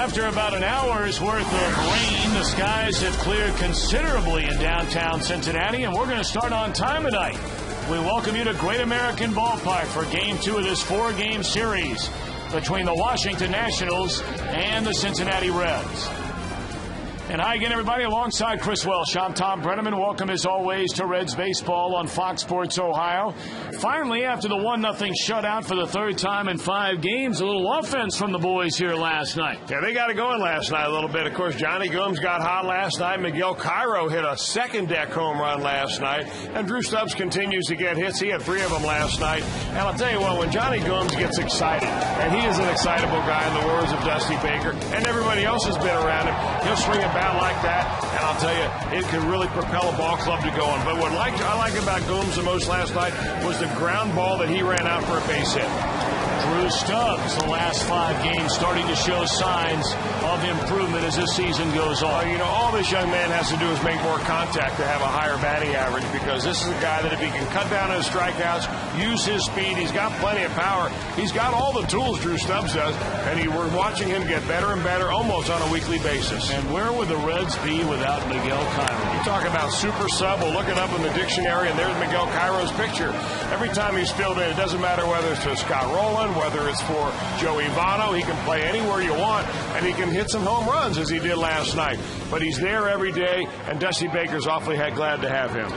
After about an hour's worth of rain, the skies have cleared considerably in downtown Cincinnati, and we're going to start on time tonight. We welcome you to Great American Ballpark for Game 2 of this 4-game series between the Washington Nationals and the Cincinnati Reds. And hi again, everybody. Alongside Chris Welsh, I'm Tom Brenneman. Welcome, as always, to Reds Baseball on Fox Sports Ohio. Finally, after the 1-0 shutout for the third time in 5 games, a little offense from the boys here last night. Yeah, they got it going last night a little bit. Of course, Johnny Gomes got hot last night. Miguel Cairo hit a second-deck home run last night. And Drew Stubbs continues to get hits. He had 3 of them last night. And I'll tell you what, when Johnny Gomes gets excited, and he is an excitable guy in the words of Dusty Baker, and everybody else has been around him, he'll swing a bat like that, and I'll tell you, it can really propel a ball club to going. But what I like about Gomes the most last night was the ground ball that he ran out for a base hit. Drew Stubbs, the last 5 games, starting to show signs of improvement as this season goes on. You know, all this young man has to do is make more contact to have a higher batting average, because this is a guy that if he can cut down his strikeouts, use his speed, he's got plenty of power. He's got all the tools, Drew Stubbs does, and we're watching him get better and better almost on a weekly basis. And where would the Reds be without Miguel Cairo? You talk about super sub, we'll look it up in the dictionary, and there's Miguel Cairo's picture. Every time he's filled in, it doesn't matter whether it's for Scott Rowland, whether it's for Joey Votto, he can play anywhere you want, and he can hit some home runs as he did last night. But he's there every day, and Dusty Baker's awfully glad to have him.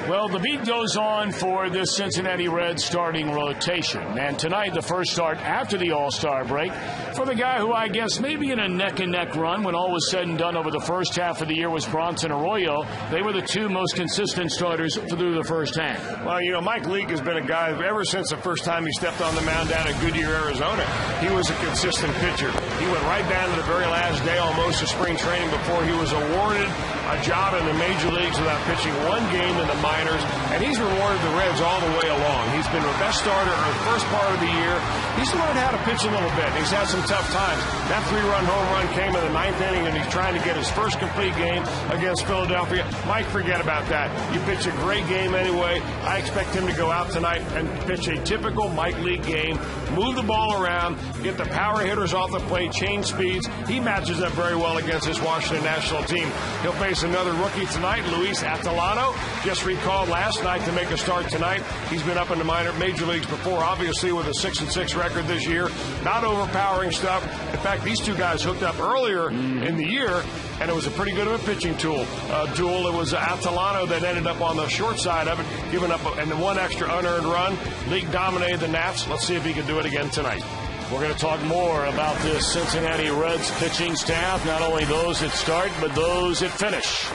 Well, the beat goes on for this Cincinnati Reds starting rotation. And tonight, the first start after the All-Star break for the guy who I guess maybe in a neck-and-neck run when all was said and done over the first half of the year was Bronson Arroyo. They were the 2 most consistent starters through the first half. Well, you know, Mike Leake has been a guy ever since the first time he stepped on the mound down at Goodyear, Arizona. He was a consistent pitcher. He went right down to the very last day almost of spring training before he was awarded a job in the major leagues without pitching 1 game in the minors, and he's rewarded the Reds all the way along. He's been the best starter in the first part of the year. He's learned how to pitch a little bit. He's had some tough times. That 3-run home run came in the 9th inning, and he's trying to get his first complete game against Philadelphia. Mike, forget about that. You pitch a great game anyway. I expect him to go out tonight and pitch a typical Mike Leake game, move the ball around, get the power hitters off the plate, change speeds. He matches up very well against this Washington National team. He'll face another rookie tonight, Luis Atalano, just recalled last night to make a start tonight. He's been up in the major leagues before, obviously with a 6-6 record this year. Not overpowering stuff. In fact, these 2 guys hooked up earlier in the year, and it was a pretty good of a pitching duel. It was Atalano that ended up on the short side of it, giving up and 1 extra unearned run. League dominated the Nats. Let's see if he can do it again tonight. We're going to talk more about this Cincinnati Reds pitching staff, not only those that start, but those that finish.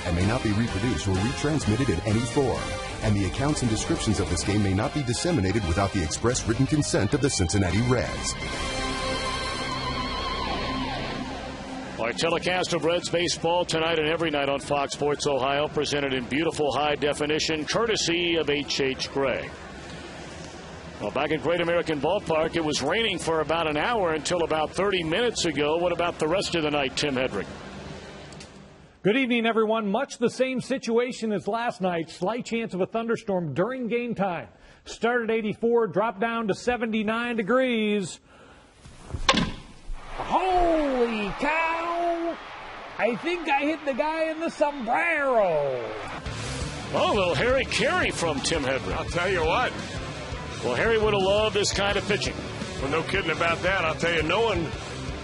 and may not be reproduced or retransmitted in any form. And the accounts and descriptions of this game may not be disseminated without the express written consent of the Cincinnati Reds. Our telecast of Reds baseball tonight and every night on Fox Sports Ohio, presented in beautiful high definition, courtesy of H.H. Gregg. Well, back at Great American Ballpark, it was raining for about an hour until about 30 minutes ago. What about the rest of the night, Tim Hedrick? Good evening, everyone. Much the same situation as last night. Slight chance of a thunderstorm during game time. Started 84, dropped down to 79 degrees. Holy cow! I think I hit the guy in the sombrero. Oh, well, Harry Carey from Tim Hedrick. I'll tell you what. Well, Harry would have loved this kind of pitching. Well, no kidding about that. I'll tell you, no one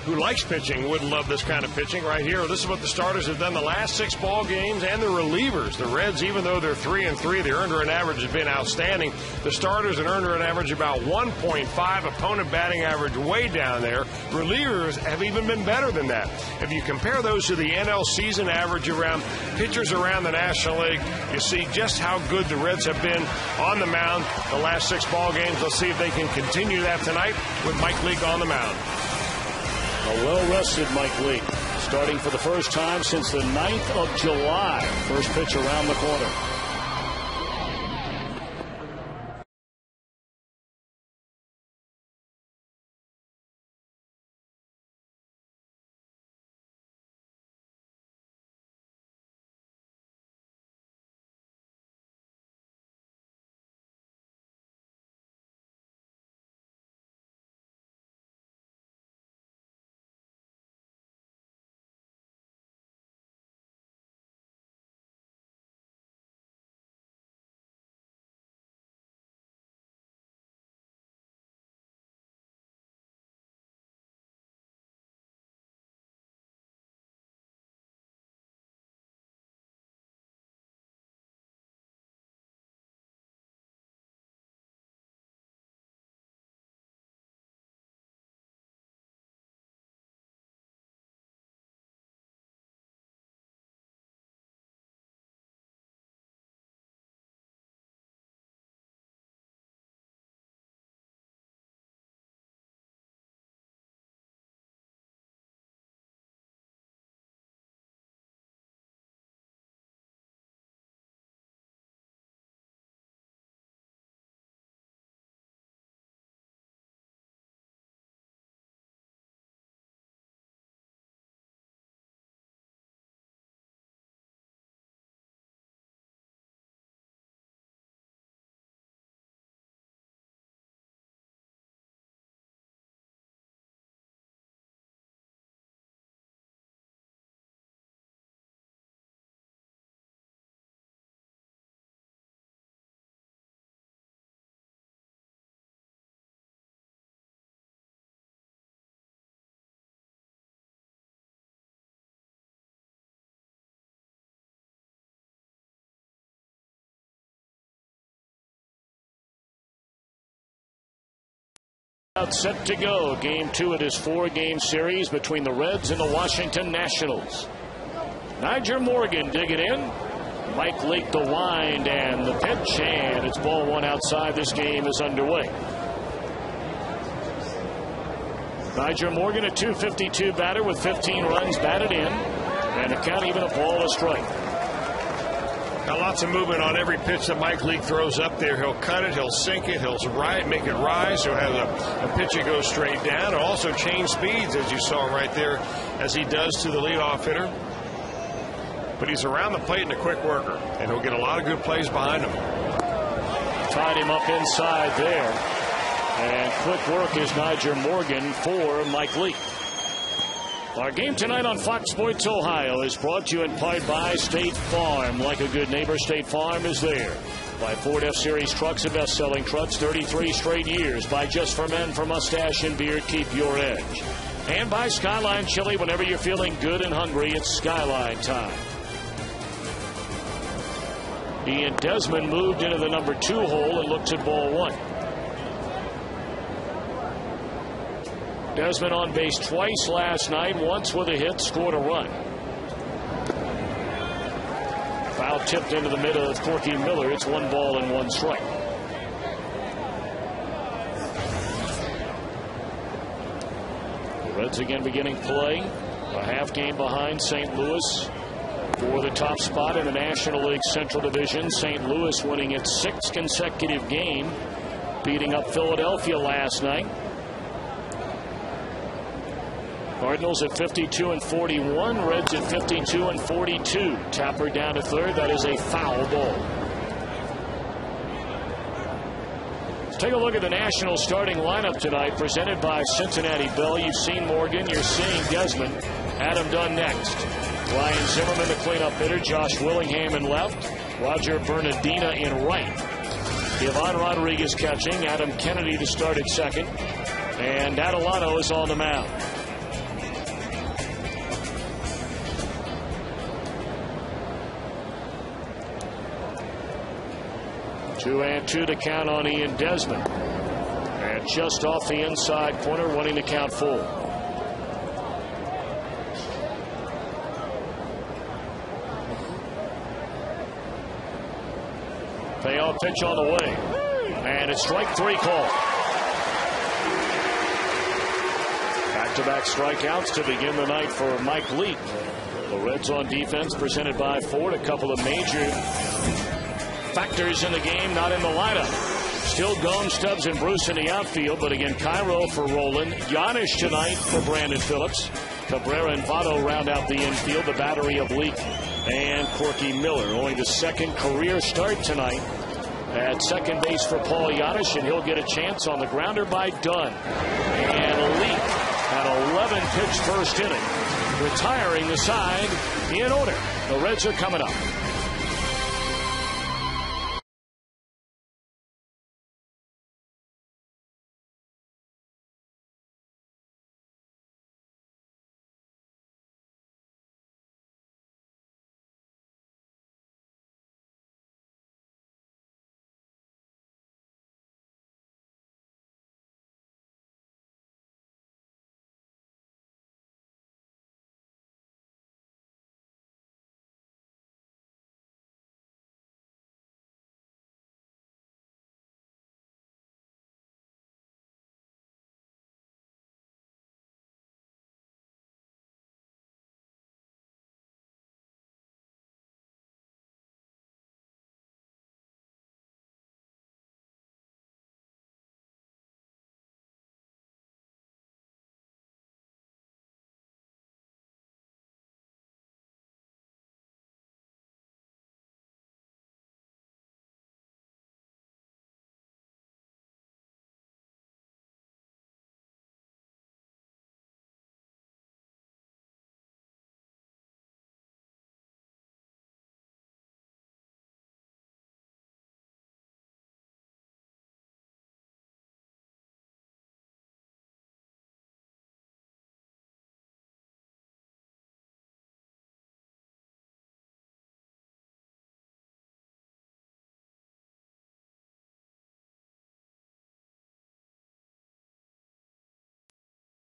who likes pitching wouldn't love this kind of pitching right here. This is what the starters have done the last 6 ball games, and the relievers. The Reds, even though they're 3-3, their earned run average has been outstanding. The starters have earned run average about 1.5, opponent batting average way down there. Relievers have even been better than that. If you compare those to the NL season average around pitchers around the National League, you see just how good the Reds have been on the mound the last 6 ball games. Let's see if they can continue that tonight with Mike Leake on the mound. A well-rested Mike Leake, starting for the first time since the 9th of July. First pitch around the corner. Set to go. Game 2 of this 4-game series between the Reds and the Washington Nationals. Nyjer Morgan digging in. Mike Leake the wind and the pitch, and it's ball 1 outside. This game is underway. Nyjer Morgan, a .252 batter with 15 runs batted in, and a count even a ball a strike. Got lots of movement on every pitch that Mike Leake throws up there. He'll cut it, he'll sink it, he'll make it rise. He'll have a pitch that goes straight down. He'll also change speeds, as you saw right there, as he does to the leadoff hitter. But he's around the plate and a quick worker, and he'll get a lot of good plays behind him. Tied him up inside there. And quick work is Nyjer Morgan for Mike Leake. Our game tonight on Fox Sports Ohio is brought to you in part by State Farm. Like a good neighbor, State Farm is there. By Ford F-Series trucks and best-selling trucks, 33 straight years. By Just for Men for mustache and beard, keep your edge. And by Skyline Chili. Whenever you're feeling good and hungry, it's Skyline time. Ian Desmond moved into the number 2 hole and looks at ball 1. Desmond on base twice last night, once with a hit, scored a run. Now tipped into the middle of Corky Miller. It's 1 ball and 1 strike. The Reds again beginning play. A half game behind St. Louis for the top spot in the National League Central Division. St. Louis winning its 6th consecutive game, beating up Philadelphia last night. Cardinals at 52-41. Reds at 52-42. Tapper down to third. That is a foul ball. Let's take a look at the National starting lineup tonight, presented by Cincinnati Bell. You've seen Morgan. You're seeing Desmond. Adam Dunn next. Ryan Zimmerman, the cleanup hitter. Josh Willingham in left. Roger Bernardina in right. Ivan Rodriguez catching. Adam Kennedy to start at second. And Adelano is on the mound. 2-2 to count on Ian Desmond. And just off the inside corner, wanting to count full. Payoff pitch on the way. And it's strike 3 call. Back-to-back strikeouts to begin the night for Mike Leake. The Reds on defense, presented by Ford. A couple of major factors in the game, not in the lineup. Still Gomes, Stubbs, and Bruce in the outfield, but again, Cairo for Roland. Giannis tonight for Brandon Phillips. Cabrera and Votto round out the infield. The battery of Leake and Corky Miller. Only the second career start tonight at second base for Paul Giannis, and he'll get a chance on the grounder by Dunn. And Leake at 11 pitch first inning, retiring the side in order. The Reds are coming up.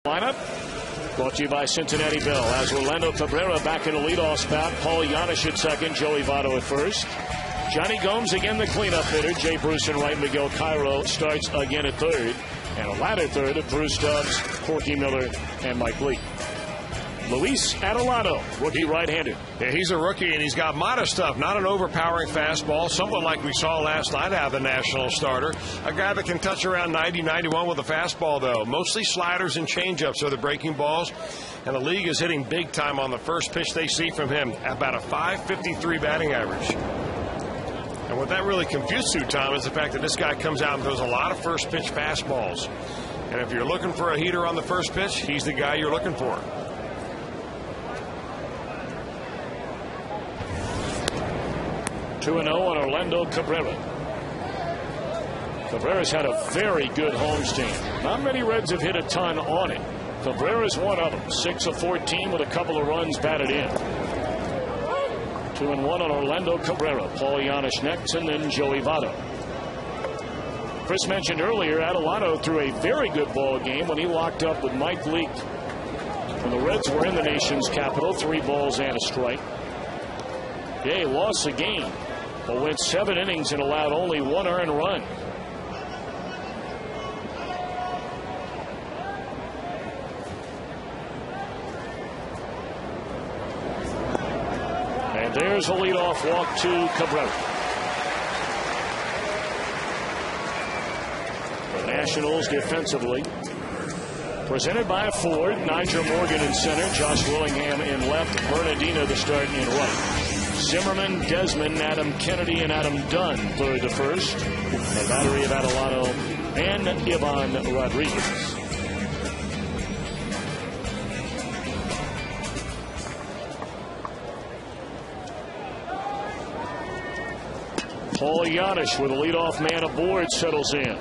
Lineup brought to you by Cincinnati Bell. As Orlando Cabrera back in the leadoff spot. Paul Giannis at second. Joey Votto at first. Johnny Gomes again the cleanup hitter. Jay Bruce in right. Miguel Cairo starts again at third. And a latter third of Bruce Stubbs, Corky Miller, and Mike Leake. Luis Adelano, rookie right-handed. Yeah, he's a rookie, and he's got modest stuff. Not an overpowering fastball. Someone like we saw last night out of the national starter. A guy that can touch around 90, 91 with a fastball, though. Mostly sliders and changeups are the breaking balls. And the league is hitting big time on the first pitch they see from him. About a .553 batting average. And what that really confused you, Tom, is the fact that this guy comes out and throws a lot of first pitch fastballs. And if you're looking for a heater on the first pitch, he's the guy you're looking for. (2-0) on Orlando Cabrera. Cabrera's had a very good homestand. Not many Reds have hit a ton on it. Cabrera's one of them. 6 of 14 with a couple of runs batted in. 2-1 on Orlando Cabrera. Paul Giannis next, and then Joey Votto. Chris mentioned earlier, Adelano threw a very good ball game when he locked up with Mike Leake when the Reds were in the nation's capital. 3 balls and a strike. Yeah, he lost the game, but went 7 innings and allowed only 1 earned run. And there's a leadoff walk to Cabrera. The Nationals defensively. Presented by Ford. Niger Morgan in center. Josh Willingham in left. Bernardino the start in right. Zimmerman, Desmond, Adam Kennedy, and Adam Dunn third to first. A battery of Adelano and Ivan Rodriguez. Paul Giannis with a leadoff man aboard settles in.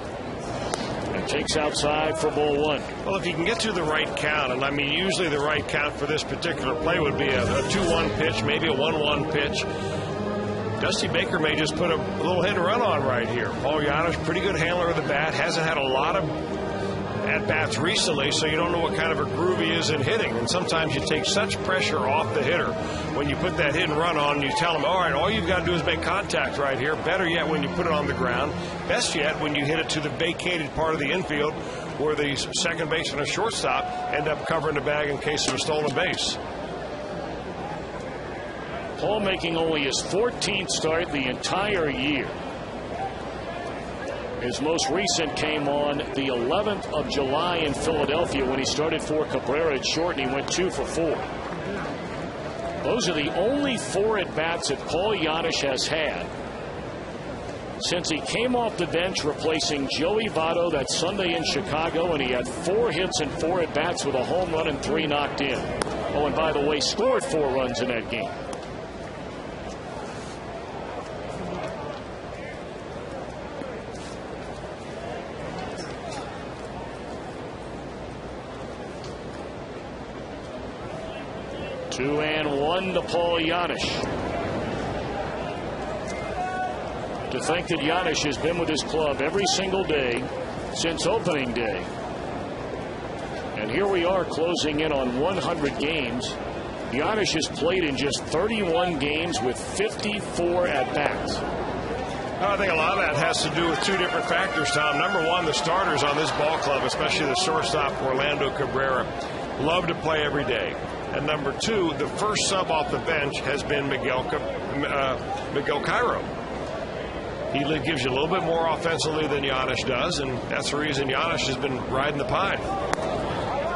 Takes outside for ball 1. Well, if you can get to the right count, and I mean usually the right count for this particular play would be a 2-1 pitch, maybe a 1-1 pitch. Dusty Baker may just put a little hit and run on right here. Paul Giannis, pretty good handler of the bat, hasn't had a lot of at-bats recently, so you don't know what kind of a groove he is in hitting. And sometimes you take such pressure off the hitter when you put that hit and run on, and you tell him, all right, all you've got to do is make contact right here. Better yet when you put it on the ground. Best yet when you hit it to the vacated part of the infield where the second baseman or shortstop end up covering the bag in case of a stolen base. Paul making only his 14th start the entire year. His most recent came on the 11th of July in Philadelphia when he started for Cabrera at short, and he went 2 for 4. Those are the only 4 at-bats that Paul Giannis has had since he came off the bench replacing Joey Votto that Sunday in Chicago, and he had 4 hits and 4 at-bats with a home run and 3 knocked in. Oh, and by the way, scored 4 runs in that game. Two and 1 to Paul Giannis. To think that Giannis has been with his club every single day since opening day. And here we are closing in on 100 games. Giannis has played in just 31 games with 54 at-bats. I think a lot of that has to do with 2 different factors, Tom. Number 1, the starters on this ball club, especially the shortstop Orlando Cabrera, love to play every day. And number 2, the first sub off the bench has been Miguel Cairo. He gives you a little bit more offensively than Giannis does, and that's the reason Giannis has been riding the pine.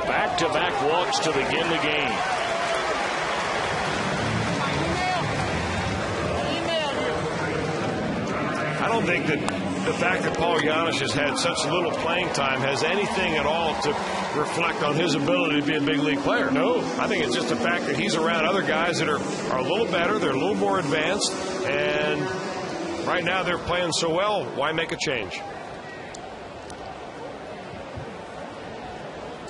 Back-to-back walks to begin the game. I don't think that the fact that Paul Giannis has had such little playing time has anything at all to reflect on his ability to be a big league player. No, I think it's just the fact that he's around other guys that are a little better, they're a little more advanced, and right now they're playing so well, why make a change?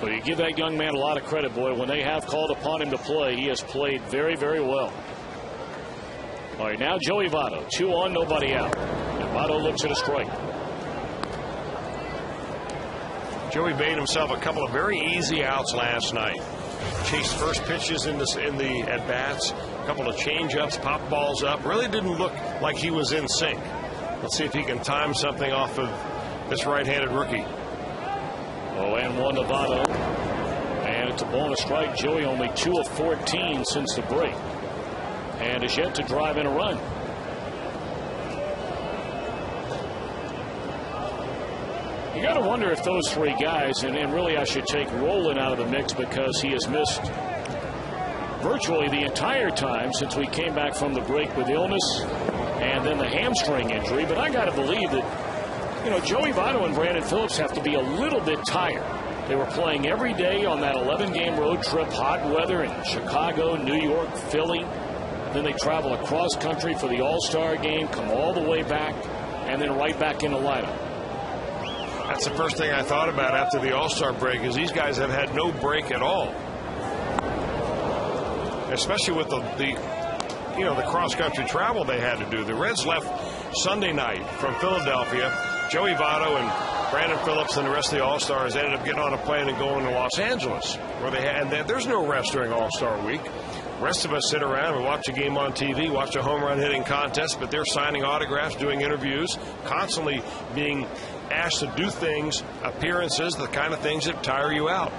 But you give that young man a lot of credit, boy. When they have called upon him to play, he has played very, very well. All right, now Joey Votto, 2 on, nobody out. And Votto looks at a strike. Joey made himself a couple of very easy outs last night. Chased first pitches in the at-bats, a couple of change-ups, pop balls up. Really didn't look like he was in sync. Let's see if he can time something off of this right-handed rookie. 0-1 to Votto. And it's a ball and a strike. Joey only 2 of 14 since the break. And is yet to drive in a run. You got to wonder if those 3 guys, and really I should take Rolen out of the mix because he has missed virtually the entire time since we came back from the break with illness and then the hamstring injury. But I got to believe that, you know, Joey Votto and Brandon Phillips have to be a little bit tired. They were playing every day on that 11-game road trip, hot weather in Chicago, New York, Philly. Then they travel across country for the All-Star game, come all the way back, and then right back in the lineup. That's the first thing I thought about after the All-Star break is these guys have had no break at all. Especially with the cross-country travel they had to do. The Reds left Sunday night from Philadelphia. Joey Votto and Brandon Phillips and the rest of the All-Stars ended up getting on a plane and going to Los Angeles, where there's no rest during All-Star week. The rest of us sit around and watch a game on TV, watch a home run hitting contest, but they're signing autographs, doing interviews, constantly being asked to do things, appearances, the kind of things that tire you out.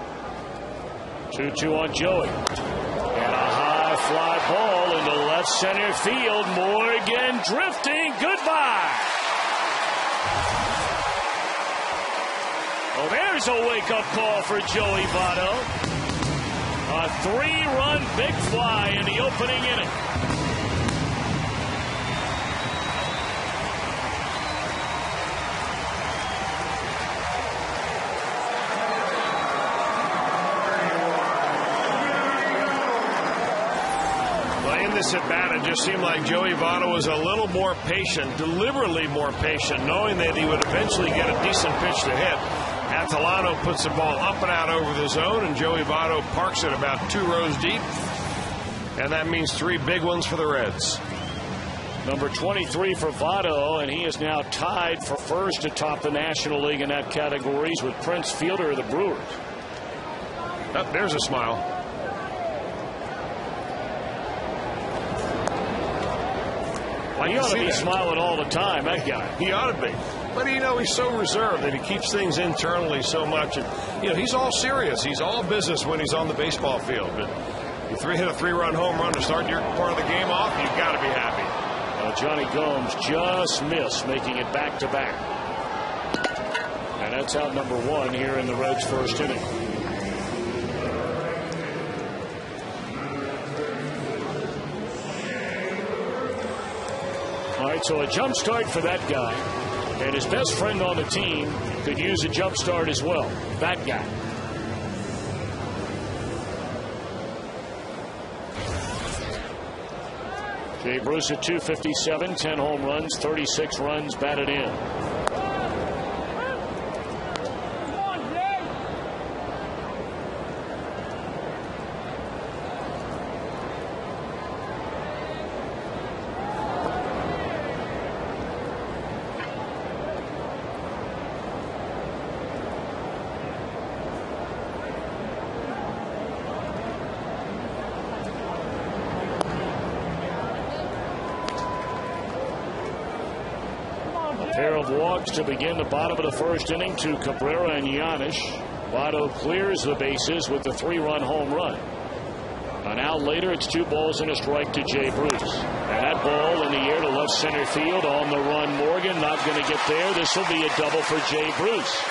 2-2 on Joey. And a high fly ball into left center field. Morgan drifting. Goodbye. Well, there's a wake-up call for Joey Votto. A 3-run big fly in the opening inning. This at bat, it just seemed like Joey Votto was a little more patient, deliberately more patient, knowing that he would eventually get a decent pitch to hit. Atalano puts the ball up and out over the zone, and Joey Votto parks it about 2 rows deep, and that means 3 big ones for the Reds. Number 23 for Votto, and he is now tied for first atop the National League in that category with Prince Fielder of the Brewers. Oh, there's a smile. He ought to be smiling all the time, that guy. He ought to be. But, you know, he's so reserved that he keeps things internally so much. And, you know, he's all serious. He's all business when he's on the baseball field. But you hit a 3-run home run to start your part of the game off, you've got to be happy. Johnny Gomes just missed, making it back-to-back. And that's out number 1 here in the Reds' first inning. All right, so a jump start for that guy. And his best friend on the team could use a jump start as well. That guy. Jay Bruce at 257, 10 home runs, 36 runs batted in. Pair of walks to begin the bottom of the first inning to Cabrera and Giannis. Votto clears the bases with the 3-run home run. An out later, it's 2 balls and a strike to Jay Bruce. And that ball in the air to left center field. On the run, Morgan not going to get there. This will be a double for Jay Bruce.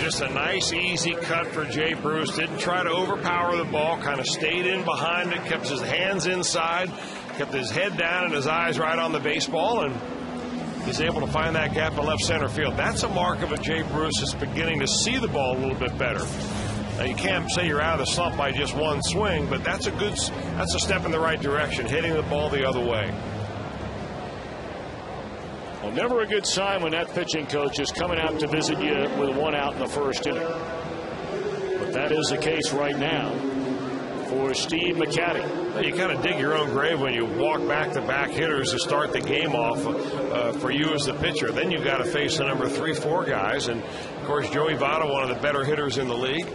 Just a nice, easy cut for Jay Bruce. Didn't try to overpower the ball. Kind of stayed in behind it. Kept his hands inside. Kept his head down and his eyes right on the baseball. And he's able to find that gap in left center field. That's a mark of a Jay Bruce that's beginning to see the ball a little bit better. Now, you can't say you're out of the slump by just one swing, but that's a step in the right direction, hitting the ball the other way. Well, never a good sign when that pitching coach is coming out to visit you with 1 out in the first inning. But that is the case right now for Steve McCatty. Well, you kind of dig your own grave when you walk back-to-back hitters to start the game off for you as the pitcher. Then you've got to face the number 3-4 guys. And, of course, Joey Votto, one of the better hitters in the league.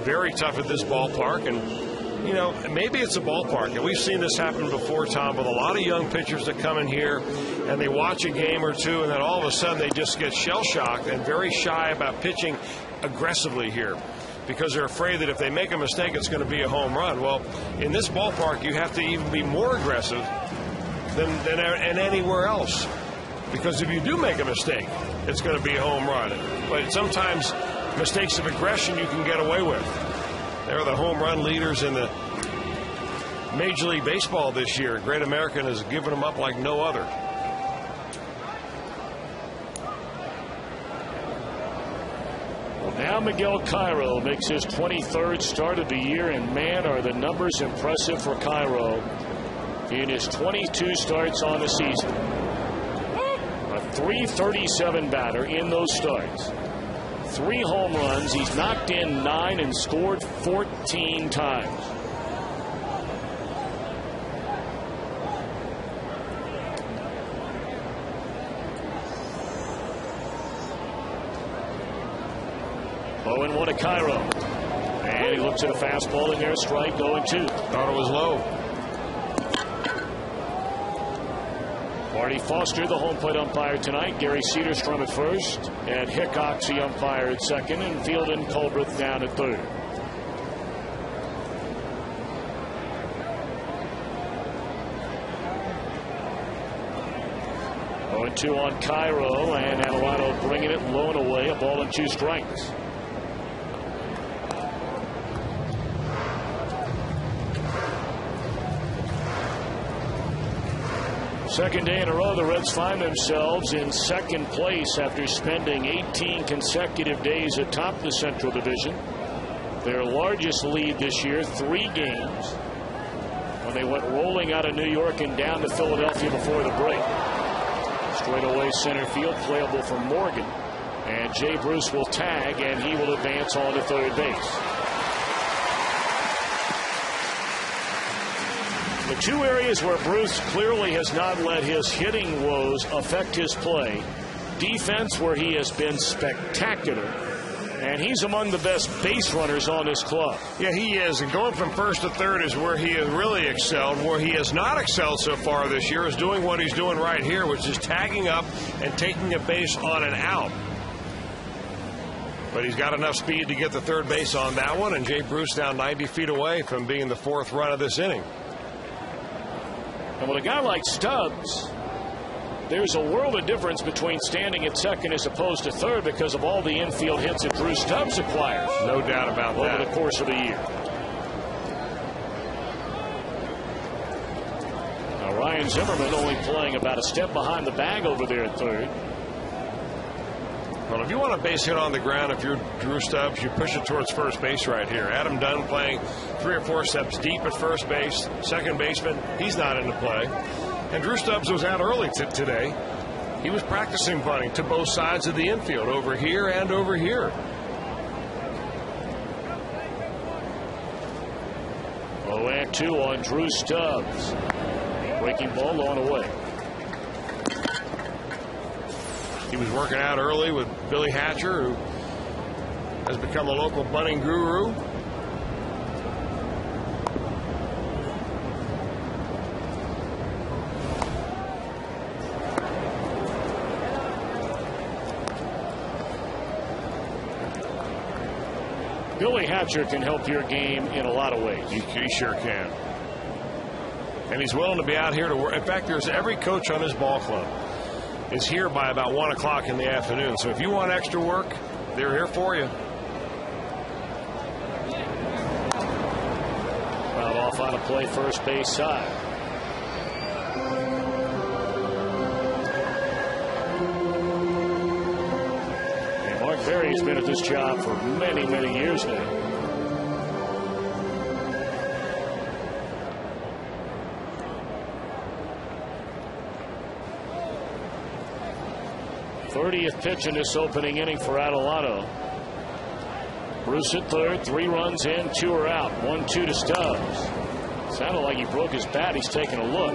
Very tough at this ballpark. And you know, maybe it's a ballpark, and we've seen this happen before, Tom, with a lot of young pitchers that come in here and they watch a game or two, and then all of a sudden they just get shell-shocked and very shy about pitching aggressively here because they're afraid that if they make a mistake, it's going to be a home run. Well, in this ballpark, you have to even be more aggressive than anywhere else, because if you do make a mistake, it's going to be a home run. But sometimes mistakes of aggression you can get away with. They're the home run leaders in the Major League Baseball this year. Great American has given them up like no other. Well, now Miguel Cairo makes his 23rd start of the year, and man, are the numbers impressive for Cairo in his 22 starts on the season. A .337 batter in those starts. 3 home runs. He's knocked in 9 and scored 14 times. 0-1 to Cairo. And he looks at a fastball in there, strike, 0-2. Thought it was low. Marty Foster, the home plate umpire tonight. Gary Cedarstrom at first. Ed Hickox, the umpire at second. And Field and Culbreth down at third. Two on Cairo, and Adelanto bringing it low and away. A ball and 2 strikes. Second day in a row, the Reds find themselves in second place after spending 18 consecutive days atop the Central Division. Their largest lead this year, 3 games, when they went rolling out of New York and down to Philadelphia before the break. Straightaway center field, playable for Morgan. And Jay Bruce will tag, and he will advance on to third base. The 2 areas where Bruce clearly has not let his hitting woes affect his play. Defense, where he has been spectacular. And he's among the best base runners on this club. Yeah, he is. And going from first to third is where he has really excelled. Where he has not excelled so far this year is doing what he's doing right here, which is tagging up and taking a base on an out. But he's got enough speed to get the third base on that one, and Jay Bruce down 90 feet away from being the 4th run of this inning. And with a guy like Stubbs, there's a world of difference between standing at second as opposed to third because of all the infield hits that Drew Stubbs acquires. No doubt about that. Over the course of the year. Now Ryan Zimmerman only playing about a step behind the bag over there at third. Well, if you want a base hit on the ground, if you're Drew Stubbs, you push it towards first base right here. Adam Dunn playing 3 or 4 steps deep at first base. Second baseman, he's not into play. And Drew Stubbs was out early today. He was practicing bunting to both sides of the infield, over here and over here. Oh, and 2 on Drew Stubbs. Breaking ball on away. He was working out early with Billy Hatcher, who has become a local bunting guru. Billy Hatcher can help your game in a lot of ways. He sure can. And he's willing to be out here to work. In fact, there's every coach on his ball club is here by about 1 o'clock in the afternoon. So if you want extra work, they're here for you. Fouled off on a play first base side. Barry's been at this job for many, many years now. '30th pitch in this opening inning for Adelanto. Bruce at third, 3 runs in, 2 are out. 1-2 to Stubbs. Sounded like he broke his bat. He's taking a look,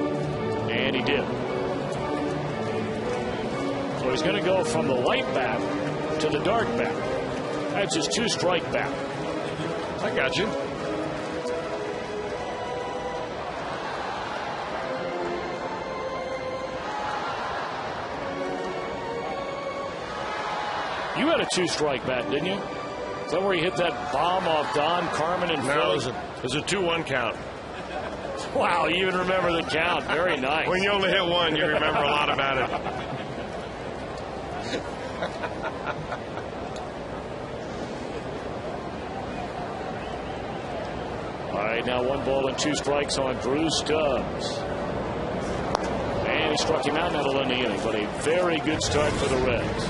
and he did. So he's going to go from the light bat to the dark bat. That's his 2-strike bat. I got you. You had a 2-strike bat, didn't you? Is that where you hit that bomb off Don Carmen and No, it was a 2-1 count. Wow, you even remember the count. Very nice. When you only hit one, you remember a lot about it. All right, now 1 ball and 2 strikes on Drew Stubbs. And he struck him out in the inning, but a very good start for the Reds.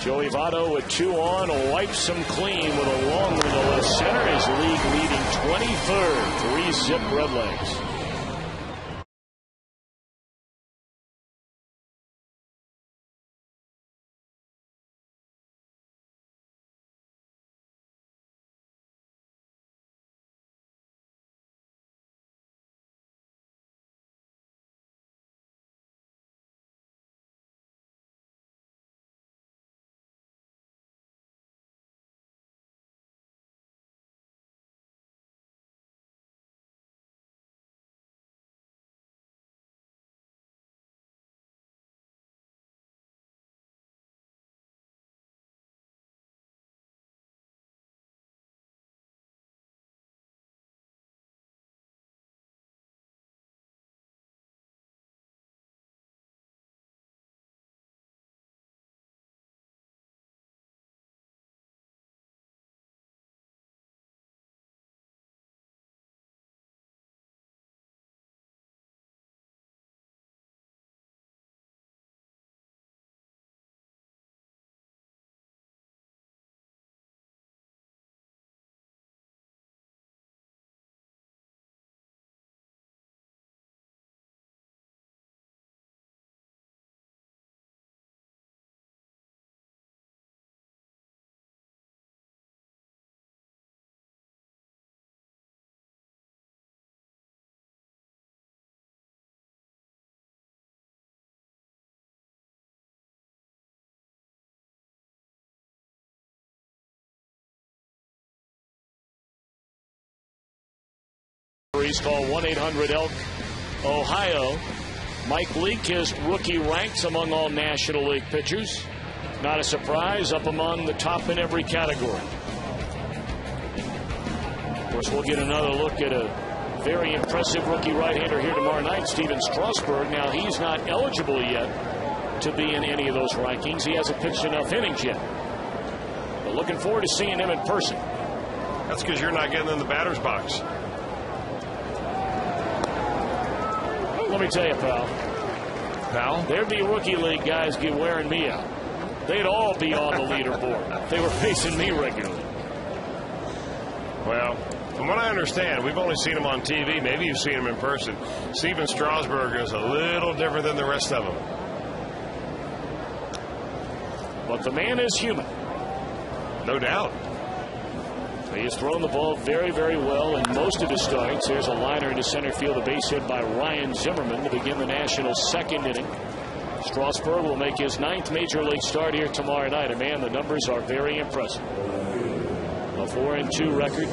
Joey Votto with 2 on, wipes them clean with a long one to left center. His league leading 23rd, 3-zip Redlegs. Please call 1-800-ELK-OHIO. Mike Leake, his rookie ranks among all National League pitchers. Not a surprise, up among the top in every category. Of course, we'll get another look at a very impressive rookie right-hander here tomorrow night, Steven Strasburg. Now, he's not eligible yet to be in any of those rankings. He hasn't pitched enough innings yet. But looking forward to seeing him in person. That's because you're not getting in the batter's box. Let me tell you, pal. There'd be rookie league guys wearing me out. They'd all be on the leaderboard. They were facing me regularly. Well, from what I understand, we've only seen him on TV. Maybe you've seen him in person. Steven Strasburg is a little different than the rest of them. But the man is human. No doubt. He has thrown the ball very, very well in most of his starts. There's a liner into center field, a base hit by Ryan Zimmerman to begin the Nationals' second inning. Strasburg will make his 9th major league start here tomorrow night. And man, the numbers are very impressive. A 4-2 record,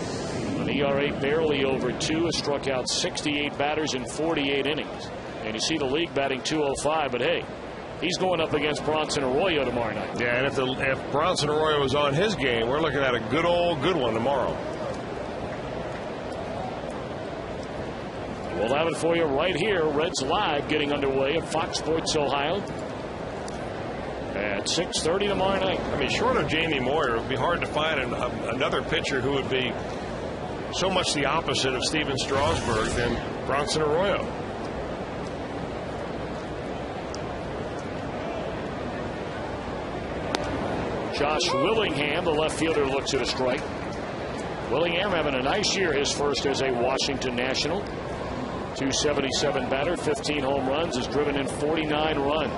an ERA barely over 2, has struck out 68 batters in 48 innings. And you see the league batting .205, but hey, he's going up against Bronson Arroyo tomorrow night. Yeah, and if Bronson Arroyo was on his game, we're looking at a good one tomorrow. We'll have it for you right here. Reds Live getting underway at Fox Sports Ohio at 6:30 tomorrow night. I mean, short of Jamie Moyer, it would be hard to find another pitcher who would be so much the opposite of Steven Strasburg than Bronson Arroyo. Josh Willingham, the left fielder, looks at a strike. Willingham having a nice year, his first as a Washington National. .277 batter, 15 home runs, has driven in 49 runs.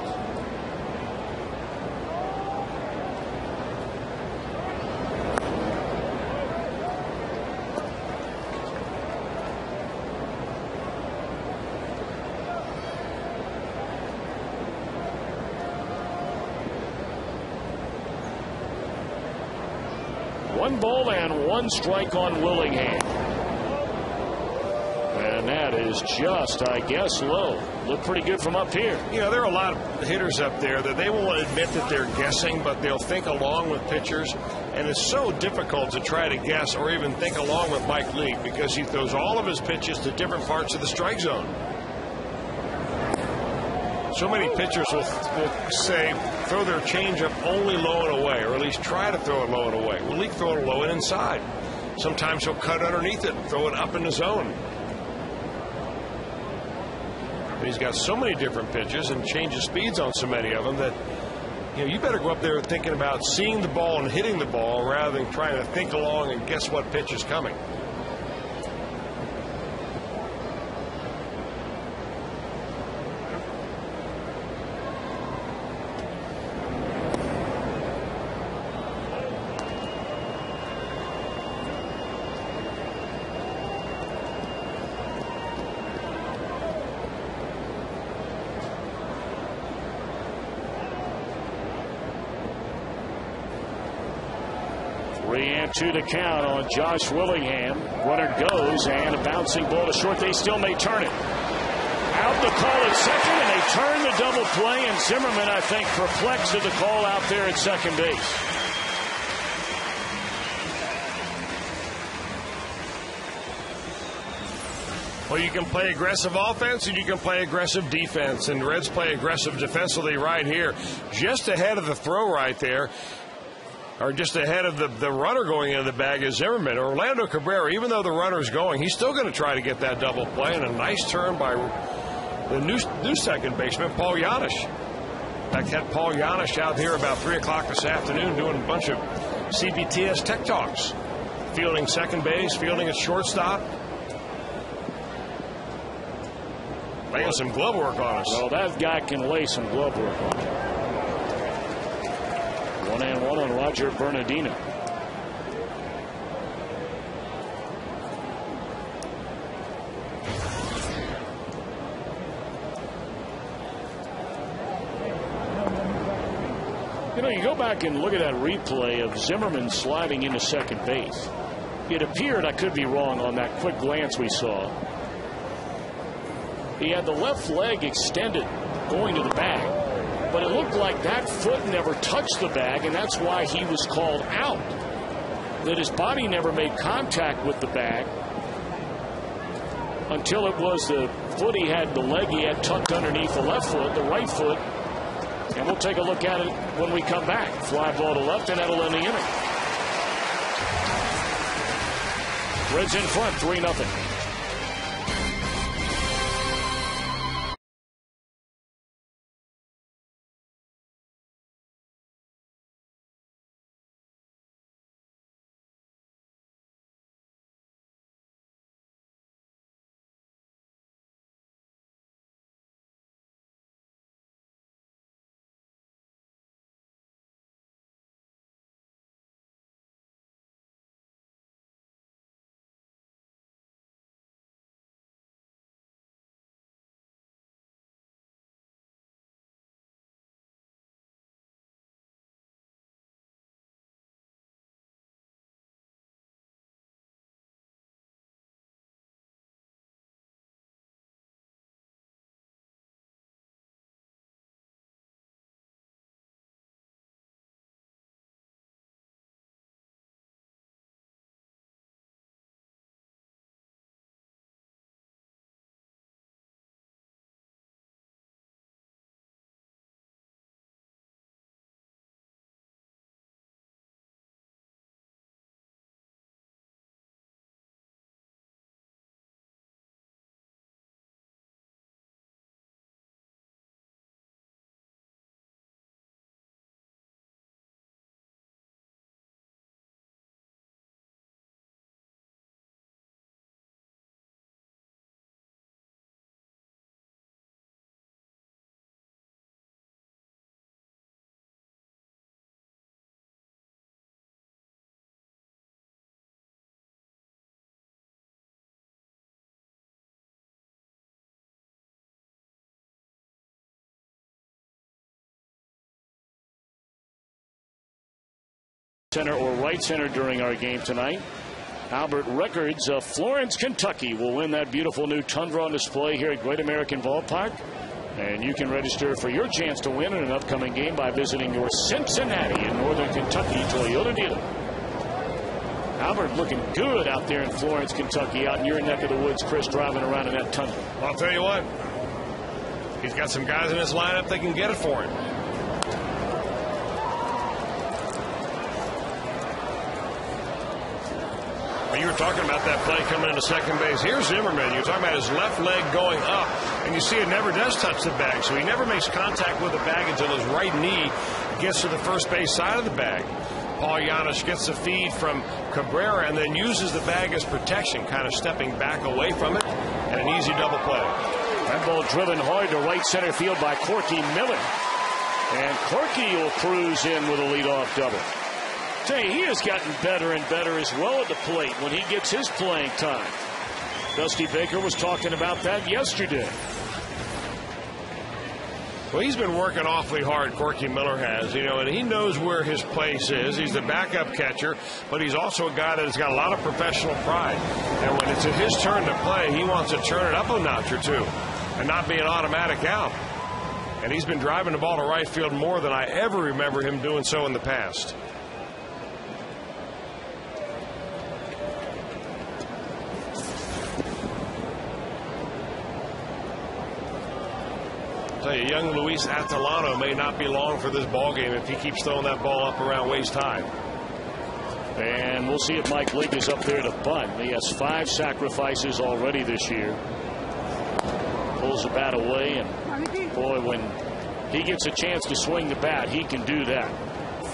One ball and one strike on Willingham. And that is just, I guess, low. Look pretty good from up here. You know, there are a lot of hitters up there that they won't admit that they're guessing, but they'll think along with pitchers. And it's so difficult to try to guess or even think along with Mike Leake because he throws all of his pitches to different parts of the strike zone. So many pitchers will say throw their changeup only low and away, or at least try to throw it low and away. Well, Leake throw it low and inside. Sometimes he'll cut underneath it and throw it up in the zone. But he's got so many different pitches and changes speeds on so many of them that you better go up there thinking about seeing the ball and hitting the ball rather than trying to think along and guess what pitch is coming. To the count on Josh Willingham. Runner goes, and a bouncing ball to short. They still may turn it. Out the call at second, and they turn the double play. And Zimmerman, I think, perplexed at the call out there at second base. Well, you can play aggressive offense and you can play aggressive defense. And the Reds play aggressive defensively right here. Just ahead of the throw right there. Or just ahead of the runner going into the bag is Zimmerman. Orlando Cabrera, even though the runner's going, he's still going to try to get that double play. And a nice turn by the new second baseman, Paul Janisch. In fact, had Paul Janisch out here about 3 o'clock this afternoon doing a bunch of CBTS tech talks. Fielding second base, fielding at shortstop. Laying some glove work on us. Well, that guy can lay some glove work on us. 1-1 on Roger Bernardino. You go back and look at that replay of Zimmerman sliding into second base. It appeared, I could be wrong on that quick glance we saw, He had the left leg extended going to the bag, but it looked like that foot never touched the bag, and that's why he was called out. That his body never made contact with the bag until it was the foot he had, the leg he had tucked underneath the left foot, the right foot. And we'll take a look at it when we come back. Fly ball to left, and that'll end the inning. Reds in front, 3-0. Center or right center during our game tonight. Albert Records of Florence, Kentucky will win that beautiful new Tundra on display here at Great American Ballpark. And you can register for your chance to win in an upcoming game by visiting your Cincinnati in Northern Kentucky Toyota dealer. Albert looking good out there in Florence, Kentucky, out in your neck of the woods, Chris, driving around in that Tundra. I'll tell you what, he's got some guys in his lineup that can get it for him. You were talking about that play coming into second base. Here's Zimmerman. You're talking about his left leg going up, and you see it never does touch the bag, so he never makes contact with the bag until his right knee gets to the first base side of the bag. Paul Giannis gets the feed from Cabrera and then uses the bag as protection, kind of stepping back away from it, and an easy double play. That ball driven hard to right center field by Corky Miller. And Corky will cruise in with a leadoff double. Tell you, he has gotten better and better as well at the plate when he gets his playing time. Dusty Baker was talking about that yesterday. Well, he's been working awfully hard, Corky Miller has, and he knows where his place is. He's the backup catcher, but he's also a guy that has got a lot of professional pride. And when it's his turn to play, he wants to turn it up a notch or two and not be an automatic out. And he's been driving the ball to right field more than I ever remember him doing so in the past. Tell you, young Luis Atalano may not be long for this ball game if he keeps throwing that ball up around waist high. And we'll see if Mike Leake is up there to bunt. He has 5 sacrifices already this year. Pulls the bat away, and boy, when he gets a chance to swing the bat, he can do that.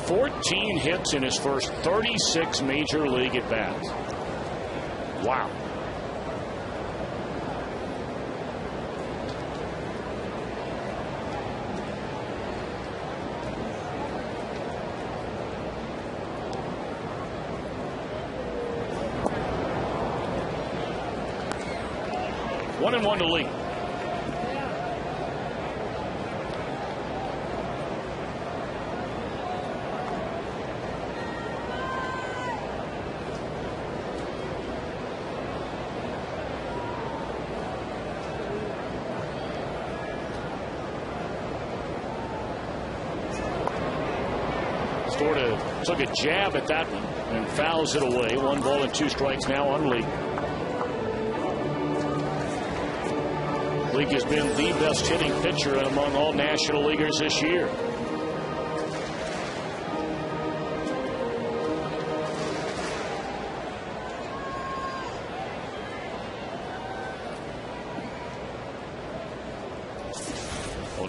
14 hits in his first 36 major league at bats. Wow. One and one to Lee. sort of took a jab at that one and fouls it away. 1 ball and 2 strikes now on Leake. Leake has been the best hitting pitcher among all National Leaguers this year.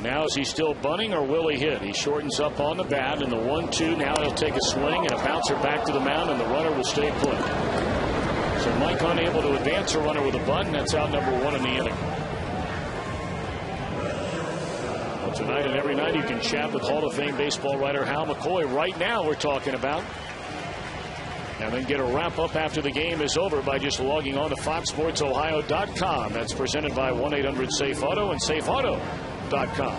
Now is he still bunting or will he hit? He shortens up on the bat and the 1-2. Now he'll take a swing and a bouncer back to the mound and the runner will stay put. So Mike unable to advance a runner with a bunt, and that's out number 1 in the inning. Well, tonight and every night you can chat with Hall of Fame baseball writer Hal McCoy. Right now we're talking about. And then get a wrap up after the game is over by just logging on to foxsportsohio.com. That's presented by 1-800-SAFE-AUTO and SafeAuto.com.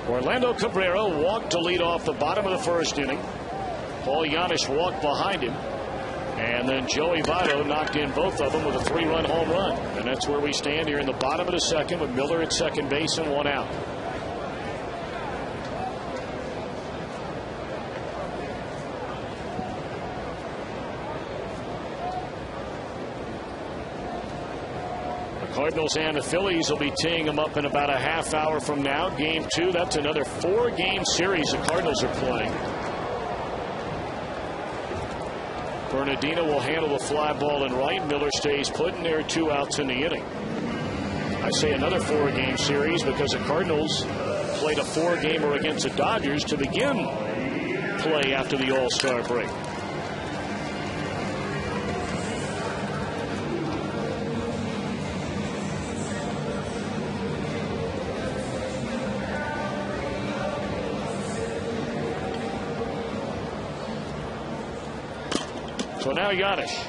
Orlando Cabrera walked to lead off the bottom of the first inning. Paul Giannis walked behind him. And then Joey Votto knocked in both of them with a 3-run home run. And that's where we stand here in the bottom of the second with Miller at second base and 1 out. Cardinals and the Phillies will be teeing them up in about a half hour from now. Game 2. That's another 4-game series the Cardinals are playing. Bernardino will handle the fly ball in right. Miller stays put, and there are 2 outs in the inning. I say another 4-game series because the Cardinals played a 4-gamer against the Dodgers to begin play after the All-Star break. So now Giannis.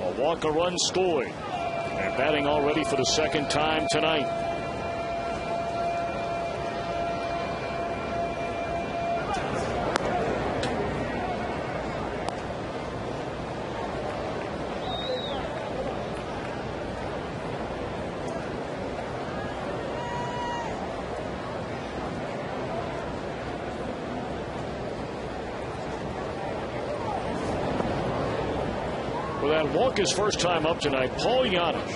A walk, a run scored. And batting already for the second time tonight. That walk his first time up tonight. Paul Giannis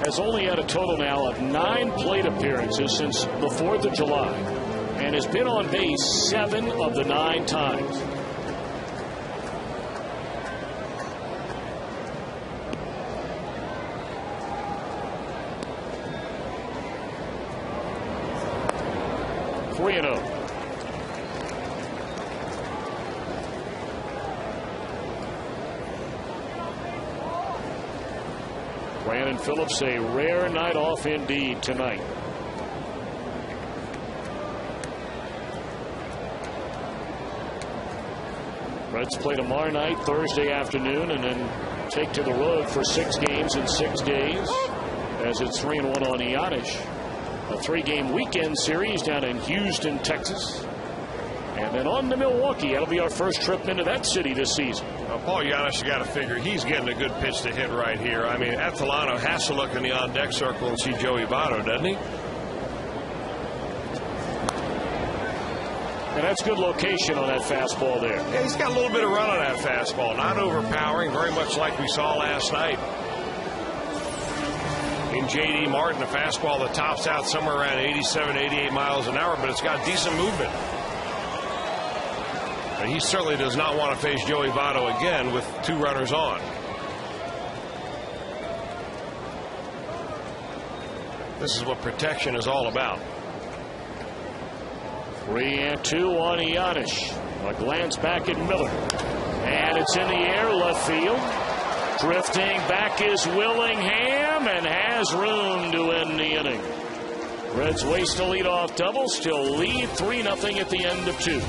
has only had a total now of 9 plate appearances since the 4th of July and has been on base 7 of the 9 times. Three and 0. Brandon Phillips, a rare night off indeed tonight. Reds play tomorrow night, Thursday afternoon, and then take to the road for 6 games in 6 days as it's 3-1 on Giannis. A 3-game weekend series down in Houston, Texas. And then on to Milwaukee. That'll be our first trip into that city this season. Well, Paul Giannis, you got to figure he's getting a good pitch to hit right here. I mean, Atalano has to look in the on-deck circle and see Joey Votto, doesn't he? And that's good location on that fastball there. Yeah, he's got a little bit of run on that fastball. Not overpowering, very much like we saw last night. In J.D. Martin, a fastball that tops out somewhere around 87, 88 miles an hour, but it's got decent movement. And he certainly does not want to face Joey Votto again with 2 runners on. This is what protection is all about. 3-2 on Giannis. A glance back at Miller. And it's in the air, left field. Drifting back is Willingham and has room to end the inning. Reds waste a leadoff double, still lead 3-0 at the end of 2.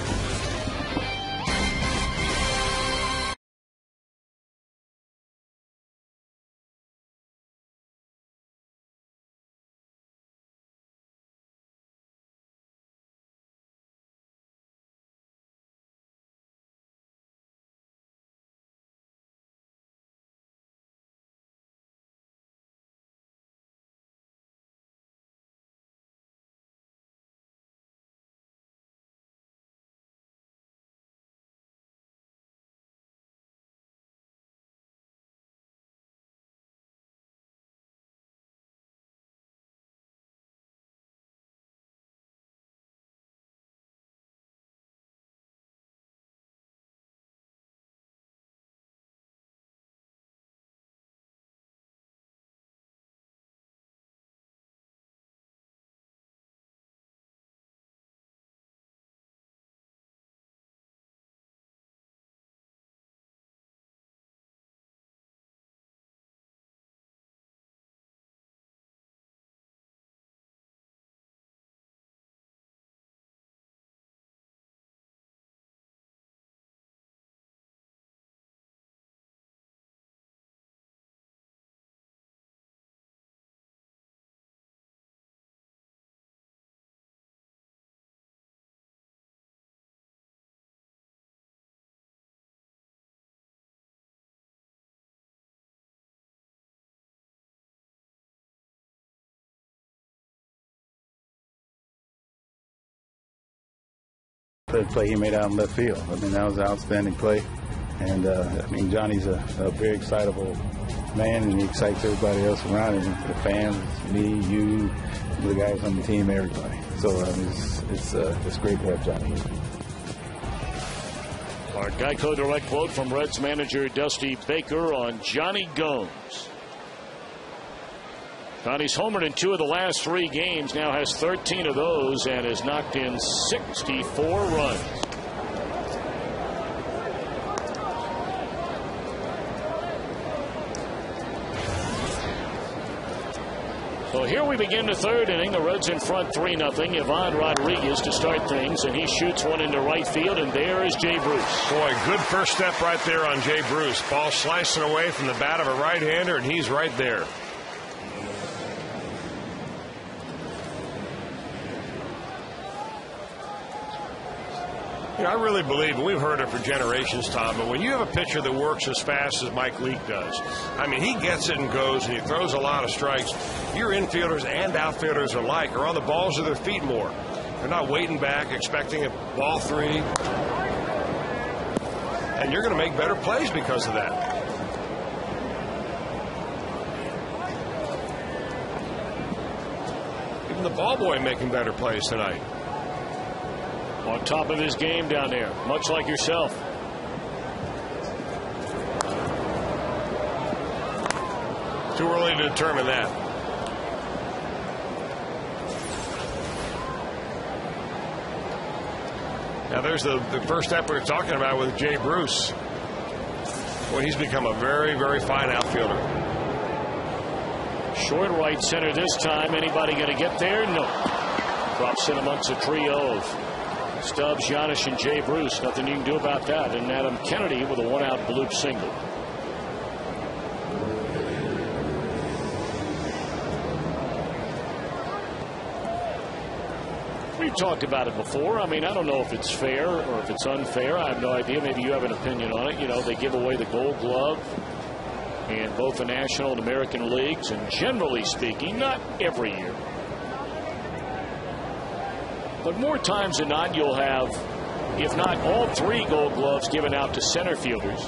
The play he made out in left field. I mean, that was an outstanding play. And, I mean, Johnny's a very excitable man, and he excites everybody else around him, the fans, me, you, the guys on the team, everybody. So it's great to have Johnny here. Our Geico direct quote from Reds manager Dusty Baker on Johnny Gomes. Johnny's homered in 2 of the last 3 games, now has 13 of those, and has knocked in 64 runs. So here we begin the 3rd inning. The Reds in front 3-0. Ivan Rodriguez to start things, and he shoots one into right field, and there is Jay Bruce. Boy, good first step right there on Jay Bruce. Ball slicing away from the bat of a right-hander, and he's right there. You know, I really believe, and we've heard it for generations, Tom, but when you have a pitcher that works as fast as Mike Leake does, I mean, he gets it and goes, and he throws a lot of strikes. Your infielders and outfielders alike are on the balls of their feet more. They're not waiting back, expecting a ball 3. And you're going to make better plays because of that. Even the ball boy making better plays tonight. On top of his game down there, much like yourself. Too early to determine that. Now there's the first step we were talking about with Jay Bruce. Well, he's become a very, very fine outfielder. Short right center this time. Anybody going to get there? No. Drops in amongst a trio of Stubbs, Giannis, and Jay Bruce. Nothing you can do about that. And Adam Kennedy with a 1-out bloop single. We've talked about it before. I mean, I don't know if it's fair or if it's unfair. I have no idea. Maybe you have an opinion on it. You know, they give away the Gold Glove in both the National and American leagues, and generally speaking, not every year, but more times than not, you'll have, if not all 3 Gold Gloves given out to center fielders,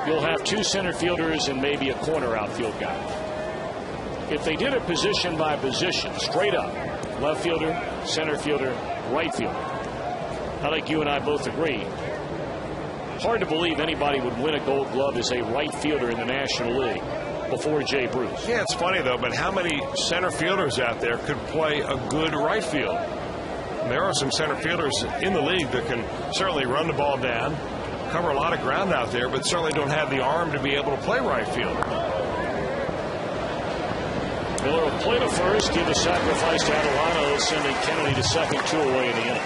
you'll have 2 center fielders and maybe a corner outfield guy. If they did it position by position, straight up, left fielder, center fielder, right fielder, I think you and I both agree, hard to believe anybody would win a Gold Glove as a right fielder in the National League before Jay Bruce. Yeah, it's funny, though, but how many center fielders out there could play a good right field? There are some center fielders in the league that can certainly run the ball down, cover a lot of ground out there, but certainly don't have the arm to be able to play right field. Miller will play to first, give the sacrifice to Adelano, sending Kennedy to second, 2 away in the inning.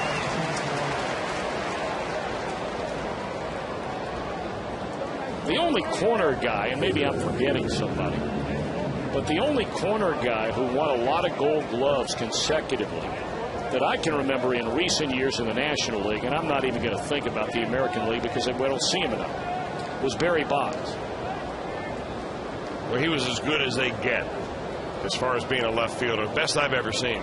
The only corner guy, and maybe I'm forgetting somebody, but the only corner guy who won a lot of Gold Gloves consecutively that I can remember in recent years in the National League, and I'm not even going to think about the American League because we don't see him enough, was Barry Bonds. Well, he was as good as they get as far as being a left fielder. Best I've ever seen.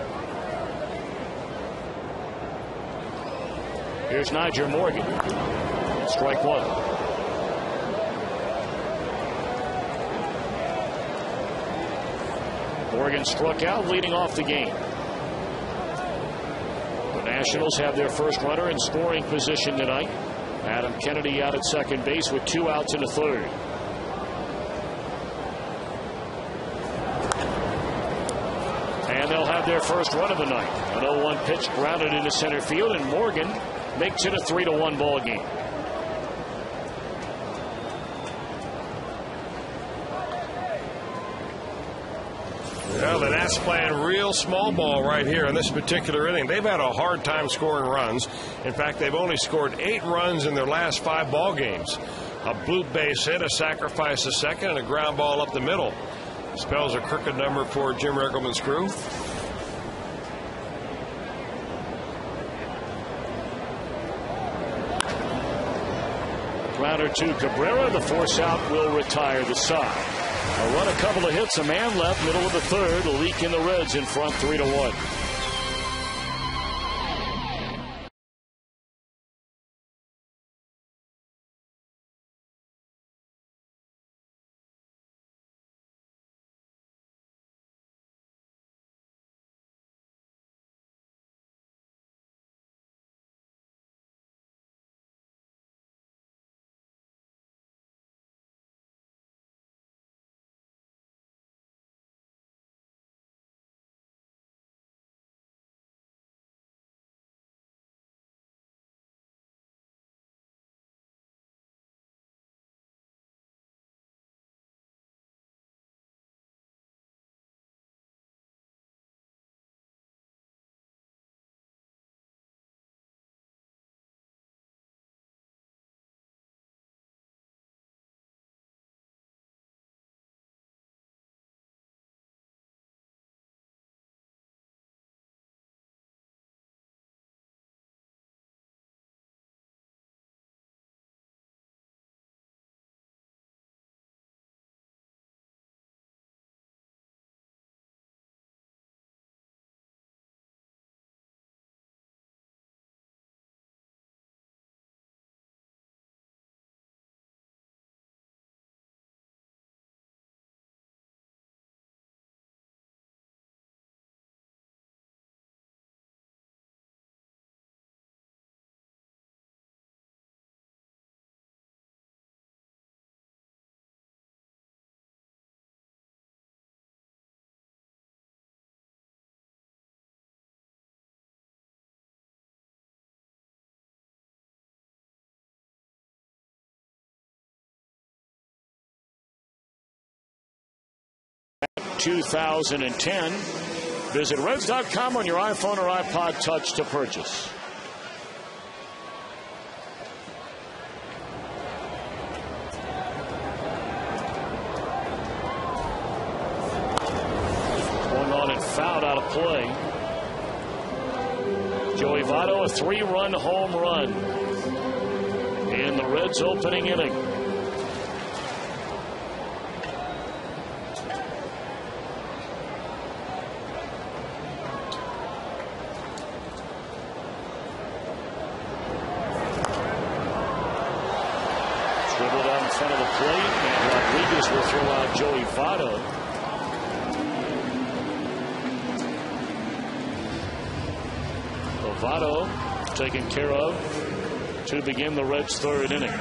Here's Nyjer Morgan. Strike 1. Morgan struck out, leading off the game. The Nationals have their first runner in scoring position tonight. Adam Kennedy out at second base with 2 outs in the 3rd. And they'll have their first run of the night. An 0-1 pitch grounded into center field, and Morgan makes it a 3-1 ball game. Well, the Nats playing real small ball right here in this particular inning. They've had a hard time scoring runs. In fact, they've only scored 8 runs in their last 5 ball games. A bloop base hit, a sacrifice to second, and a ground ball up the middle. Spells a crooked number for Jim Riggleman's crew. Grounder to Cabrera. The force out will retire the side. A run, a couple of hits, a man left, middle of the 3rd. A leak in the Reds in front 3-1. 2010. Visit Reds.com on your iPhone or iPod Touch to purchase. Swung on and fouled out of play. Joey Votto, a 3-run home run in the Reds' opening inning. Dribbled out in front of the plate, and Rodriguez will throw out Joey Votto. Votto taken care of to begin the Reds' third inning.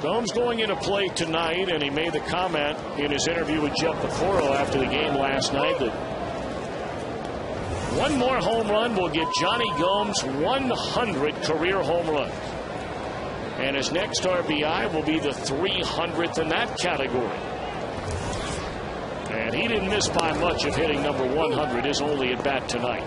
Gomes going into play tonight, and he made the comment in his interview with Jeff Pecoro after the game last night that one more home run will get Johnny Gomes 100 career home runs. And his next RBI will be the 300th in that category. And he didn't miss by much of hitting number 100, his only at bat tonight.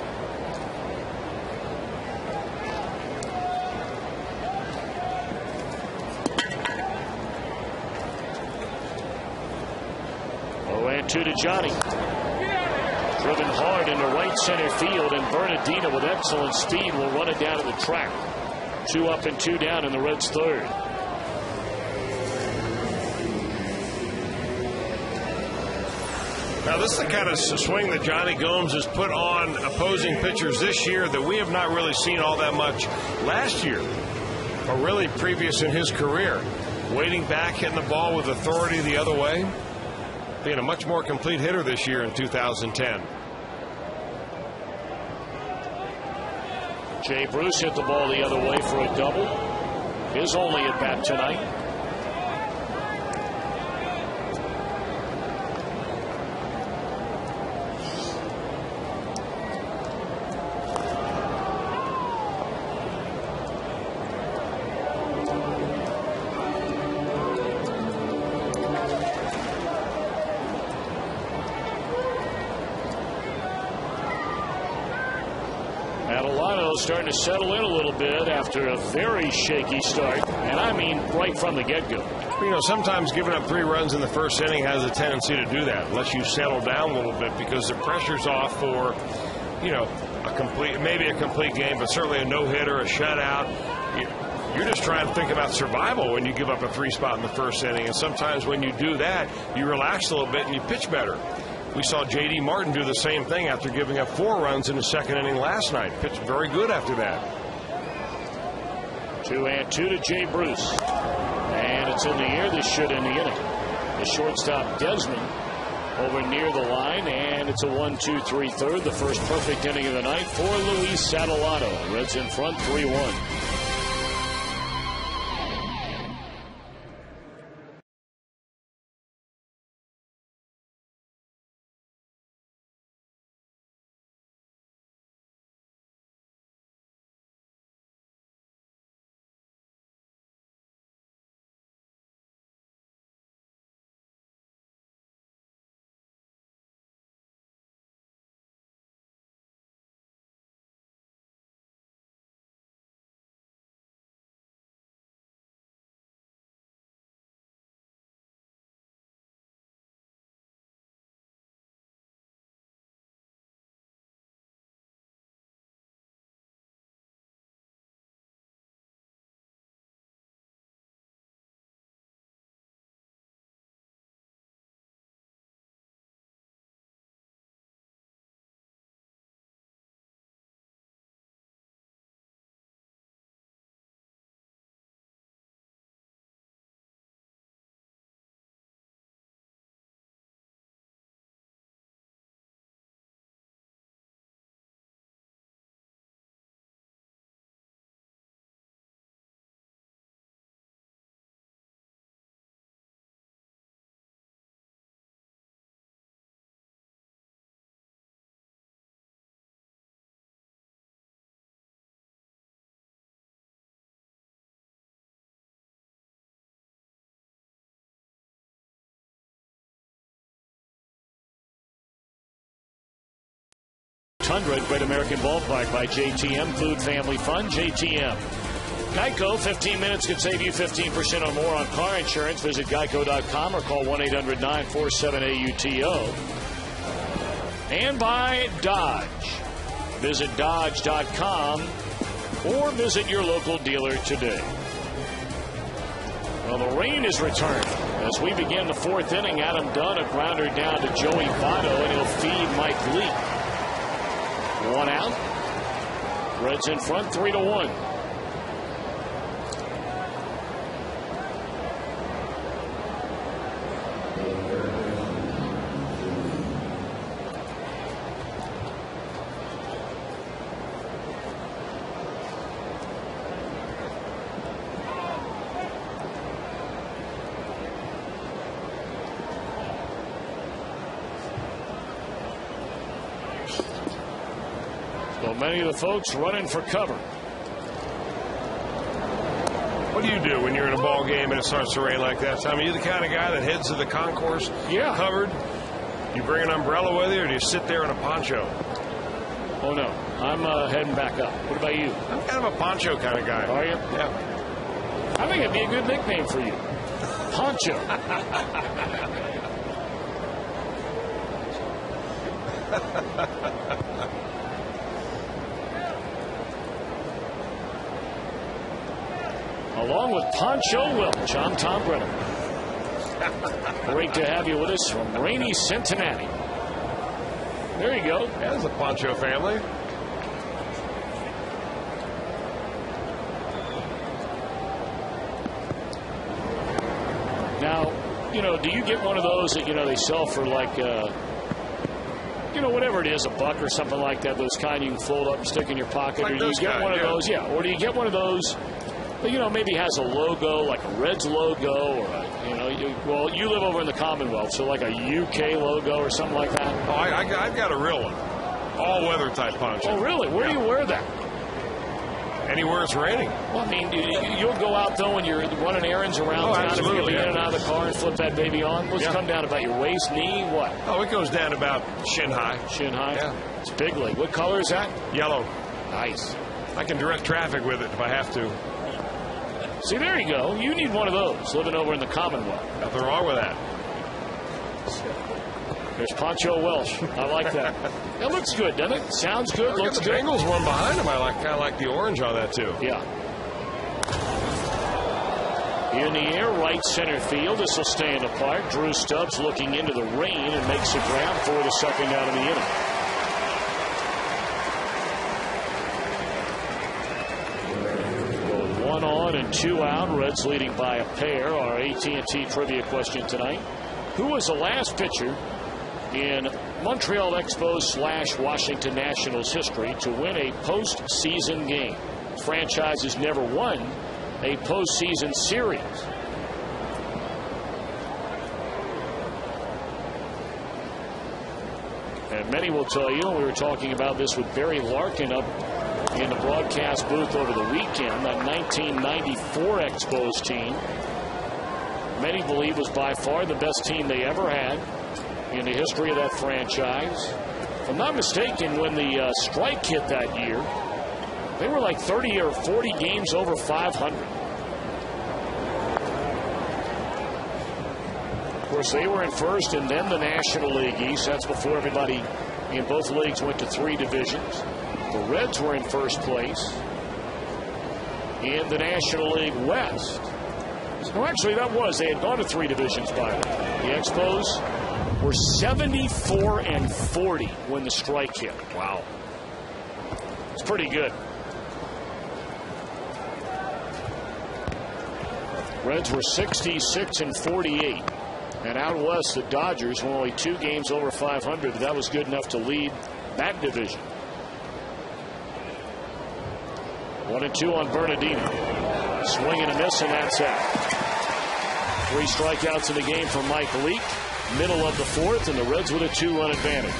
Two to Johnny. Driven hard into right center field, and Bernardino with excellent speed will run it down to the track. 2 up and 2 down in the Reds' third. Now, this is the kind of swing that Johnny Gomes has put on opposing pitchers this year that we have not really seen all that much last year, or really previous in his career. Waiting back, hitting the ball with authority the other way. Being a much more complete hitter this year in 2010. Jay Bruce hit the ball the other way for a double. His only at bat tonight. Starting to settle in a little bit after a very shaky start, and I mean right from the get-go. You know, sometimes giving up 3 runs in the first inning has a tendency to do that, unless you settle down a little bit, because the pressure's off for, you know, maybe a complete game, but certainly a no-hitter, a shutout. You're just trying to think about survival when you give up a 3 spot in the first inning, and sometimes when you do that, you relax a little bit and you pitch better. We saw J.D. Martin do the same thing after giving up 4 runs in the second inning last night. Pitched very good after that. 2-2 to Jay Bruce. And it's in the air. This should end the inning. The shortstop, Desmond, over near the line. And it's a 1-2-3 third. The first perfect inning of the night for Luis Adelanto. Reds in front 3-1. 1-800 Great American Ballpark by JTM. Food, family, fun. JTM. Geico, 15 minutes could save you 15% or more on car insurance. Visit geico.com or call 1-800-947-AUTO. And by Dodge. Visit Dodge.com or visit your local dealer today. Well, the rain is returned. As we begin the fourth inning, Adam Dunn, a grounder down to Joey Votto, and he'll feed Mike Leake. 1 out. Reds in front, 3-1. Many of the folks running for cover. What do you do when you're in a ball game and it starts to rain like that, Tommy? You the kind of guy that heads to the concourse covered? You bring an umbrella with you, or do you sit there in a poncho? Oh, no. I'm heading back up. What about you? I'm kind of a poncho kind of guy. Are you? Yeah. I think it'd be a good nickname for you. Poncho. Along with Poncho Welch, I'm Tom Brennan. Great to have you with us from rainy Cincinnati. There you go. There's the Poncho family. Now, do you get one of those that, they sell for like, whatever it is, $1 or something like that, those kind you can fold up and stick in your pocket? Like or do you get one of those? Yeah. Or do you get one of those that, maybe has a logo, like a Reds logo, or, you live over in the Commonwealth, so like a UK logo or something like that? Oh, I've got a real one. All-weather type poncho. Oh, really? Where do you wear that? Anywhere it's raining. Well, I mean, you'll go out, though, when you're running errands around town. Absolutely, if you get in and out of the car and flip that baby on. What's it come down about your waist, knee, what? Oh, it goes down about shin high. Shin high? Yeah. It's big league. What color is that? Yellow. Nice. I can direct traffic with it if I have to. See, there you go. You need one of those living over in the Commonwealth. Nothing wrong with that. There's Poncho Welch. I like that. That looks good, doesn't it? Sounds good. Looks the good. Bengals one behind him. I kind of like the orange on that too. Yeah. In the air, right center field. This will stay in the park. Drew Stubbs looking into the rain and makes the grab for the second out of the inning. Going 1 on and 2 out. Reds leading by a pair. Our AT&T trivia question tonight. Who was the last pitcher in Montreal Expos / Washington Nationals history to win a postseason game? The franchise has never won a postseason series. And many will tell you, we were talking about this with Barry Larkin up in the broadcast booth over the weekend, that 1994 Expos team, many believe was by far the best team they ever had in the history of that franchise. If I'm not mistaken, when the strike hit that year, they were like 30 or 40 games over 500. Of course, they were in first and then the National League East. That's before everybody in both leagues went to 3 divisions. The Reds were in first place in the National League West. No, actually, they had gone to 3 divisions by then. The Expos were 74-40 when the strike hit. Wow. It's pretty good. Reds were 66-48. And out west, the Dodgers were only 2 games over 500. But that was good enough to lead that division. 1-2 on Bernardino. Swing and a miss, and that's it. 3 strikeouts in the game for Mike Leake. Middle of the 4th, and the Reds with a 2-run advantage.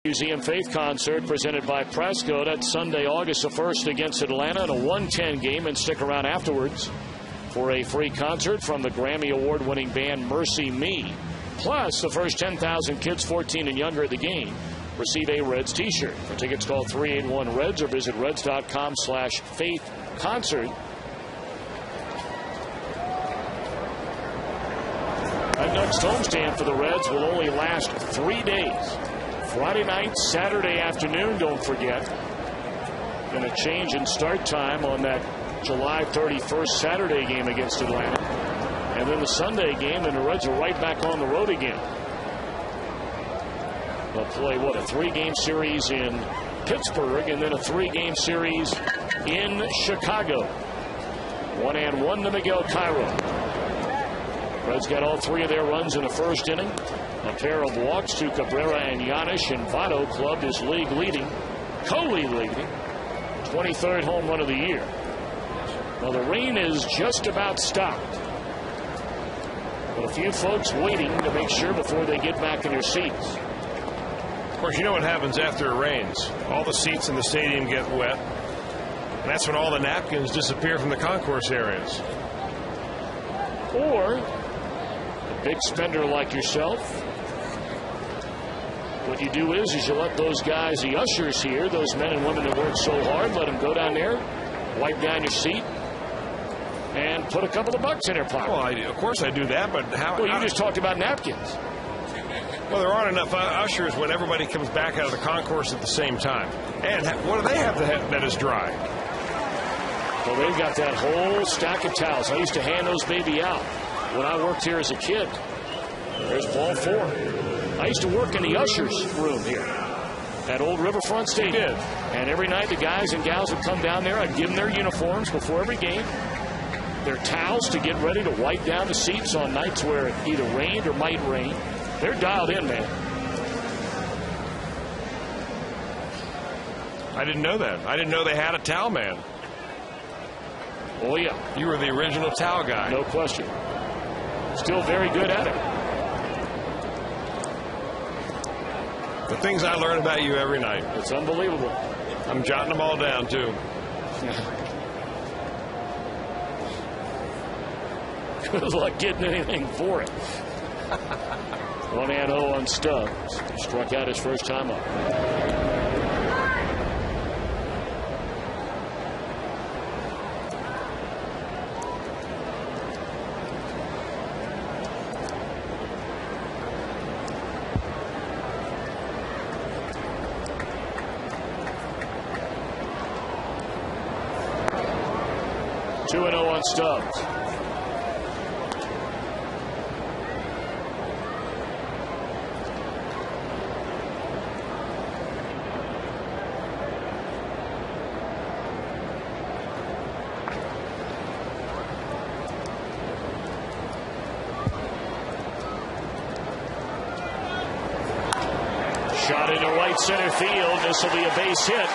Museum Faith Concert presented by Presco. That's Sunday, August the 1st against Atlanta in a 1:10 game, and stick around afterwards for a free concert from the Grammy Award-winning band Mercy Me. Plus, the first 10,000 kids 14 and younger at the game receive a Reds t-shirt. For tickets, call 381-REDS or visit reds.com/faithconcert. That next homestand for the Reds will only last 3 days. Friday night, Saturday afternoon, don't forget. And a change in start time on that July 31st Saturday game against Atlanta. And then the Sunday game, and the Reds are right back on the road again. They'll play, what, a 3-game series in Pittsburgh and then a 3-game series in Chicago. 1-1 to Miguel Cairo. Reds got all 3 of their runs in the first inning. A pair of walks to Cabrera and Giannis, and Votto clubbed his co-league leading 23rd home run of the year. Well, the rain is just about stopped. But a few folks waiting to make sure before they get back in their seats. Of course, you know what happens after it rains. All the seats in the stadium get wet. And that's when all the napkins disappear from the concourse areas. Or a big spender like yourself, what you do is you let those guys, the ushers here, those men and women that work so hard, let them go down there, wipe down your seat, and put a couple of bucks in their pocket. Well, of course I do that, but how? Well, you just talked about napkins. Well, there aren't enough ushers when everybody comes back out of the concourse at the same time. And what do they have that is dry? Well, they've got that whole stack of towels. I used to hand those baby out when I worked here as a kid. There's ball 4. I used to work in the ushers room here at Old Riverfront Stadium. And every night the guys and gals would come down there. I'd give them their uniforms before every game, their towels to get ready to wipe down the seats on nights where it either rained or might rain. They're dialed in, man. I didn't know that. I didn't know they had a towel man. Oh, yeah. You were the original towel guy. No question. Still very good at it. The things I learn about you every night. It's unbelievable. I'm jotting them all down, too. Good luck getting anything for it. 1-0 on Stubbs. Struck out his first time up. On Stubbs. Shot into right center field. This will be a base hit.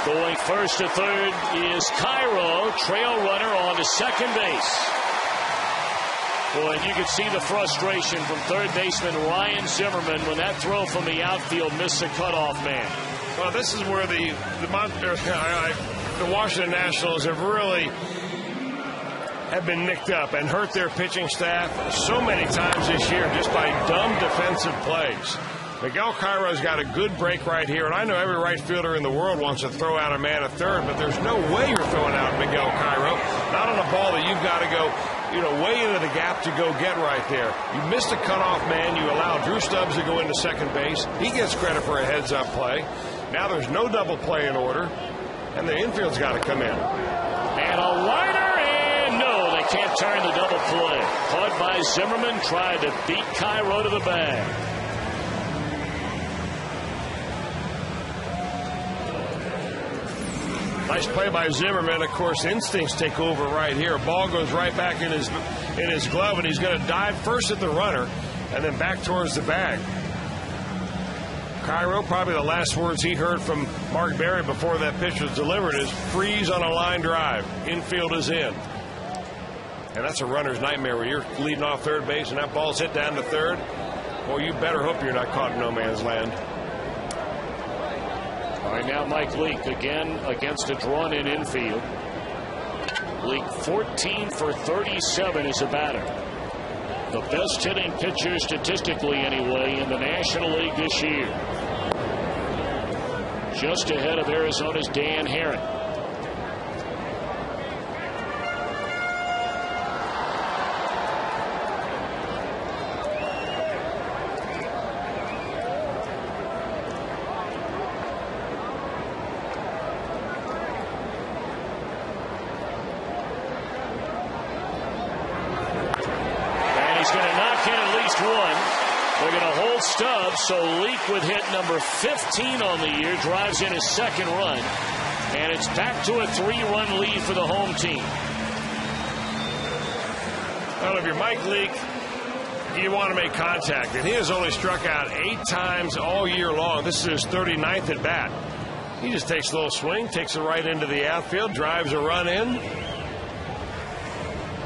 Going first to third is Cairo, trail runner on to second base. Boy, and you could see the frustration from third baseman Ryan Zimmerman when that throw from the outfield missed the cutoff man. Well, this is where the Washington Nationals have been nicked up and hurt their pitching staff so many times this year just by dumb defensive plays. Miguel Cairo's got a good break right here, and I know every right fielder in the world wants to throw out a man at third, but there's no way you're throwing out Miguel Cairo. Not on a ball that you've got to go, way into the gap to go get right there. You missed a cutoff man. You allow Drew Stubbs to go into second base. He gets credit for a heads-up play. Now there's no double play in order, and the infield's got to come in. And a liner, and no, they can't turn the double play. Caught by Zimmerman, tried to beat Cairo to the bag. Nice play by Zimmerman. Of course, instincts take over right here. Ball goes right back in his glove, and he's going to dive first at the runner and then back towards the bag. Cairo, probably the last words he heard from Mark Berry before that pitch was delivered is freeze on a line drive. Infield is in. And that's a runner's nightmare when you're leading off third base and that ball's hit down to third. Well, you better hope you're not caught in no man's land. Right now, Mike Leake again against a drawn-in infield. Leake 14 for 37 as a batter. The best hitting pitcher statistically anyway in the National League this year. Just ahead of Arizona's Dan Herron. Stubbs, so Leake with hit number 15 on the year drives in his second run, and it's back to a 3-run lead for the home team. Well, if you're Mike Leake, you want to make contact, and he has only struck out 8 times all year long. This is his 39th at bat. He just takes a little swing, takes it right into the outfield, drives a run in,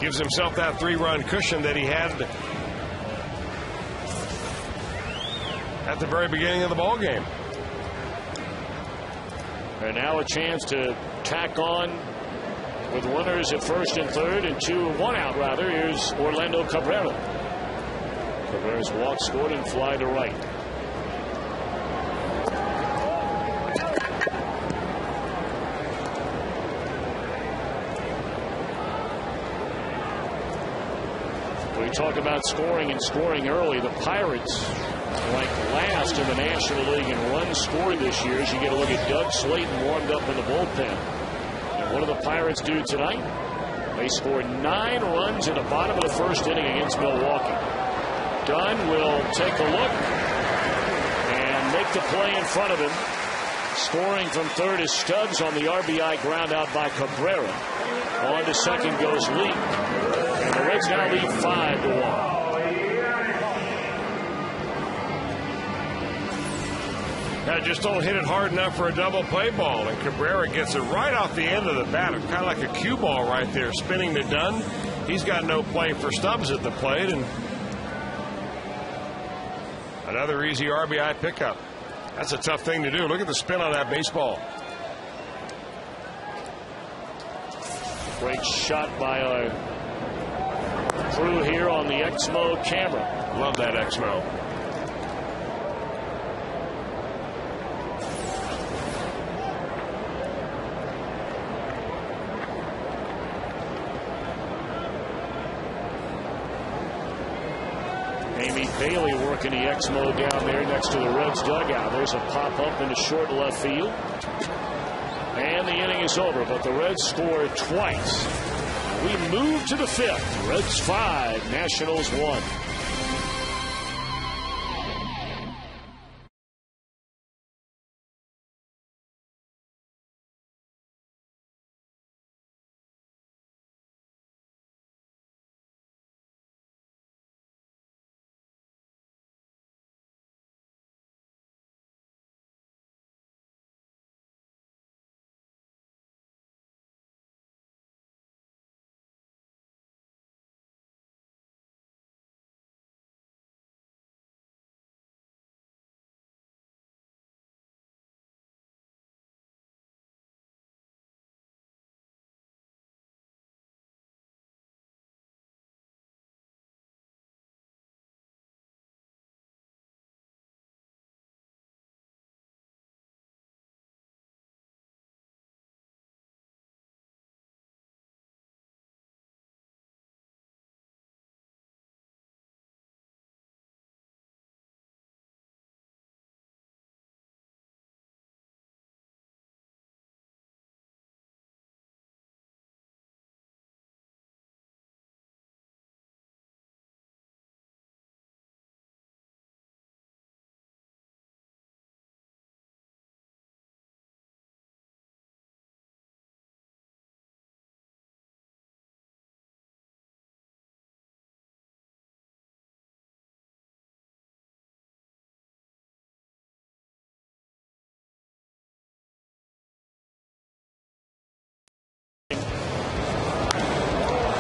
gives himself that 3-run cushion that he had at the very beginning of the ball game. And now a chance to tack on with runners at first and third and 1 out rather. Here's Orlando Cabrera. Cabrera's walk scored and fly to right. We talk about scoring and scoring early. The Pirates ranked last in the National League in runs scored this year. As you get a look at Doug Slayton warmed up in the bullpen. And what do the Pirates do tonight? They scored 9 runs in the bottom of the first inning against Milwaukee. Dunn will take a look and make the play in front of him. Scoring from third is Stubbs on the RBI ground out by Cabrera. On to second goes Leake. And the Reds now lead 5-1. Just don't hit it hard enough for a double play ball, and Cabrera gets it right off the end of the bat, kind of like a cue ball right there, spinning to Dunn. He's got no play for Stubbs at the plate, and another easy RBI pickup. That's a tough thing to do. Look at the spin on that baseball. Great shot by our crew here on the Exmo camera. Love that Exmo. Amy Bailey working the Exmo down there next to the Reds dugout. There's a pop up into short left field. And the inning is over, but the Reds scored twice. We move to the 5th. Reds 5, Nationals 1.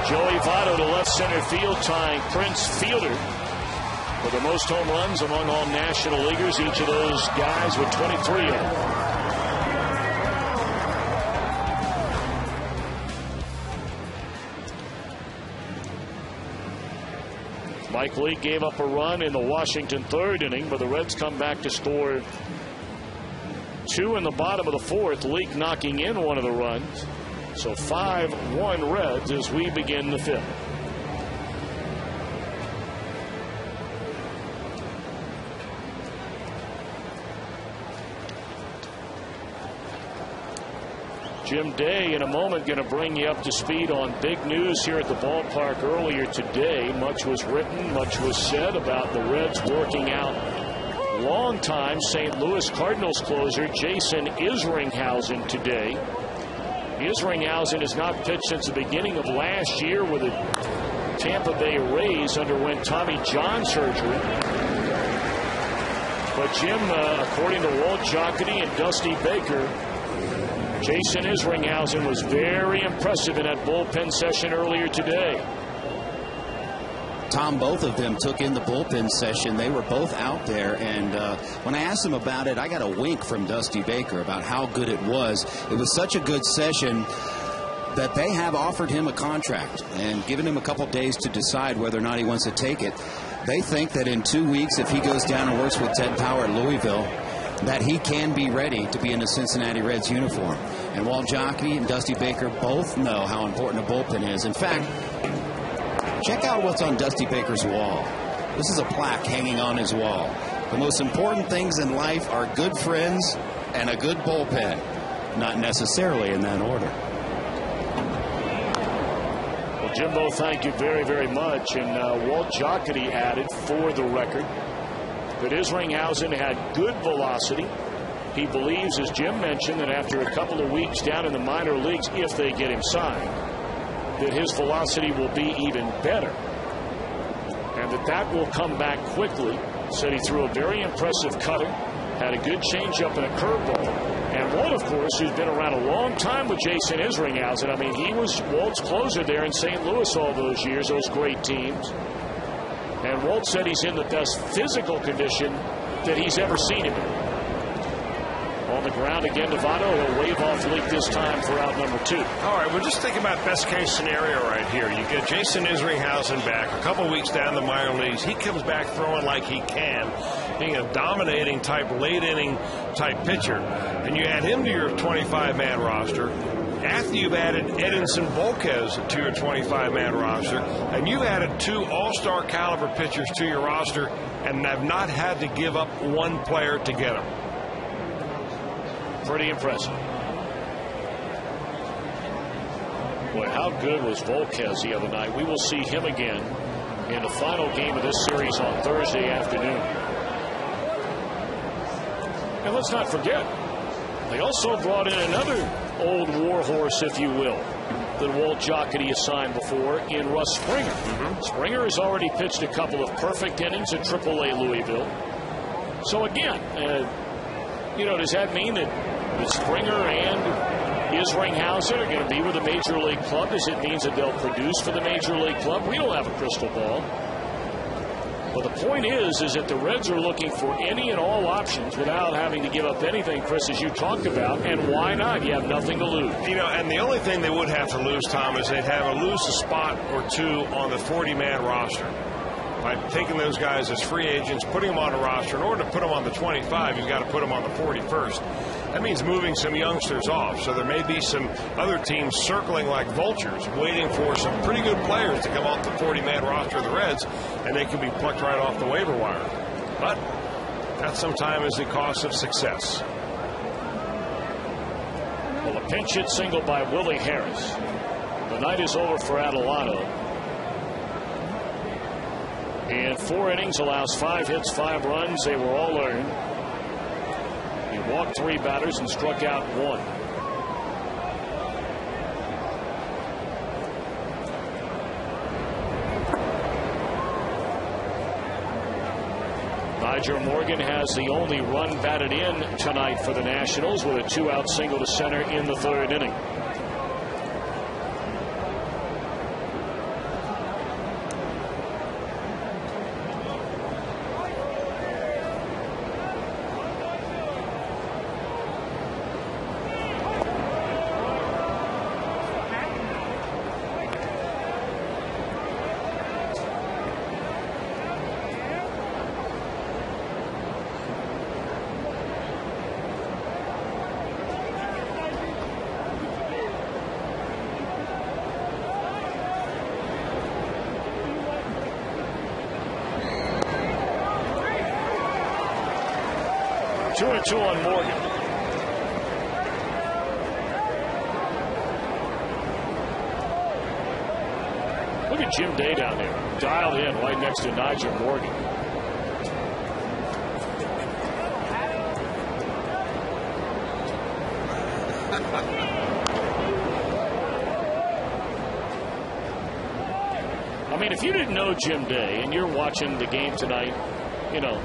Joey Votto to left center field, tying Prince Fielder for the most home runs among all National Leaguers. Each of those guys with 23 of them. Mike Leake gave up a run in the Washington third inning, but the Reds come back to score 2 in the bottom of the fourth. Leake knocking in one of the runs. So 5-1 Reds as we begin the fifth. Jim Day in a moment going to bring you up to speed on big news here at the ballpark earlier today. Much was written, much was said about the Reds working out longtime St. Louis Cardinals closer Jason Isringhausen today. Isringhausen has not pitched since the beginning of last year with the Tampa Bay Rays, underwent Tommy John surgery. But Jim, according to Walt Jocketty and Dusty Baker, Jason Isringhausen was very impressive in that bullpen session earlier today. Tom, both of them took in the bullpen session. They were both out there, and when I asked them about it, I got a wink from Dusty Baker about how good it was. It was such a good session that they have offered him a contract and given him a couple days to decide whether or not he wants to take it. They think that in 2 weeks, if he goes down and works with Ted Power at Louisville, that he can be ready to be in the Cincinnati Reds uniform. And Walt Jocketty and Dusty Baker both know how important a bullpen is. In fact, check out what's on Dusty Baker's wall. This is a plaque hanging on his wall. The most important things in life are good friends and a good bullpen. Not necessarily in that order. Well, Jimbo, thank you very, very much. And Walt Jocketty added, for the record, that Isringhausen had good velocity. He believes, as Jim mentioned, that after a couple of weeks down in the minor leagues, if they get him signed, that his velocity will be even better. And that will come back quickly. Said he threw a very impressive cutter, had a good changeup and a curveball. And Walt, of course, who's been around a long time with Jason Isringhausen. I mean, he was Walt's closer there in St. Louis all those years, those great teams. And Walt said he's in the best physical condition that he's ever seen him in. On the ground again, Novato. He'll wave off Leake this time for out number 2. All right, well, just think about best case scenario right here. You get Jason Isringhausen back a couple weeks down the minor leagues. He comes back throwing like he can, being a dominating type, late inning type pitcher. And you add him to your 25-man roster. After you've added Edinson Volquez to your 25-man roster, and you've added 2 all-star caliber pitchers to your roster and have not had to give up one player to get them. Pretty impressive. Boy, how good was Volquez the other night? We will see him again in the final game of this series on Thursday afternoon. And let's not forget, they also brought in another old warhorse, if you will, that Walt Jocketty has signed before in Russ Springer. Springer has already pitched a couple of perfect innings at AAA Louisville. So again, does that mean that Springer and Isringhausen are going to be with a major league club? Does it mean that they'll produce for the major league club? We don't have a crystal ball. But the point is that the Reds are looking for any and all options without having to give up anything, Chris, as you talked about. And why not? You have nothing to lose. And the only thing they would have to lose, Tom, is they'd have to lose a spot or 2 on the 40-man roster. By taking those guys as free agents, putting them on a roster. In order to put them on the 25, you've got to put them on the 41st. That means moving some youngsters off. So there may be some other teams circling like vultures, waiting for some pretty good players to come off the 40-man roster of the Reds, and they can be plucked right off the waiver wire. But that sometimes is the cost of success. Well, a pinch hit single by Willie Harris. The night is over for Adelano. In 4 innings, allows 5 hits, 5 runs. They were all earned. He walked 3 batters and struck out 1. Nyjer Morgan has the only run batted in tonight for the Nationals with a 2-out single to center in the 3rd inning. 2 on Morgan. Look at Jim Day down there, dialed in right next to Nigel Morgan. I mean, if you didn't know Jim Day and you're watching the game tonight, you know,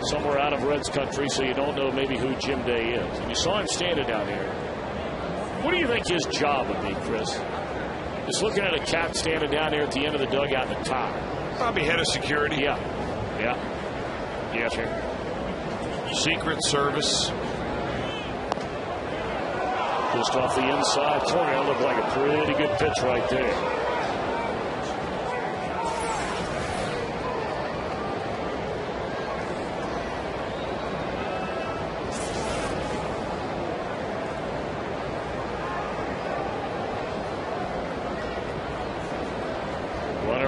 somewhere out of Reds country, so you don't know maybe who Jim Day is, and you saw him standing down here, what do you think his job would be, Chris? Just looking at a cat standing down there at the end of the dugout at the top. Probably head of security. Yeah. Yeah. Yes, sir. Secret Service. Just off the inside corner. That looked like a pretty good pitch right there.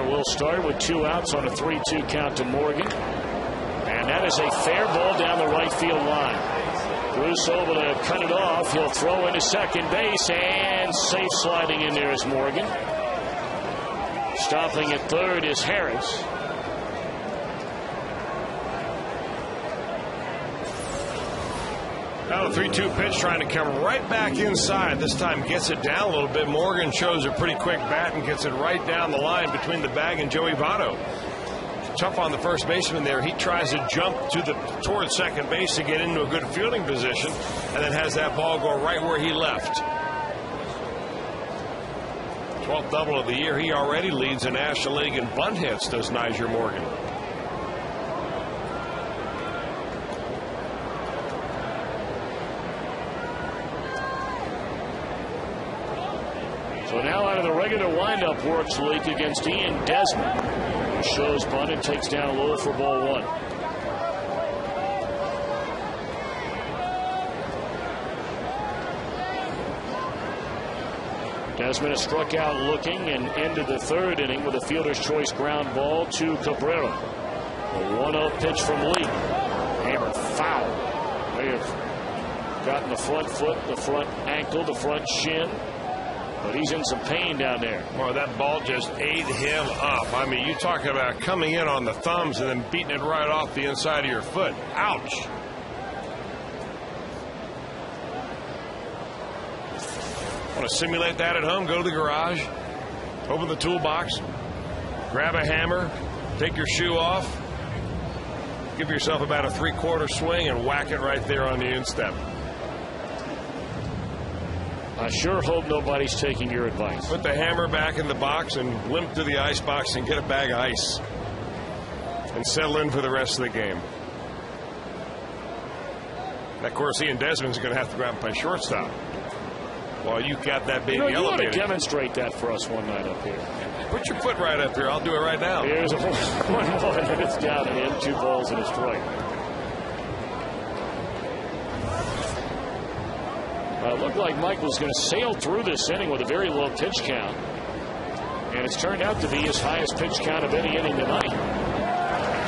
Will start with 2 outs on a 3-2 count to Morgan. And that is a fair ball down the right field line. Bruce able to cut it off. He'll throw into second base, and safe sliding in there is Morgan. Stopping at third is Harris. Now the 3-2 pitch, trying to come right back inside. This time gets it down a little bit. Morgan shows a pretty quick bat and gets it right down the line between the bag and Joey Votto. Tough on the first baseman there. He tries to jump towards second base to get into a good fielding position, and then has that ball go right where he left. 12th double of the year. He already leads the National League in bunt hits, does Niger Morgan. So now out of the regular windup works Lake against Ian Desmond, who shows bunt and takes down low for ball 1. Desmond is struck out looking and ended the 3rd inning with a fielder's choice ground ball to Cabrera. A 1-0 pitch from Lee. Hammered foul. May have gotten the front foot, the front ankle, the front shin. But he's in some pain down there. Well, that ball just ate him up. I mean, you talking about coming in on the thumbs and then beating it right off the inside of your foot. Ouch. Want to simulate that at home? Go to the garage, open the toolbox, grab a hammer, take your shoe off, give yourself about a 3/4 swing and whack it right there on the instep. I sure hope nobody's taking your advice. Put the hammer back in the box and limp to the ice box and get a bag of ice. And settle in for the rest of the game. And of course, Ian Desmond's going to have to go out and play shortstop while you got that baby elevated. You want to demonstrate that for us one night up here. Put your foot right up here. I'll do it right now. Here's a 1-1, and it's down and in. 2 balls and a strike. It looked like Mike was going to sail through this inning with a very low pitch count. And it's turned out to be his highest pitch count of any inning tonight.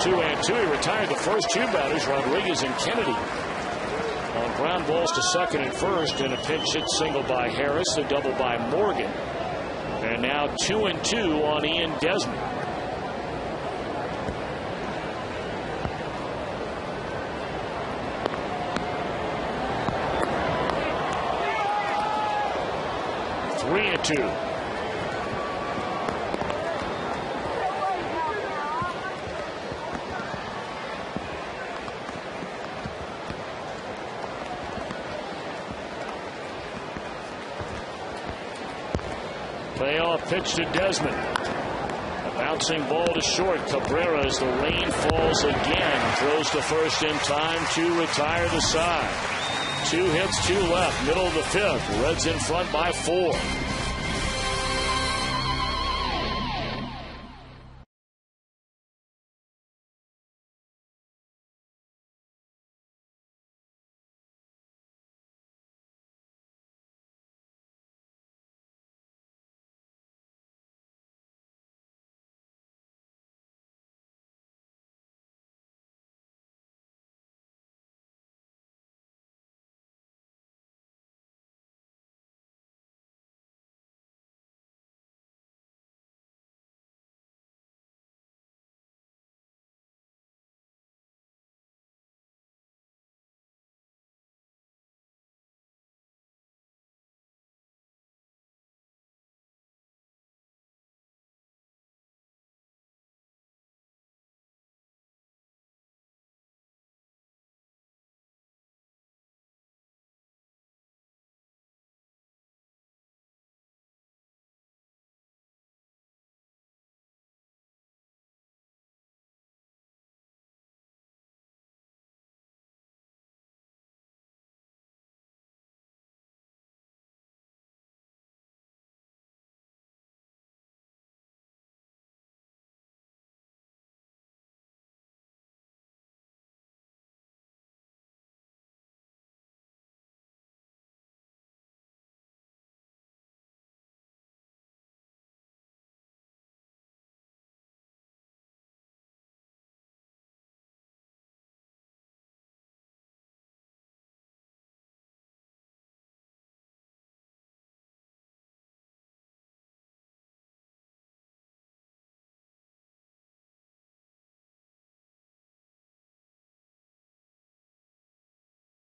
2-2. He retired the first 2 batters, Rodriguez and Kennedy, on ground balls to second and first, and a pinch hit single by Harris, a double by Morgan. And now 2-2 on Ian Desmond. Two. Payoff pitch to Desmond. A bouncing ball to short. Cabrera, as the rain falls again, throws to first in time to retire the side. 2 hits, 2 left, middle of the 5th. Reds in front by 4.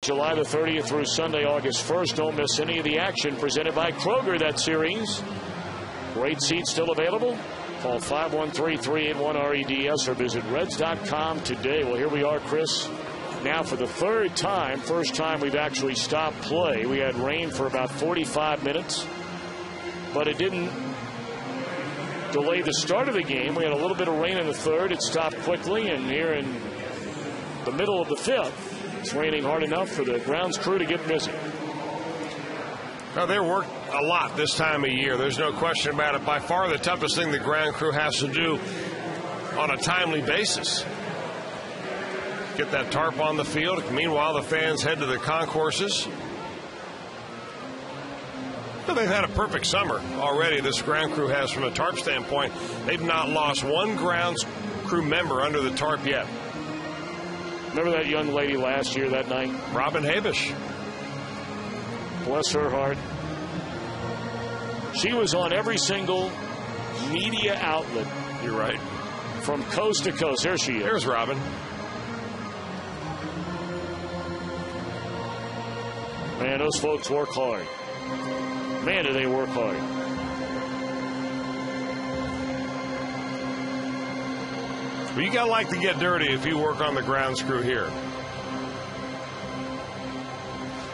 July the 30th through Sunday, August 1st. Don't miss any of the action presented by Kroger, that series. Great seats still available. Call 513-381-REDS or visit Reds.com today. Well, here we are, Chris. Now for the third time, first time we've actually stopped play. We had rain for about 45 minutes, but it didn't delay the start of the game. We had a little bit of rain in the third. It stopped quickly, and here in the middle of the fifth, it's raining hard enough for the grounds crew to get busy. Now, they work a lot this time of year. There's no question about it. By far the toughest thing the ground crew has to do on a timely basis. Get that tarp on the field. Meanwhile, the fans head to the concourses. Well, they've had a perfect summer already, this ground crew has, from a tarp standpoint. They've not lost one grounds crew member under the tarp yet. Remember that young lady last year that night? Robin Habish. Bless her heart. She was on every single media outlet. You're right. From coast to coast. There she is. There's Robin. Man, those folks work hard. Man, do they work hard. Well, you got to like to get dirty if you work on the grounds crew here.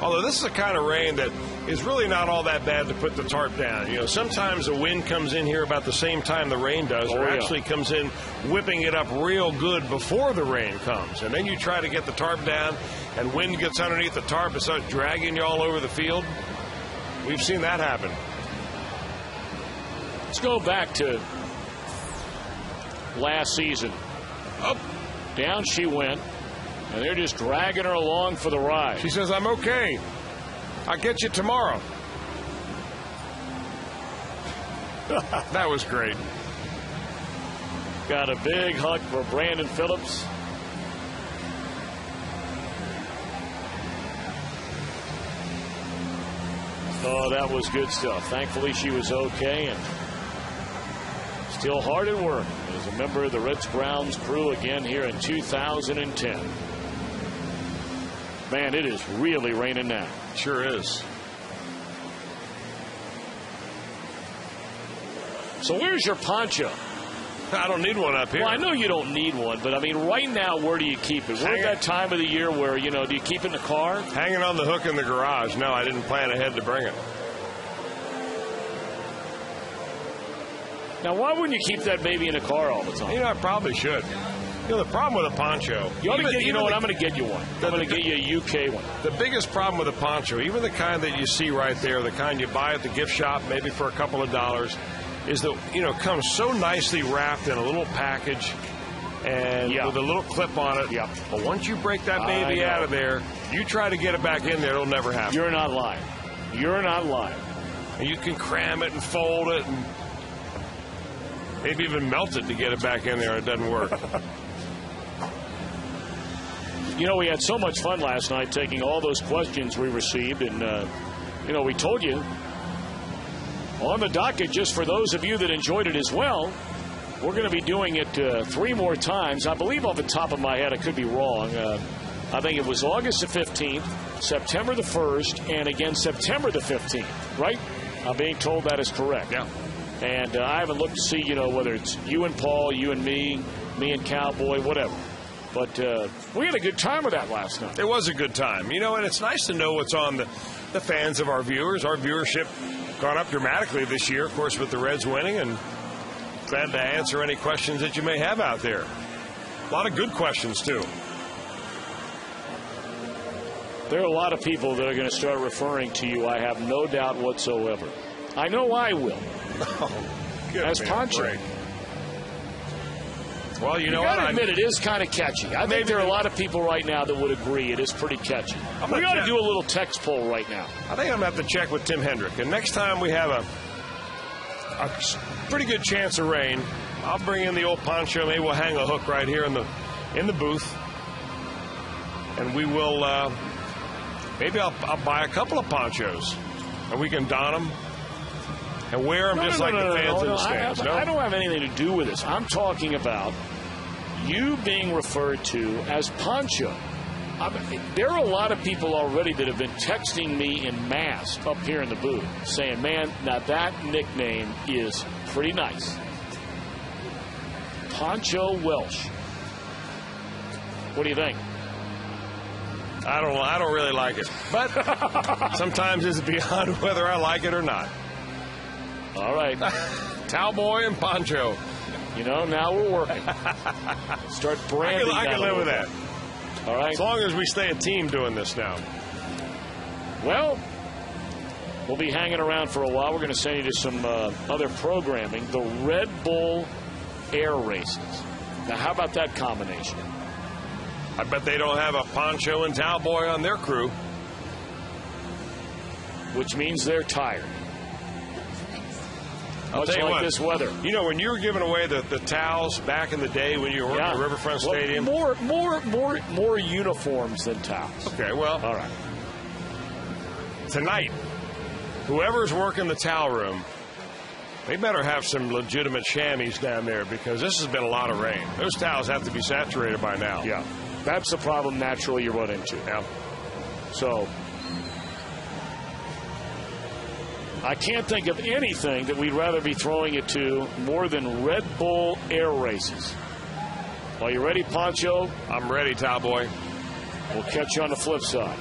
Although this is the kind of rain that is really not all that bad to put the tarp down. You know, sometimes the wind comes in here about the same time the rain does, or actually comes in whipping it up real good before the rain comes. And then you try to get the tarp down, and wind gets underneath the tarp and starts dragging you all over the field. We've seen that happen. Let's go back to last season. Up, down she went. And they're just dragging her along for the ride. She says, I'm okay. I'll get you tomorrow. That was great. Got a big hug for Brandon Phillips. Oh, that was good stuff. Thankfully, she was okay and still hard at work as a member of the Reds grounds crew again here in 2010. Man, it is really raining now. Sure is. So where's your poncho? I don't need one up here. Well, I know you don't need one, but I mean, right now, where do you keep it? We're at that time of the year where, you know, do you keep it in the car? Hanging on the hook in the garage. No, I didn't plan ahead to bring it. Now, why wouldn't you keep that baby in the car all the time? You know, I probably should. You know, the problem with a poncho. You know what? I'm going to get you one. I'm going to get you a UK one. The biggest problem with a poncho, even the kind that you see right there, the kind you buy at the gift shop maybe for a couple of dollars, is that, you know, comes so nicely wrapped in a little package and with a little clip on it. Yep. But once you break that baby out of there, you try to get it back in there, it'll never happen. You're not lying. You're not lying. And you can cram it and fold it and maybe even melt it to get it back in there. It doesn't work. You know, we had so much fun last night taking all those questions we received. And, you know, we told you on the docket, just for those of you that enjoyed it as well, we're going to be doing it 3 more times. I believe off the top of my head, I could be wrong. I think it was August the 15th, September the 1st, and again September the 15th, right? I'm being told that is correct. Yeah. And I haven't looked to see, you know, whether it's you and Paul, you and me and Cowboy, whatever. But we had a good time with that last night. It was a good time. You know, and it's nice to know what's on the fans of our viewers. Our viewership gone up dramatically this year, of course, with the Reds winning, and glad to answer any questions that you may have out there. A lot of good questions, too. There are a lot of people that are going to start referring to you, I have no doubt whatsoever. I know I will. As Poncho. Well, you know what? what? I admit it is kind of catchy. I think there are a lot of people right now that would agree it is pretty catchy. We got to do a little text poll right now. I think I'm going to have to check with Tim Hendrick. And next time we have a pretty good chance of rain, I'll bring in the old poncho. Maybe we'll hang a hook right here in the booth. And we will, maybe I'll buy a couple of ponchos. And we can don them and wear them just like the fans in the stands. I don't have anything to do with this. I'm talking about you being referred to as Poncho. There are a lot of people already that have been texting me en masse up here in the booth saying, man, now that nickname is pretty nice. Poncho Welsh. What do you think? I don't really like it. But sometimes it's beyond whether I like it or not. All right. Cowboy and Poncho. You know, now we're working. Start branding. I can live with that. All right. As long as we stay a team doing this now. Well, we'll be hanging around for a while. We're going to send you to some other programming. The Red Bull Air Races. Now, how about that combination? I bet they don't have a Poncho and Cowboy on their crew. Which means they're tired. I'll tell you like what, this weather. You know, when you were giving away the towels back in the day when you were working at Riverfront Stadium. More uniforms than towels. Okay, well. All right. Tonight, whoever's working the towel room, they better have some legitimate chamois down there because this has been a lot of rain. Those towels have to be saturated by now. Yeah. That's the problem naturally you run into. Yeah. So I can't think of anything that we'd rather be throwing it to more than Red Bull Air Races. Are you ready, Poncho? I'm ready, Cowboy. We'll catch you on the flip side.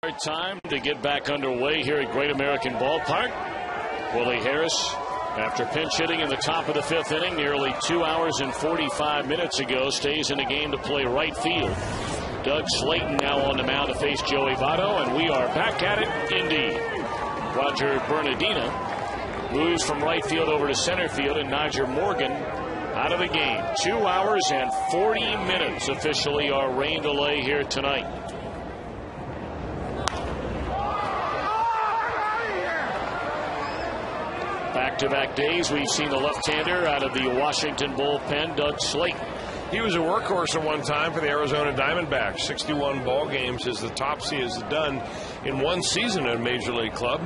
Time to get back underway here at Great American Ballpark. Willie Harris, after pinch hitting in the top of the 5th inning nearly 2 hours and 45 minutes ago, stays in the game to play right field. Doug Slayton now on the mound to face Joey Votto, and we are back at it indeed. Roger Bernardina moves from right field over to center field, and Nyjer Morgan out of the game. 2 hours and 40 minutes officially our rain delay here tonight. Back-to-back days, we've seen the left-hander out of the Washington bullpen, Doug Slayton. He was a workhorse at one time for the Arizona Diamondbacks. 61 ball games is the tops he has done in one season at a major league club.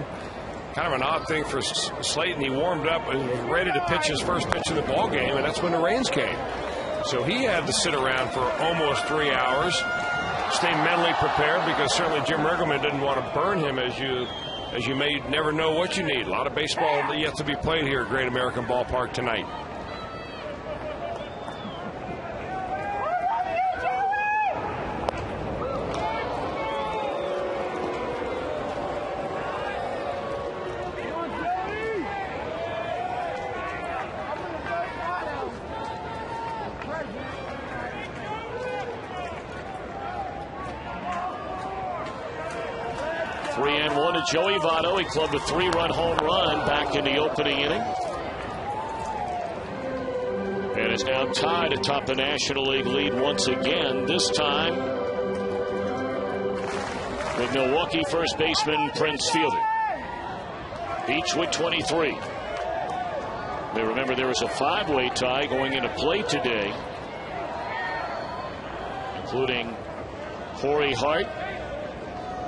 Kind of an odd thing for Slayton. He warmed up and was ready to pitch his first pitch of the ball game, and that's when the rains came. So he had to sit around for almost 3 hours, stay mentally prepared, because certainly Jim Riggleman didn't want to burn him, as you may never know what you need. A lot of baseball yet to be played here at Great American Ballpark tonight. Joey Votto, he clubbed a 3-run home run back in the opening inning. And is now tied atop the National League lead once again, this time with Milwaukee first baseman Prince Fielder. Each with 23. They remember there was a 5-way tie going into play today, including Corey Hart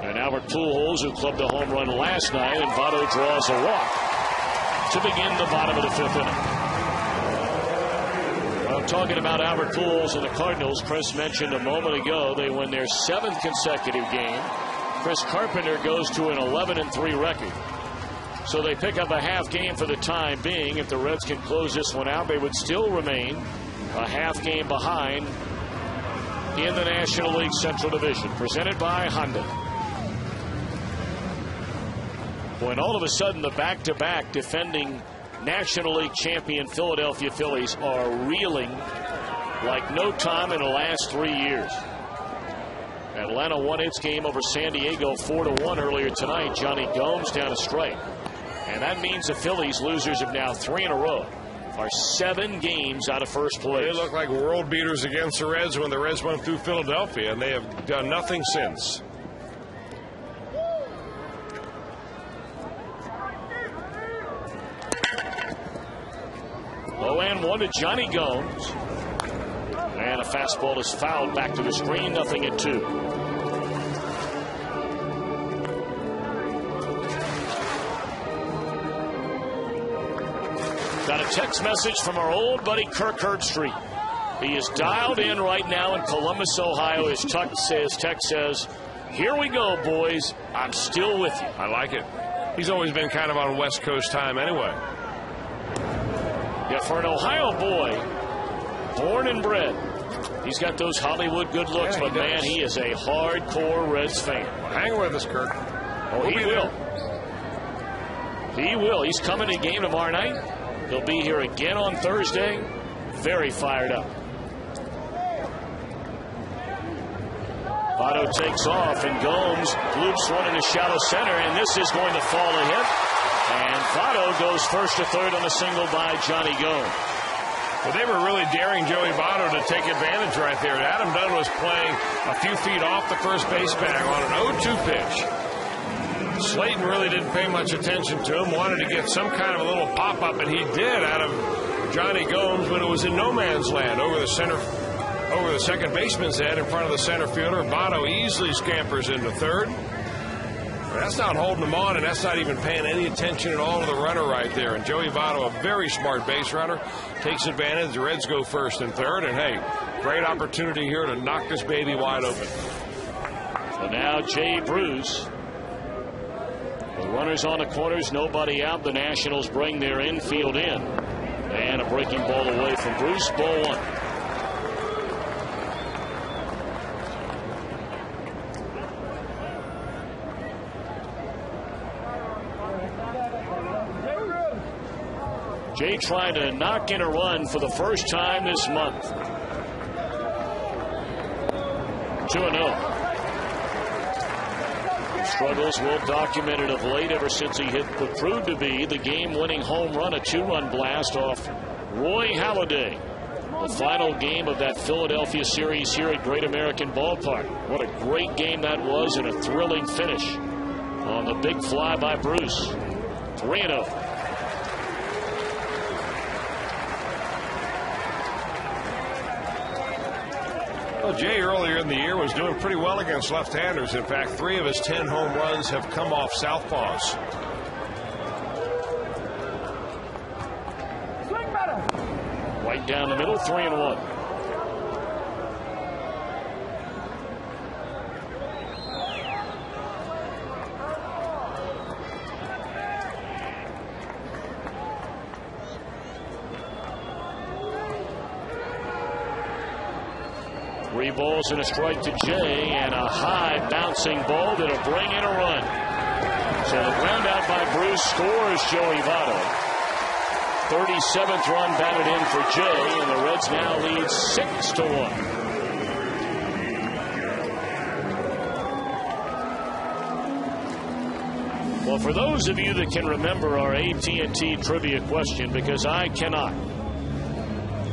and Albert Pujols, who clubbed a home run last night, and Votto draws a walk to begin the bottom of the 5th inning. I'm talking about Albert Pujols and the Cardinals. Chris mentioned a moment ago they win their 7th consecutive game. Chris Carpenter goes to an 11-3 record. So they pick up a half game for the time being. If the Reds can close this one out, they would still remain a half game behind in the National League Central Division. Presented by Honda. When all of a sudden the back-to-back defending National League champion Philadelphia Phillies are reeling like no time in the last 3 years. Atlanta won its game over San Diego 4-1 earlier tonight. Johnny Gomes down a strike. And that means the Phillies, losers of now 3 in a row, are 7 games out of first place. They look like world beaters against the Reds when the Reds went through Philadelphia, and they have done nothing since. 0-1 to Johnny Gomes. And a fastball is fouled back to the screen. 0-2. Got a text message from our old buddy Kirk Herbstreit. He is dialed in right now in Columbus, Ohio. His text says, "Here we go, boys. I'm still with you." I like it. He's always been kind of on West Coast time anyway. Yeah, for an Ohio boy, born and bred, he's got those Hollywood good looks, but man, he is a hardcore Reds fan. Hang with us, Kirk. Oh, he will. He will. He's coming to the game tomorrow night. He'll be here again on Thursday. Very fired up. Votto takes off, and Gomes loops one into shallow center, and this is going to fall a hit. And Votto goes first to third on a single by Johnny Gomes. Well, they were really daring Joey Votto to take advantage right there. Adam Dunn was playing a few feet off the first base bag on an 0-2 pitch. Slayton really didn't pay much attention to him, wanted to get some kind of a little pop-up, and he did out of Johnny Gomes when it was in no man's land over the second baseman's head in front of the center fielder. Votto easily scampers into third. That's not holding him on, and that's not even paying any attention at all to the runner right there. And Joey Votto, a very smart base runner, takes advantage. The Reds go first and third, and hey, great opportunity here to knock this baby wide open. So now Jay Bruce. The runners on the corners, nobody out. The Nationals bring their infield in. And a breaking ball away from Bruce. Ball one. Jay trying to knock in a run for the first time this month. 2-0. Struggles well documented of late ever since he hit what proved to be the game-winning home run, a 2-run blast off Roy Halladay. The final game of that Philadelphia series here at Great American Ballpark. What a great game that was, and a thrilling finish on the big fly by Bruce. 3-0. Well, Jay earlier in the year was doing pretty well against left-handers. In fact, 3 of his 10 home runs have come off southpaws. Right down the middle, 3-1. Three balls and a strike to Jay, and a high bouncing ball that'll bring in a run. So the ground out by Bruce scores Joey Votto. 37th run batted in for Jay, and the Reds now lead 6-1. Well, for those of you that can remember our AT&T trivia question, because I cannot,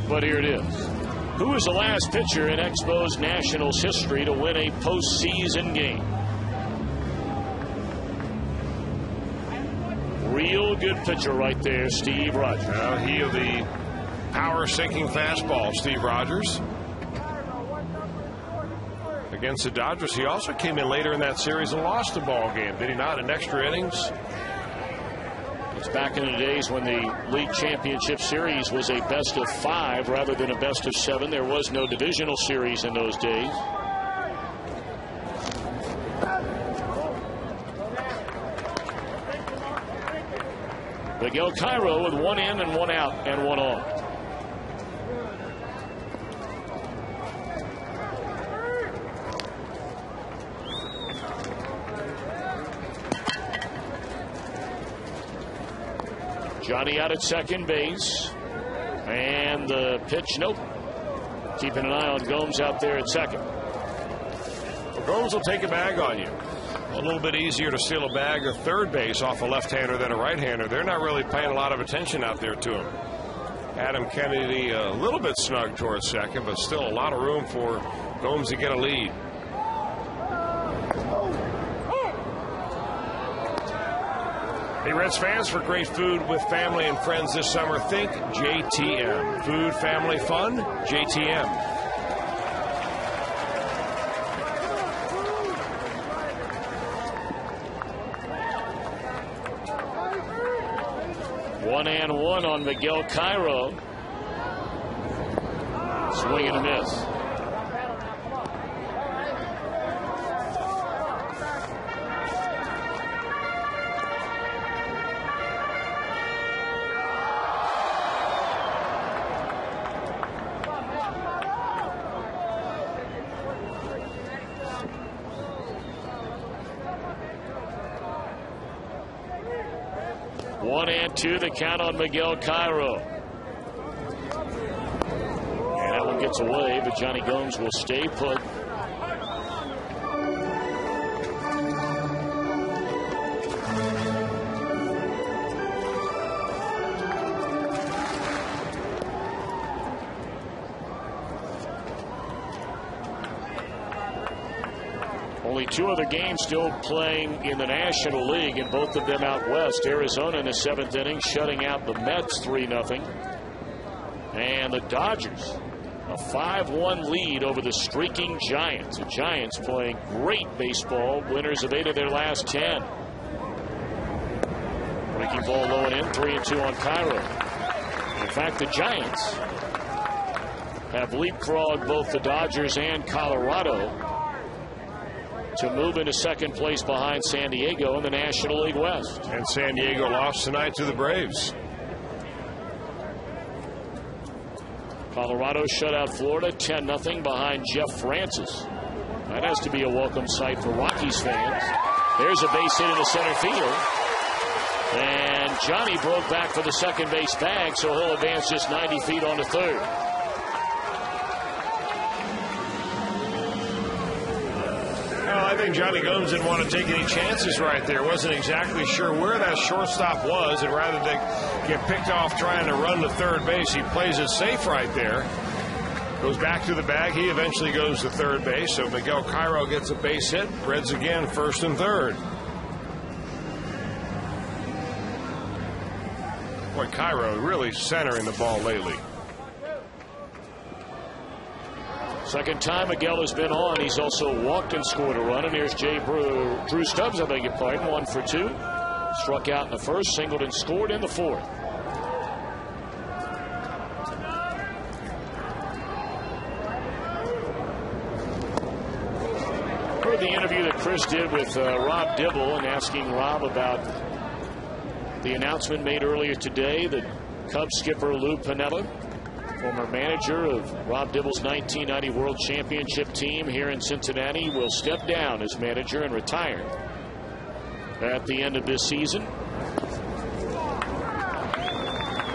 but here it is. Who was the last pitcher in Expos Nationals history to win a postseason game? Real good pitcher right there, Steve Rogers. Well, he of the power-sinking fastball, Steve Rogers. Against the Dodgers, he also came in later in that series and lost the ball game, did he not, in extra innings? It's back in the days when the league championship series was a best-of-5 rather than a best-of-7. There was no divisional series in those days. Miguel Cairo with 1 in and 1 out and 1 on. Johnny out at second base. And the pitch, nope. Keeping an eye on Gomes out there at second. Well, Gomes will take a bag on you. A little bit easier to steal a bag of third base off a left-hander than a right-hander. They're not really paying a lot of attention out there to him. Adam Kennedy a little bit snug towards second, but still a lot of room for Gomes to get a lead. Hey, Reds fans, for great food with family and friends this summer, think JTM. Food, family, fun, JTM. One and one on Miguel Cairo. Swing and a miss. One and two, the count on Miguel Cairo. And that one gets away, but Johnny Gomes will stay put. Only 2 other games still playing in the National League, and both of them out west. Arizona in the 7th inning, shutting out the Mets 3-0. And the Dodgers, a 5-1 lead over the streaking Giants. The Giants playing great baseball, winners of 8 of their last 10. Breaking ball low and in, 3-2 on Cairo. In fact, the Giants have leapfrogged both the Dodgers and Colorado to move into second place behind San Diego in the National League West. And San Diego lost tonight to the Braves. Colorado shut out Florida 10-0 behind Jeff Francis. That has to be a welcome sight for Rockies fans. There's a base hit into center field. And Johnny broke back for the second base bag, so he'll advance just 90 feet on to third. Well, I think Johnny Gomes didn't want to take any chances right there. Wasn't exactly sure where that shortstop was, and rather than get picked off trying to run to third base, he plays it safe right there. Goes back to the bag. He eventually goes to third base, so Miguel Cairo gets a base hit. Reds again, first and third. Boy, Cairo really centering the ball lately. Second time Miguel has been on. He's also walked and scored a run. And here's Drew Stubbs, I beg your pardon, 1 for 2. Struck out in the first, singled and scored in the fourth. Heard the interview that Chris did with Rob Dibble, and asking Rob about the announcement made earlier today that Cubs skipper Lou Piniella, former manager of Rob Dibble's 1990 World Championship team here in Cincinnati, will step down as manager and retire at the end of this season.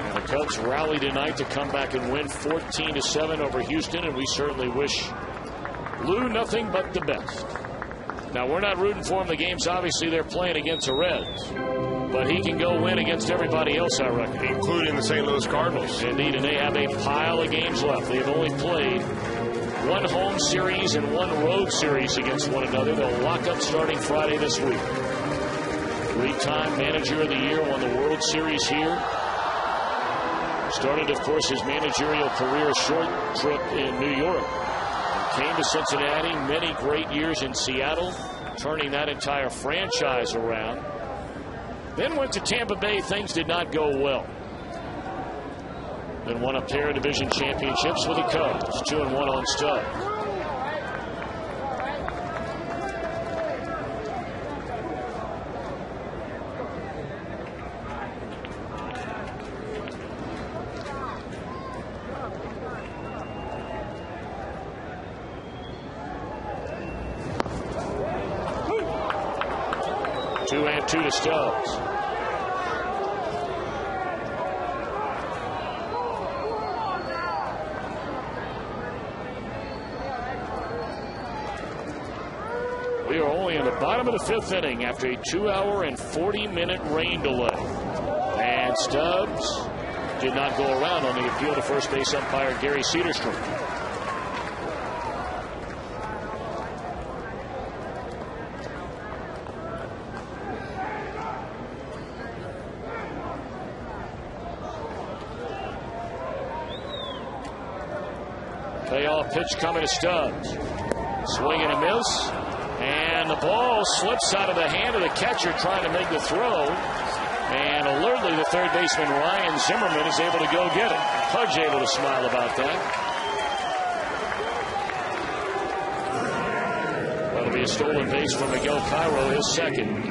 And the Cubs rally tonight to come back and win 14-7 over Houston, and we certainly wish Lou nothing but the best. Now, we're not rooting for him. The games, obviously, they're playing against the Reds. But he can go win against everybody else, I reckon. Including the St. Louis Cardinals. Indeed, and they have a pile of games left. They've only played 1 home series and 1 road series against one another. They'll lock up starting Friday this week. 3-time Manager of the Year, won the World Series here. Started, of course, his managerial career short trip in New York. Came to Cincinnati, many great years in Seattle, turning that entire franchise around. Then went to Tampa Bay. Things did not go well. Then won a pair of division championships with the Cubs. 2-1 on Stubbs. Two to Stubbs. We are only in the bottom of the 5th inning after a 2-hour and 40-minute rain delay. And Stubbs did not go around on the appeal to first base umpire Gary Cederstrom. Payoff pitch coming to Stubbs. Swing and a miss. And the ball slips out of the hand of the catcher trying to make the throw. And alertly, the third baseman Ryan Zimmerman is able to go get it. Pudge able to smile about that. That'll be a stolen base from Miguel Cairo, his second.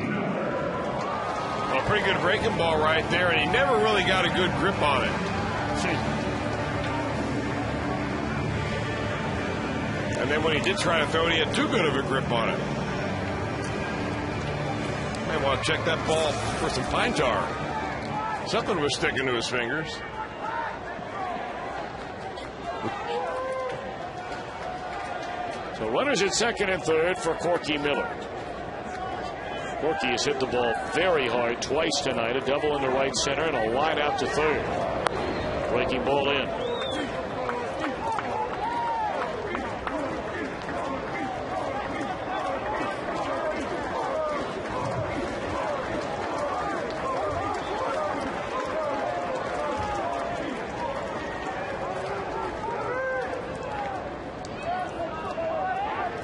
Well, pretty good breaking ball right there, and he never really got a good grip on it. And then when he did try to throw it, he had too good of a grip on it. May want to check that ball for some pine tar. Something was sticking to his fingers. So runners at second and third for Corky Miller. Corky has hit the ball very hard twice tonight. A double in the right center and a line out to third. Breaking ball in.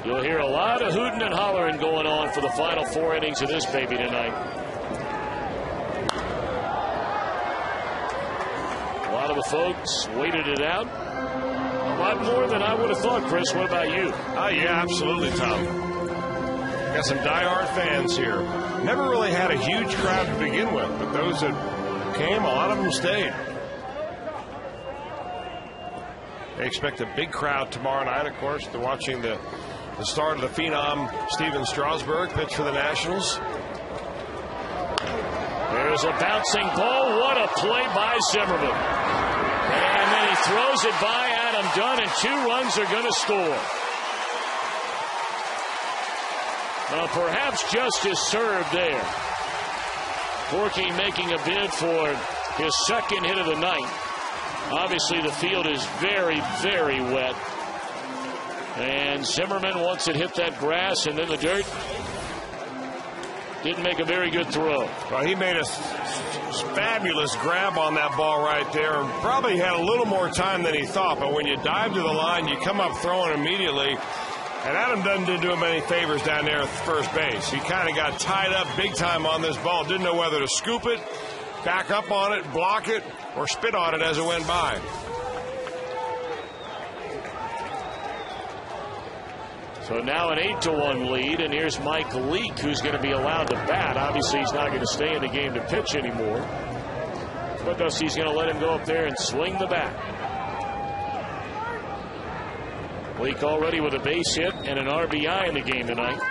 You'll hear a lot of hooting and hollering going on for the final 4 innings of this baby tonight. A lot of the folks waited it out. A lot more than I would have thought, Chris. What about you? Oh, yeah, absolutely, Tom. Got some diehard fans here. Never really had a huge crowd to begin with, but those that came, a lot of them stayed. They expect a big crowd tomorrow night, of course. They're watching the start of the phenom Steven Strasburg pitch for the Nationals. There's There's a bouncing ball. What a play by Zimmerman. And then he throws it by Adam Dunn, and 2 runs are going to score. Perhaps justice served there. Corky making a bid for his 2nd hit of the night. Obviously, the field is very, very wet. And Zimmerman, once it hit that grass and then the dirt, didn't make a very good throw. Well, he made a fabulous grab on that ball right there, and probably had a little more time than he thought. But when you dive to the line, you come up throwing immediately. And Adam Dunn didn't do him any favors down there at first base. He kind of got tied up big time on this ball. Didn't know whether to scoop it, back up on it, block it, or spit on it as it went by. So now an 8-1 lead, and here's Mike Leake, who's going to be allowed to bat. Obviously, he's not going to stay in the game to pitch anymore. But Dusty's going to let him go up there and swing the bat. Leake already with a base hit and an RBI in the game tonight.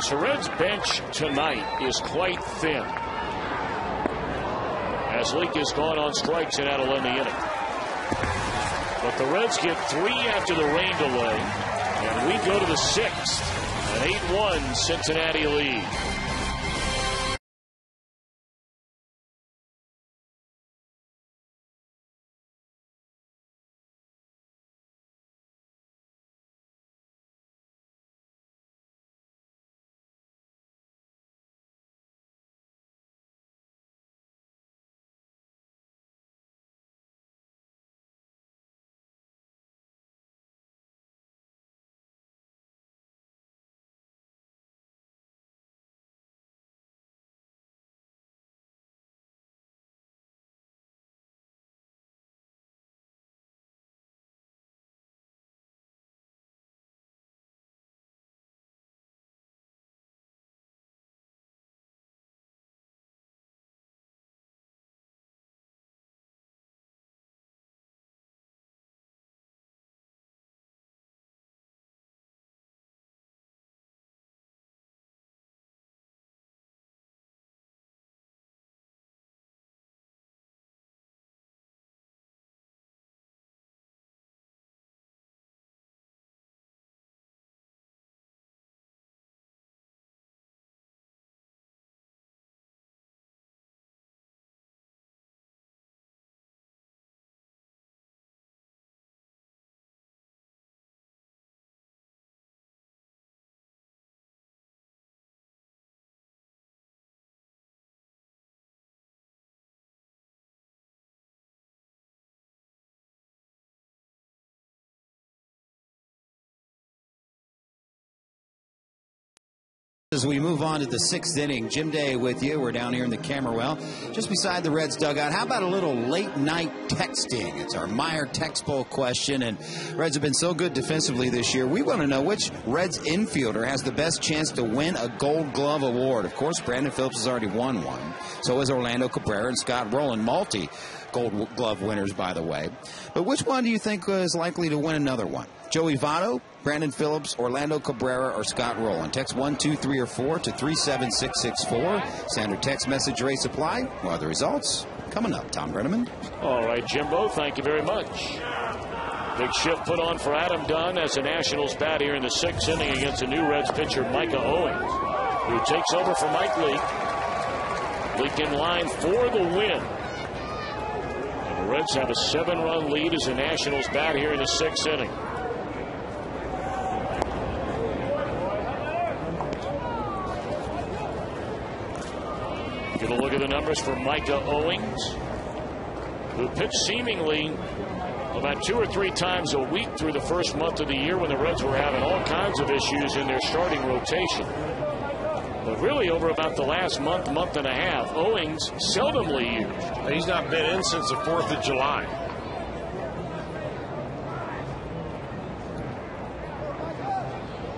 The Reds bench tonight is quite thin, as Leake has gone on strikes and out of the inning. But the Reds get 3 after the rain delay, and we go to the 6th. An 8-1 Cincinnati lead. As we move on to the 6th inning, Jim Day with you. We're down here in the Camberwell, just beside the Reds dugout. How about a little late night texting? It's our Meyer text poll question, and Reds have been so good defensively this year. We want to know which Reds infielder has the best chance to win a Gold Glove award. Of course, Brandon Phillips has already won one. So has Orlando Cabrera and Scott Rowland, multi-Gold Glove winners, by the way. But which one do you think is likely to win another one? Joey Votto, Brandon Phillips, Orlando Cabrera, or Scott Rowland? Text 1, 2, 3, or 4 to 37664. Standard text message rates apply. What are the results? Coming up, Tom Brenneman. All right, Jimbo, thank you very much. Big shift put on for Adam Dunn as the Nationals bat here in the 6th inning against the new Reds pitcher Micah Owings, who takes over for Mike Leake. Leake in line for the win. And the Reds have a 7-run lead as the Nationals bat here in the 6th inning. Get a look at the numbers for Micah Owings, who pitched seemingly about 2 or 3 times a week through the first month of the year when the Reds were having all kinds of issues in their starting rotation. But really over about the last month and a half, Owings seldomly used. He's not been in since the 4th of July.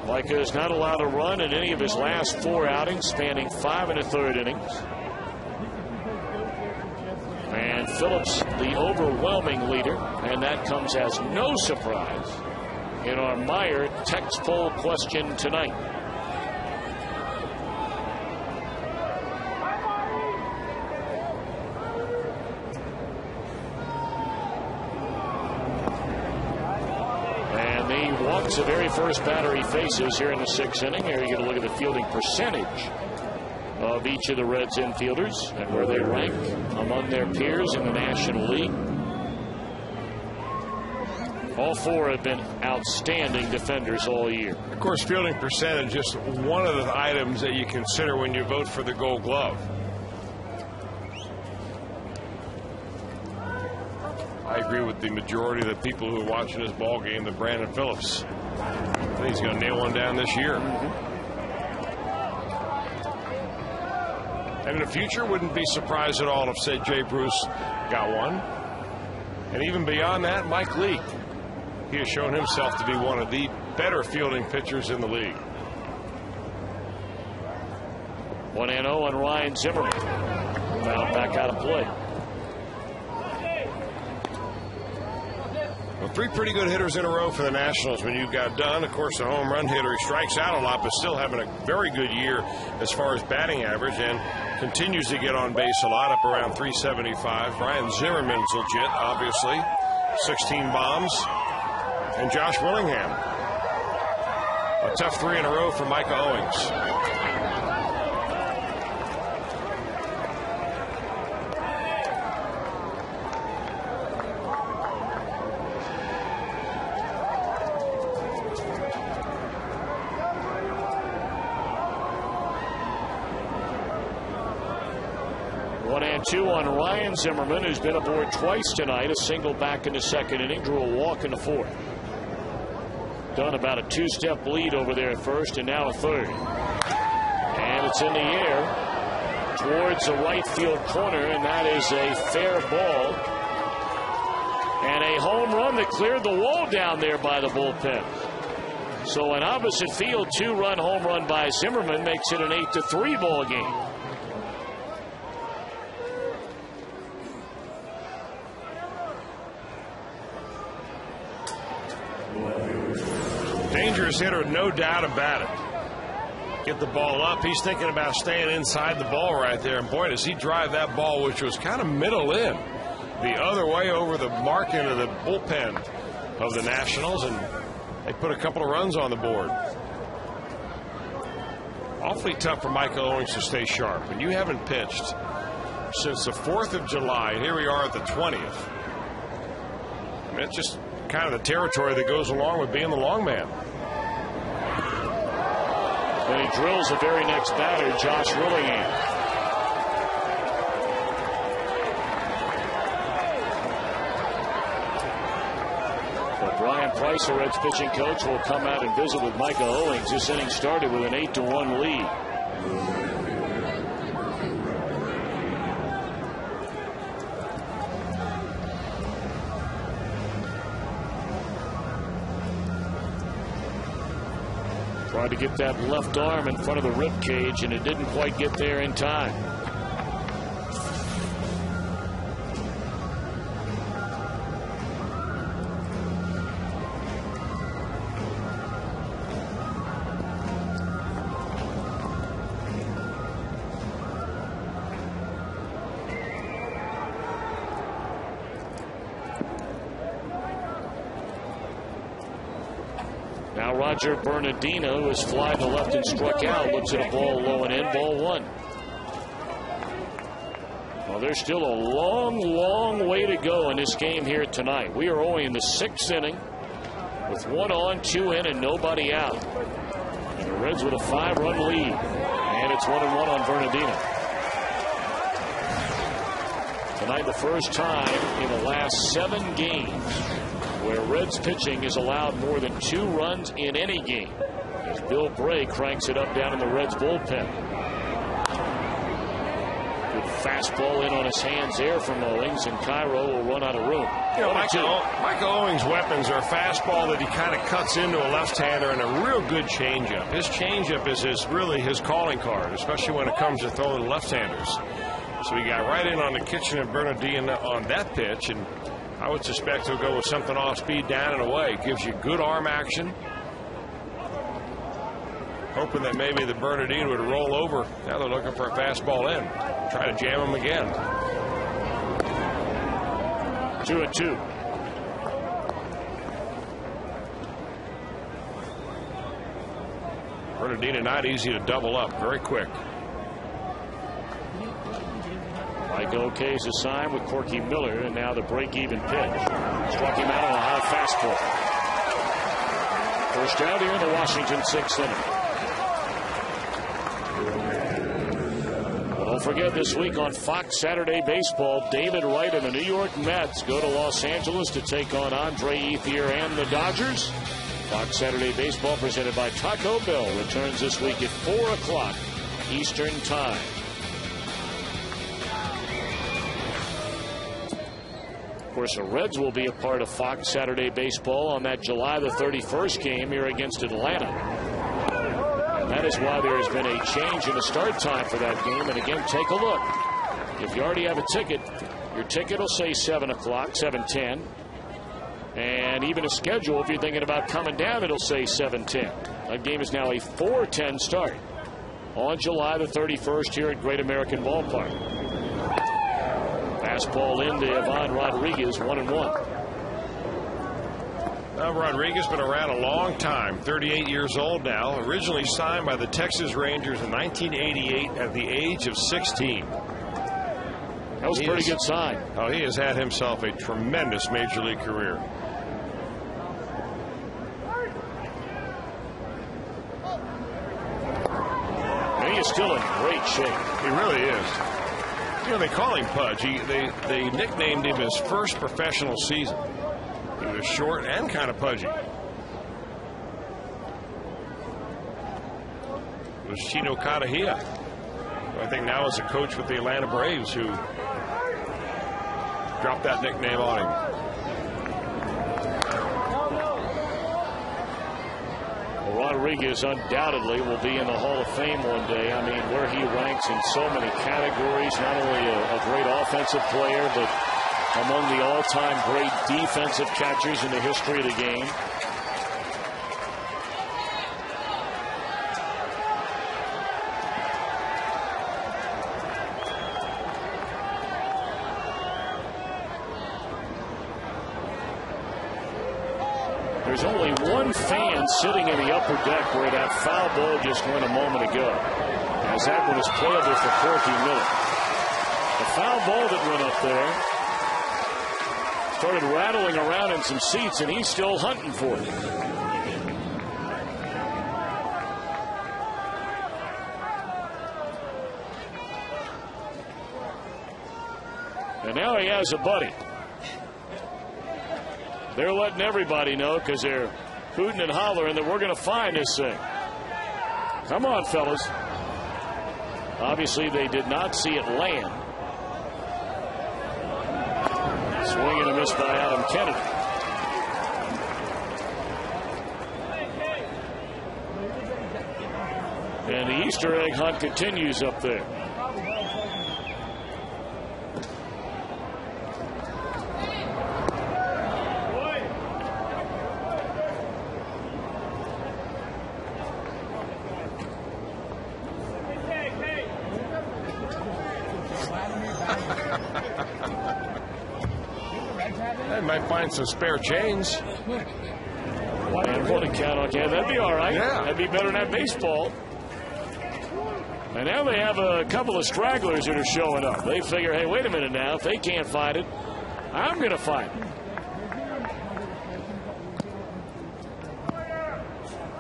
Micah is not allowed to run in any of his last 4 outings, spanning 5 1/3 innings. And Phillips, the overwhelming leader, and that comes as no surprise in our Meyer text poll question tonight. And he walks the very first batter he faces here in the 6th inning. Here you get a look at the fielding percentage of each of the Reds infielders and where they rank among their peers in the National League. All 4 have been outstanding defenders all year. Of course, fielding percentage is one of the items that you consider when you vote for the Gold Glove. I agree with the majority of the people who are watching this ball game that Brandon Phillips, I think he's going to nail one down this year. And in the future, wouldn't be surprised at all if, say, Jay Bruce got one. And even beyond that, Mike Leake. He has shown himself to be one of the better fielding pitchers in the league. 1-0 on Ryan Zimmerman. Fouled back out of play. Well, 3 pretty good hitters in a row for the Nationals when you got done. Of course, the home run hitter, he strikes out a lot, but still having a very good year as far as batting average and continues to get on base a lot, up around 375. Ryan Zimmerman's legit, obviously. 16 bombs. And Josh Willingham. A tough 3 in a row for Micah Owings. Two on Ryan Zimmerman, who's been aboard twice tonight. A single back in the 2nd inning, drew a walk in the 4th. Done about a 2-step lead over there at first, and now a 3rd. And it's in the air towards the right field corner, and that is a fair ball. And a home run that cleared the wall down there by the bullpen. So an opposite field 2-run home run by Zimmerman makes it an 8-3 ball game. Dangerous hitter, no doubt about it. Get the ball up. He's thinking about staying inside the ball right there. And boy, does he drive that ball, which was kind of middle in, the other way over the mark into the bullpen of the Nationals. And they put a couple of runs on the board. Awfully tough for Michael Owings to stay sharp. And you haven't pitched since the 4th of July. And here we are at the 20th. I mean, it's just kind of the territory that goes along with being the long man. And he drills the very next batter, Josh Willingham. But Brian Price, the Reds pitching coach, will come out and visit with Micah Owings. This inning started with an 8-1 lead. Tried to get that left arm in front of the rib cage, and it didn't quite get there in time. Now Roger Bernardino, who has flied to left and struck out, looks at a ball low and in, ball 1. Well, there's still a long, long way to go in this game here tonight. We are only in the 6th inning with 1 on, 2 in, and nobody out. And the Reds with a 5-run lead. And it's 1-1 on Bernardino. Tonight, the first time in the last 7 games where Reds pitching is allowed more than 2 runs in any game, as Bill Bray cranks it up down in the Reds bullpen. Good fastball in on his hands there from Owings, and Cairo will run out of room. You know, Michael Owings' weapons are a fastball that he kind of cuts into a left-hander and a real good changeup. His changeup is really his calling card, especially when it comes to throwing left-handers. So he got right in on the Kitchen and Bernardino on that pitch, and I would suspect he'll go with something off speed down and away. Gives you good arm action. Hoping that maybe the Bernardino would roll over. Now they're looking for a fastball in. Try to jam him again. 2-2. Bernardino not easy to double up. Very quick. Mike O'Kay's assigned with Corky Miller, and now the break-even pitch. Struck him out on a high fastball. First out here in the Washington 6th inning. Don't forget, this week on Fox Saturday Baseball, David Wright and the New York Mets go to Los Angeles to take on Andre Ethier and the Dodgers. Fox Saturday Baseball, presented by Taco Bell, returns this week at 4 o'clock Eastern Time. Of course, the Reds will be a part of Fox Saturday Baseball on that July the 31st game here against Atlanta. That is why there has been a change in the start time for that game. And again, take a look. If you already have a ticket, your ticket will say 7 o'clock, 7:10. And even a schedule, if you're thinking about coming down, it'll say 7:10. That game is now a 4:10 start on July the 31st here at Great American Ballpark. Fastball into Ivan Rodriguez, 1-1. Rodriguez been around a long time, 38 years old now. Originally signed by the Texas Rangers in 1988 at the age of 16. That was a pretty good sign. Oh, he has had himself a tremendous major league career. And he is still in great shape. He really is. You know, they call him Pudge. They nicknamed him his first professional season. He was short and kind of pudgy. It was Chino Kadahia, who I think now is a coach with the Atlanta Braves, who dropped that nickname on him. Well, Rodriguez undoubtedly will be in the Hall of Fame one day. I mean, where he ranks in so many categories, not only a great offensive player, but among the all-time great defensive catchers in the history of the game. There's only one fan sitting in the upper deck where that foul ball just went a moment ago, as that one is playable for Corky Miller. The foul ball that went up there started rattling around in some seats, and he's still hunting for it. And now he has a buddy. They're letting everybody know, because they're hooting and hollering, that we're going to find this thing. Come on, fellas. Obviously, they did not see it land. Swing and a miss by Adam Kennedy. And the Easter egg hunt continues up there. They might find some spare chains. And one account on Canada. That'd be all right. Yeah. That'd be better than that baseball. And now they have a couple of stragglers that are showing up. They figure, hey, wait a minute now. If they can't find it, I'm going to find it.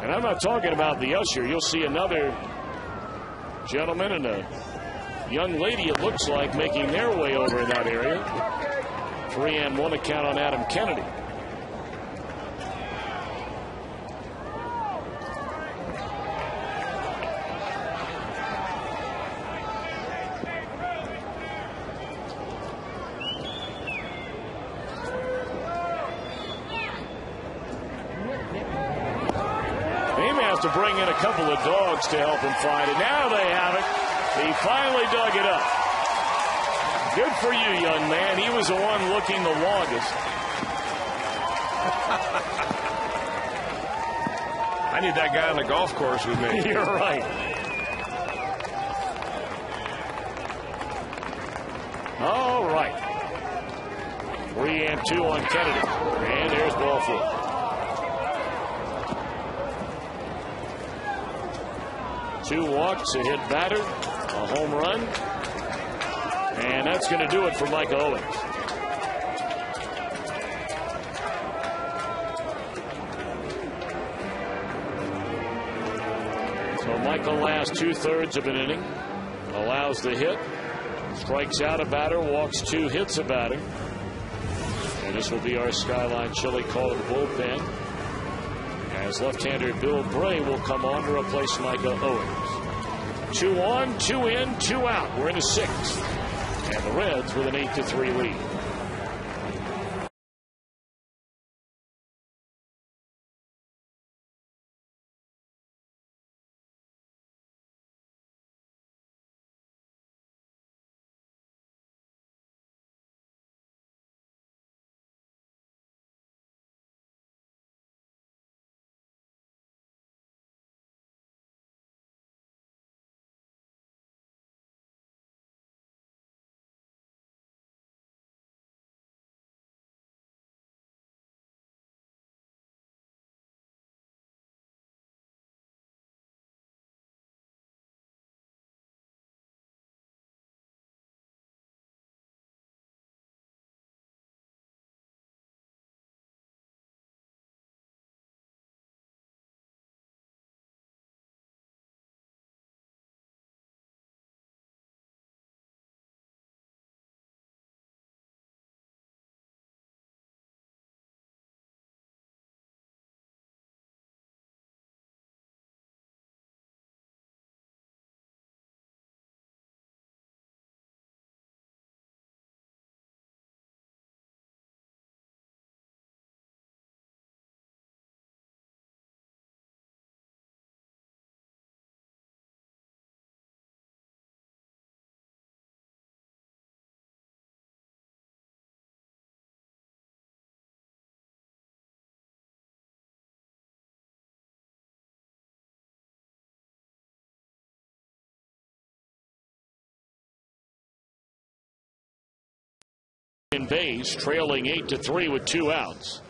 And I'm not talking about the usher. You'll see another gentleman and a young lady, it looks like, making their way over in that area. 3-1 account on Adam Kennedy. to bring in a couple of dogs to help him find it. Now they have it. He finally dug it up. Good for you, young man. He was the one looking the longest. I need that guy on the golf course with me. You're right. All right. 3-2 on Kennedy. And there's ball 4. Two walks, a hit batter, a home run. And that's going to do it for Michael Owings. So Michael lasts 2/3 of an inning. Allows the hit. Strikes out a batter, walks 2, hits a batter. And this will be our Skyline Chili call to the bullpen, as left-hander Bill Bray will come on to replace Michael Owings. 2 on, 2 in, 2 out. We're in the 6th. And the Reds with an 8-3 lead. In base, trailing 8-3 with 2 outs.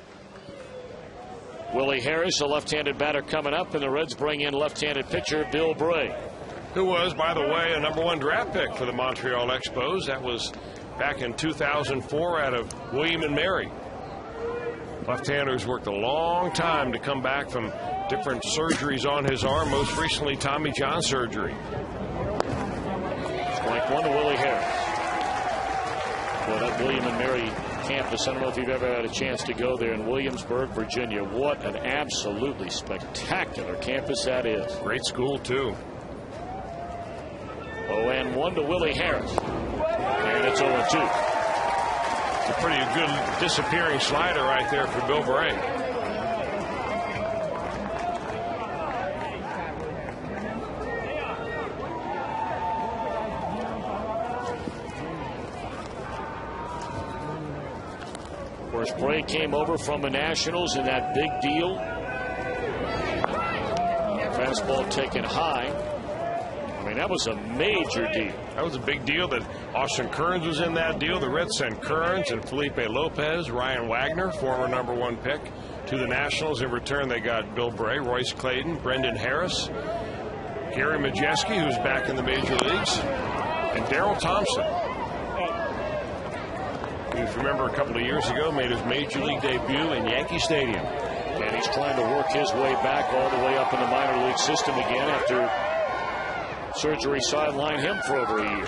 Willie Harris, a left-handed batter coming up, and the Reds bring in left-handed pitcher Bill Bray, who was, by the way, a #1 draft pick for the Montreal Expos. That was back in 2004 out of William and Mary. Left-handers worked a long time to come back from different surgeries on his arm, most recently Tommy John surgery. Strike 1 to Willie Harris. Well, that William and Mary campus, I don't know if you've ever had a chance to go there in Williamsburg, Virginia. What an absolutely spectacular campus that is. Great school, too. 0-1 to Willie Harris. And it's 0-2. It's a pretty good disappearing slider right there for Bill Bray. Of course, Bray came over from the Nationals in that big deal. Fastball taken high. I mean, that was a major deal. That was a big deal that Austin Kearns was in that deal. The Reds sent Kearns and Felipe Lopez, Ryan Wagner, former #1 pick, to the Nationals. In return, they got Bill Bray, Royce Clayton, Brendan Harris, Gary Majeski, who's back in the major leagues, and Darrell Thompson. If you remember, a couple of years ago, made his major league debut in Yankee Stadium. And he's trying to work his way back all the way up in the minor league system again after surgery sidelined him for over a year.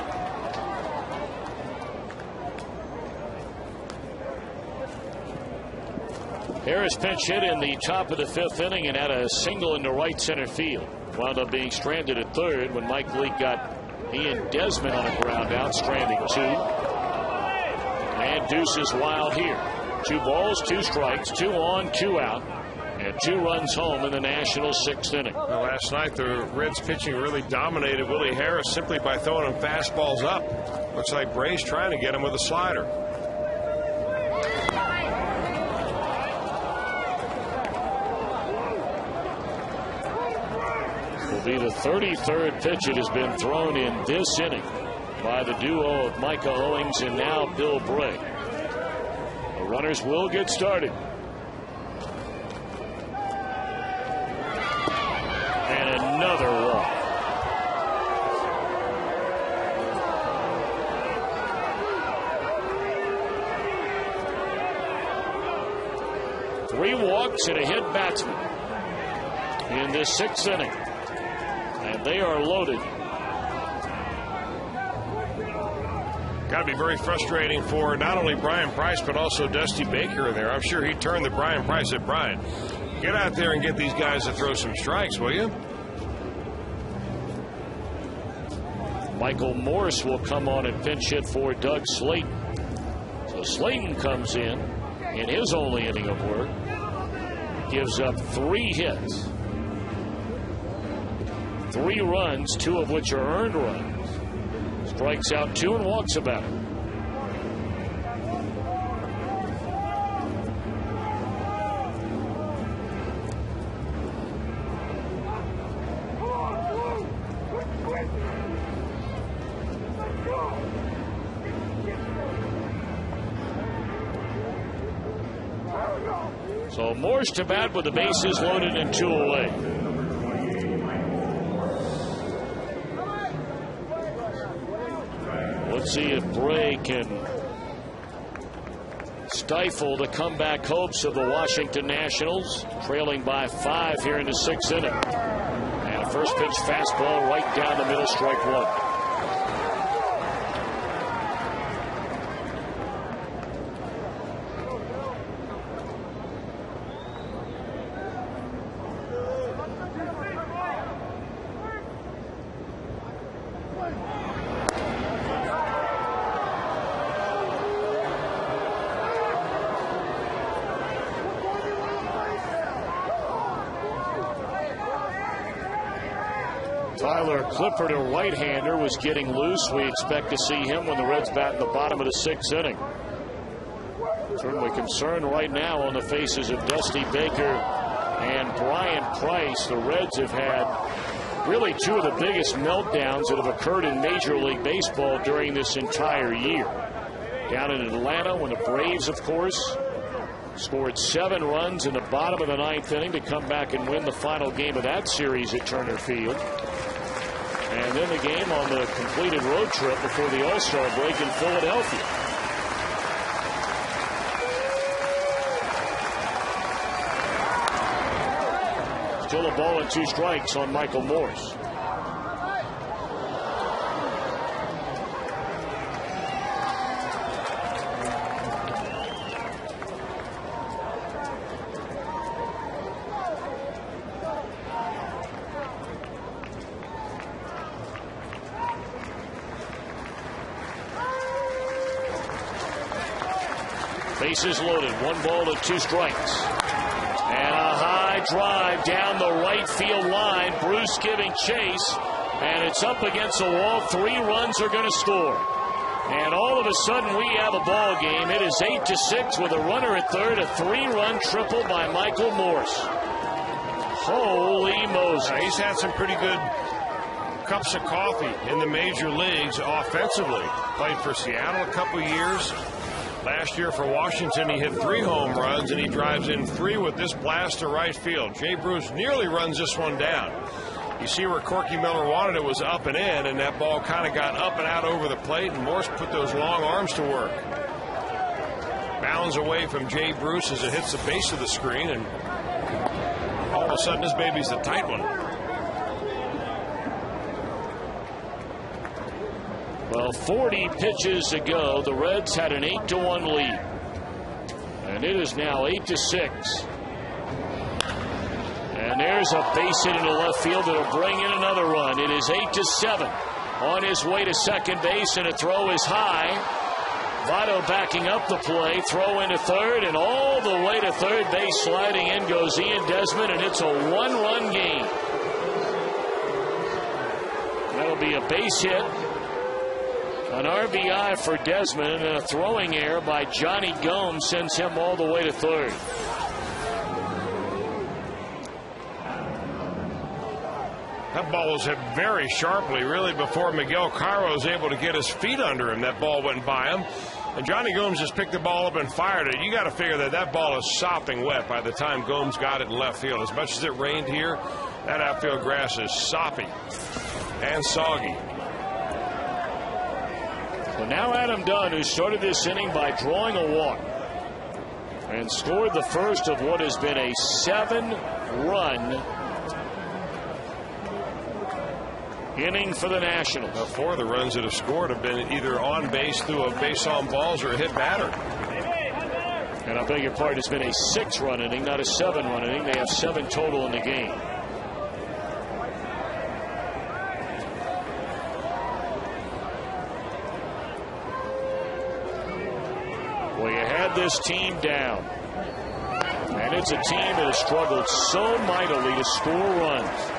Harris pinch hit in the top of the 5th inning and had a single into right center field. Wound up being stranded at third when Mike Leake got he and Desmond on a ground out, stranding 2. And Deuce is wild here. 2 balls, 2 strikes, 2 on, 2 out. and 2 runs home in the Nationals' 6th inning. Well, last night the Reds pitching really dominated Willie Harris simply by throwing him fastballs up. Looks like Bray's trying to get him with a slider. Will be the 33rd pitch it has been thrown in this inning by the duo of Micah Owings and now Bill Bray. The runners will get started. And another walk. Three walks and a hit batsman in this 6th inning. And they are loaded. Got to be very frustrating for not only Brian Price but also Dusty Baker in there. I'm sure he turned to Brian Price at Brian. Get out there and get these guys to throw some strikes, will you? Michael Morse will come on and pinch hit for Doug Slayton. So Slayton comes in his only inning of work. Gives up 3 hits. 3 runs, 2 of which are earned runs. Strikes out 2 and walks about it. So Morse to bat with the bases loaded and 2 away. Let's see if Bray can stifle the comeback hopes of the Washington Nationals, trailing by 5 here in the 6th inning. And a first pitch fastball right down the middle, strike 1. Tyler Clifford, a right-hander, was getting loose. We expect to see him when the Reds bat in the bottom of the 6th inning. Certainly concerned right now on the faces of Dusty Baker and Brian Price. The Reds have had really 2 of the biggest meltdowns that have occurred in Major League Baseball during this entire year. Down in Atlanta when the Braves, of course, scored 7 runs in the bottom of the 9th inning to come back and win the final game of that series at Turner Field. And then the game on the completed road trip before the All-Star break in Philadelphia. Still a ball and 2 strikes on Michael Morse. Bases loaded, 1 ball and 2 strikes. And a high drive down the right field line. Bruce giving chase, and it's up against the wall. 3 runs are going to score. And all of a sudden we have a ball game. It is 8-6 with a runner at third. A 3-run triple by Michael Morse. Holy Moses. He's had some pretty good cups of coffee in the major leagues offensively. Played for Seattle a couple years. Last year for Washington, he hit 3 home runs, and he drives in 3 with this blast to right field. Jay Bruce nearly runs this one down. You see where Corky Miller wanted it was up and in, and that ball kind of got up and out over the plate, and Morse put those long arms to work. Bounds away from Jay Bruce as it hits the base of the screen, and all of a sudden this baby's a tight one. Well, 40 pitches to go. The Reds had an 8-1 lead. And it is now 8-6. And there's a base hit into left field that'll bring in another run. It is 8-7. On his way to second base, and a throw is high. Votto backing up the play, throw into third, and all the way to third base sliding in goes Ian Desmond, and it's a one-run game. That'll be a base hit, an RBI for Desmond, and a throwing error by Johnny Gomes sends him all the way to third. That ball was hit very sharply, really, before Miguel Cairo was able to get his feet under him. That ball went by him. And Johnny Gomes just picked the ball up and fired it. You got to figure that that ball is sopping wet by the time Gomes got it in left field. As much as it rained here, that outfield grass is soppy and soggy. So now Adam Dunn, who started this inning by drawing a walk and scored the first of what has been a 7-run inning for the Nationals. Now, 4 of the runs that have scored have been either on base through a base on balls or a hit batter. And I beg your pardon, it's been a 6-run inning, not a 7-run inning. They have 7 total in the game. Well, you had this team down. And it's a team that has struggled so mightily to score runs.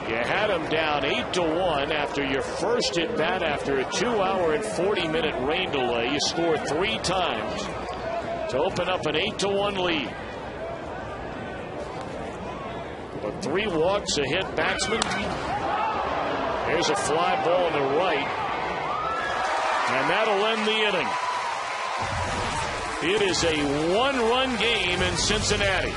You had them down 8-1 after your first at bat after a 2-hour and 40-minute rain delay. You scored 3 times to open up an 8-1 lead. But 3 walks, a hit batsman. There's a fly ball on the right. And that'll end the inning. It is a 1-run game in Cincinnati.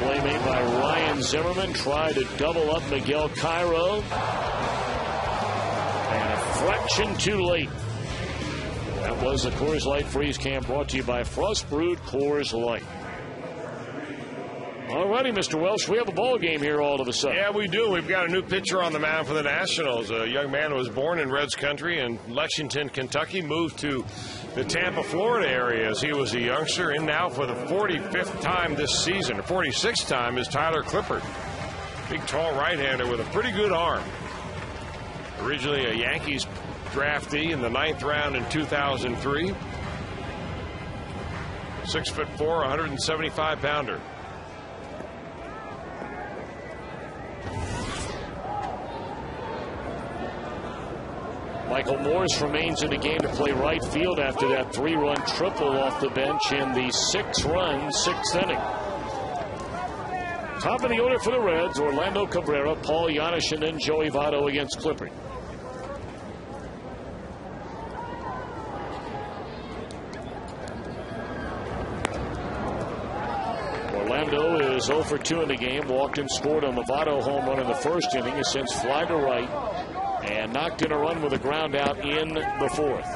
Play made by Ryan Zimmerman. Tried to double up Miguel Cairo. And a fraction too late. That was the Coors Light Freeze Cam, brought to you by Frost Brewed Coors Light. All righty, Mr. Welsh, we have a ball game here all of a sudden. Yeah, we do. We've got a new pitcher on the mound for the Nationals. A young man who was born in Reds country in Lexington, Kentucky, moved to the Tampa, Florida area as he was a youngster, and now for the 45th time this season, or 46th time, is Tyler Clippard. Big, tall right-hander with a pretty good arm. Originally a Yankees draftee in the 9th round in 2003. 6'4", 175-pounder. Michael Morse remains in the game to play right field after that 3-run triple off the bench in the 6-run 6th inning. Top of the order for the Reds, Orlando Cabrera, Paul Janisch, and then Joey Votto against Clippard. Orlando is 0 for 2 in the game. Walked and scored on the Votto home run in the first inning. Has since fly to right and knocked in a run with a ground out in the 4th.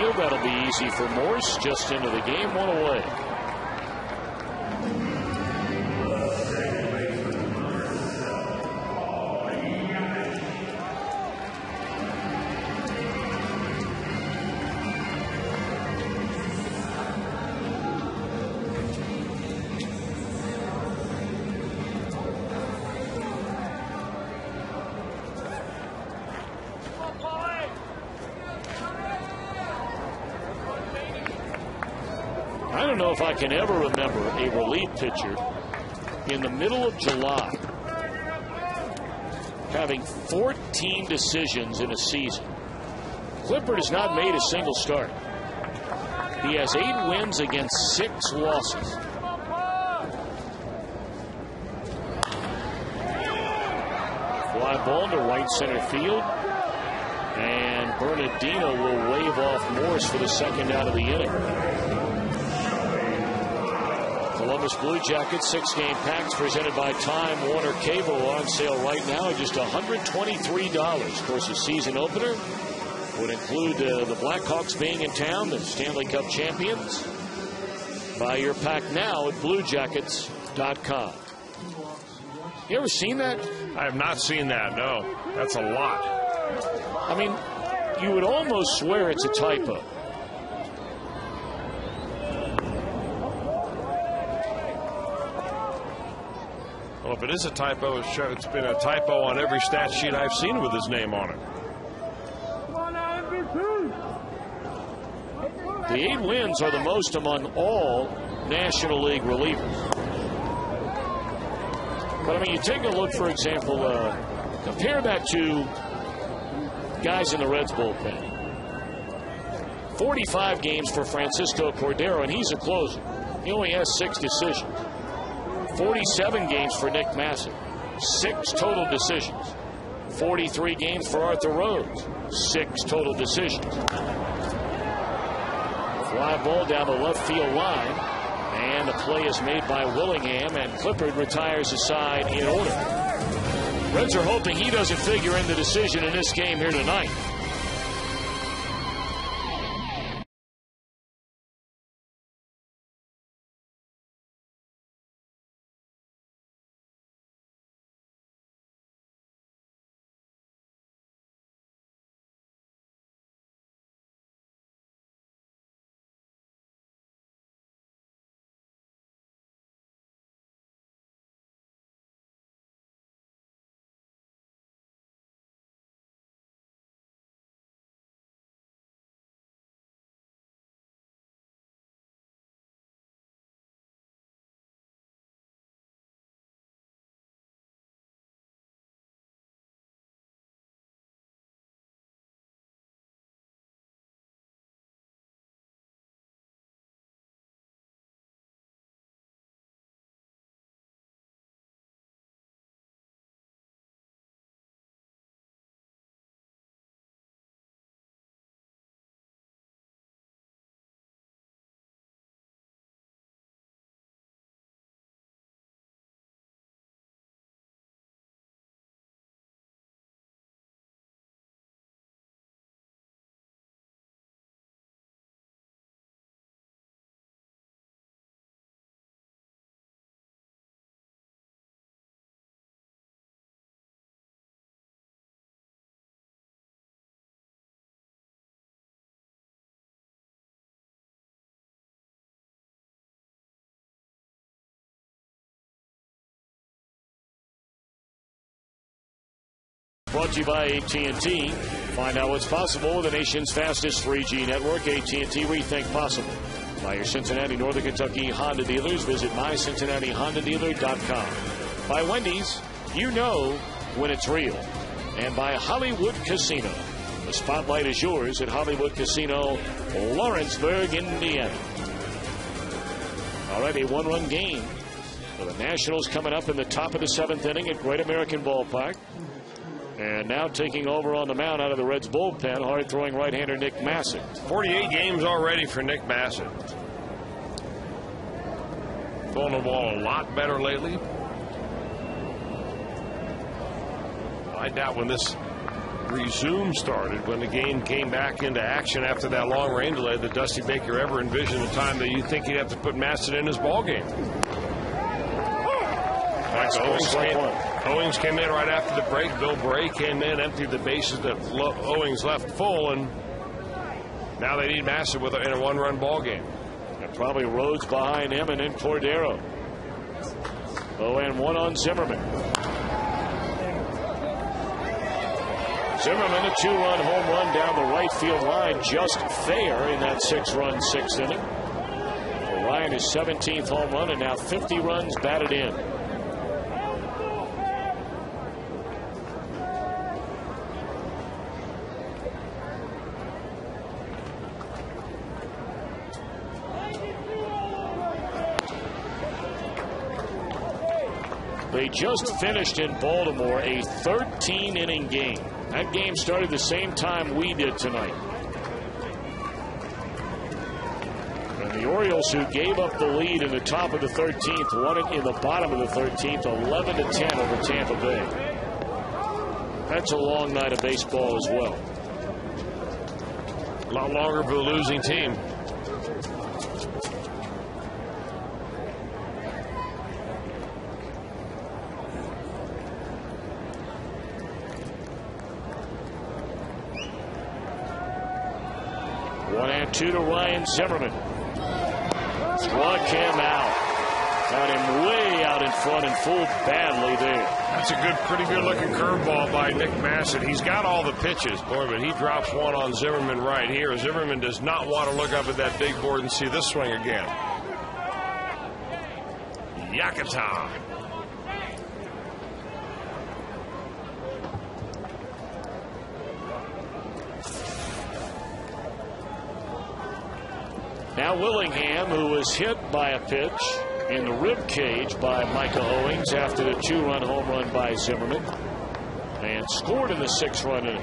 field. That'll be easy for Morse. Just into the game, 1 away. I don't know if I can ever remember a relief pitcher in the middle of July having 14 decisions in a season. Clippard has not made a single start. He has 8 wins against 6 losses. Fly ball to right center field. And Bernardino will wave off Morse for the second out of the inning. Columbus Blue Jackets 6-game packs presented by Time Warner Cable on sale right now at just $123. Of course, the season opener would include the Blackhawks being in town, the Stanley Cup champions. Buy your pack now at BlueJackets.com. You ever seen that? I have not seen that, no. That's a lot. I mean, you would almost swear it's a typo. Well, if it is a typo, it's been a typo on every stat sheet I've seen with his name on it. The 8 wins are the most among all National League relievers. But, I mean, you take a look, for example, compare that to guys in the Reds bullpen. 45 games for Francisco Cordero, and he's a closer. He only has 6 decisions. 47 games for Nick Massett, 6 total decisions. 43 games for Arthur Rhodes, 6 total decisions. Fly ball down the left field line, and the play is made by Willingham, and Clippard retires the side in order. Reds are hoping he doesn't figure in the decision in this game here tonight. Brought to you by AT&T. Find out what's possible with the nation's fastest 3G network. AT&T, rethink possible. By your Cincinnati, Northern Kentucky Honda dealers. Visit mycincinnatihondadealer.com. By Wendy's, you know when it's real. And by Hollywood Casino. The spotlight is yours at Hollywood Casino, Lawrenceburg, Indiana. All right, a 1-run game for the Nationals coming up in the top of the 7th inning at Great American Ballpark. And now taking over on the mound out of the Reds bullpen, hard-throwing right-hander Nick Massett. 48 games already for Nick Massett. Throwing the ball a lot better lately. I doubt when this resume started, when the game came back into action after that long rain delay, that Dusty Baker ever envisioned a time that you think he'd have to put Masson in his ball game. Owings came in right after the break. Bill Bray came in, emptied the bases that Owings left full, and now they need Masson in a one-run ball game. And probably Rhodes behind him, and then Cordero. 0-1 on Zimmerman. Zimmerman, a 2-run home run down the right field line, just fair in that 6-run 6th inning. Ryan, his 17th home run, and now 50 runs batted in. They just finished in Baltimore a 13-inning game. That game started the same time we did tonight. And the Orioles, who gave up the lead in the top of the 13th, won it in the bottom of the 13th, 11-10 over Tampa Bay. That's a long night of baseball as well. A lot longer for the losing team. Two to Ryan Zimmerman. Struck him out. Got him way out in front and fooled badly there. That's a pretty good looking curveball by Nick Masson. He's got all the pitches, boy, but he drops one on Zimmerman right here. Zimmerman does not want to look up at that big board and see this swing again. Yakata. Now Willingham, who was hit by a pitch in the rib cage by Micah Owings after the 2-run home run by Zimmerman, and scored in the 6-run inning.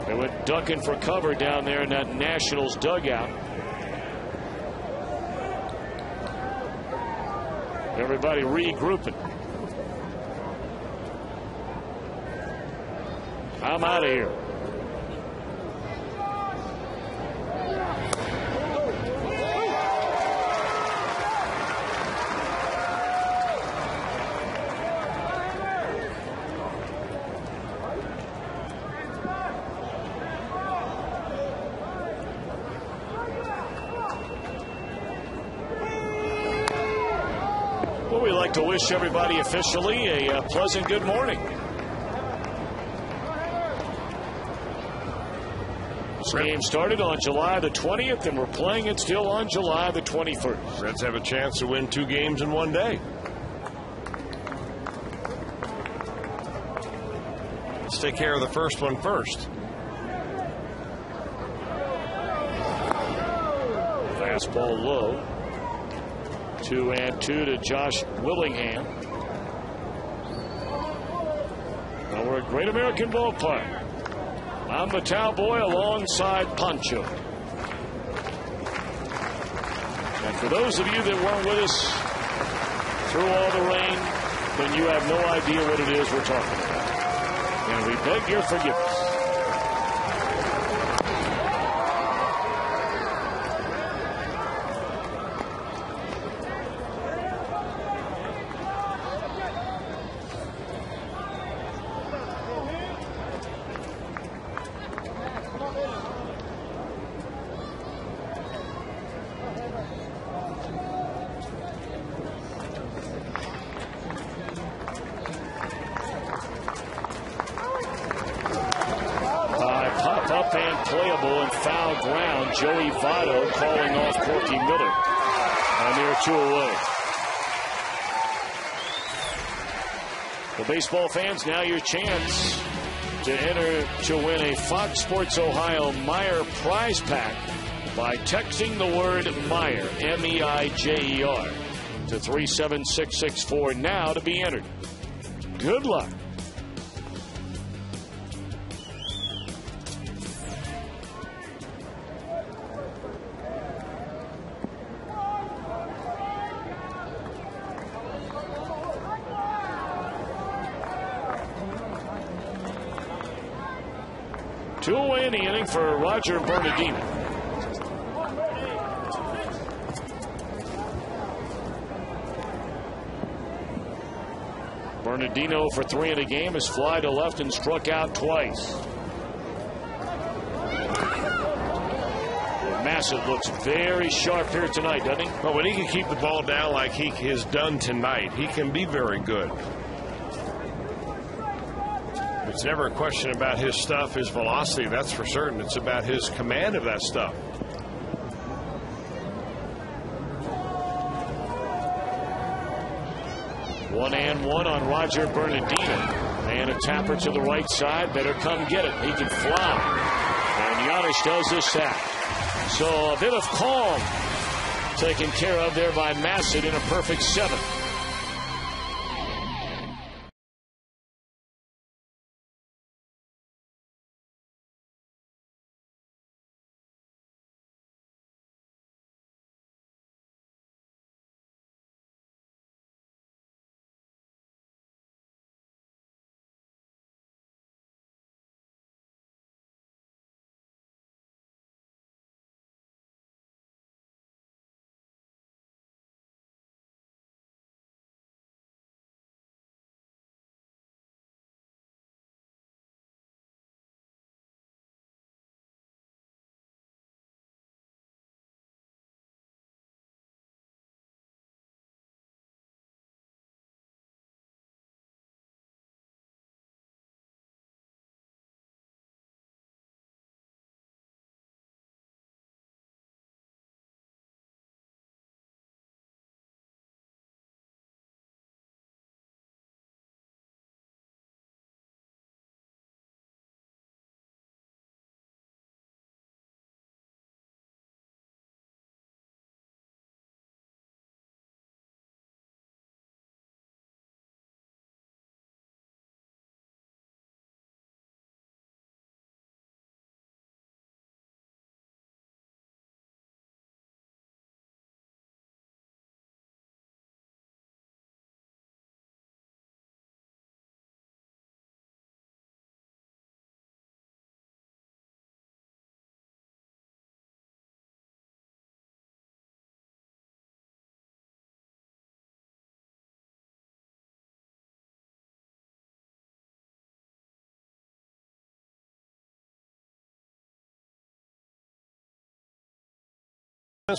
They went ducking for cover down there in that Nationals dugout. Everybody regrouping. I'm out of here. We'd like to wish everybody officially a pleasant good morning. This game started on July the 20th, and we're playing it still on July the 21st. Reds have a chance to win 2 games in one day. Let's take care of the first one first. Fastball low. 2-2 to Josh Willingham. Now we're at Great American Ballpark. I'm the Cowboy alongside Pancho. And for those of you that weren't with us through all the rain, then you have no idea what it is we're talking about. And we beg your forgiveness. Up and playable in foul ground. Joey Votto calling off Corky Miller. And they're 2 away. Well, baseball fans, now your chance to enter to win a Fox Sports Ohio Meijer prize pack by texting the word Meijer, M-E-I-J-E-R, to 37664 now to be entered. Good luck. Two away in the inning for Roger Bernardino. Bernardino for 3 in the game has fly to left and struck out twice. Massive looks very sharp here tonight, doesn't he? Well, when he can keep the ball down like he has done tonight, he can be very good. It's never a question about his stuff, his velocity, that's for certain. It's about his command of that stuff. One and one on Roger Bernardino. And a tapper to the right side. Better come get it. He can fly. And Giannis does this tap. So a bit of calm taken care of there by Massett in a perfect 7th.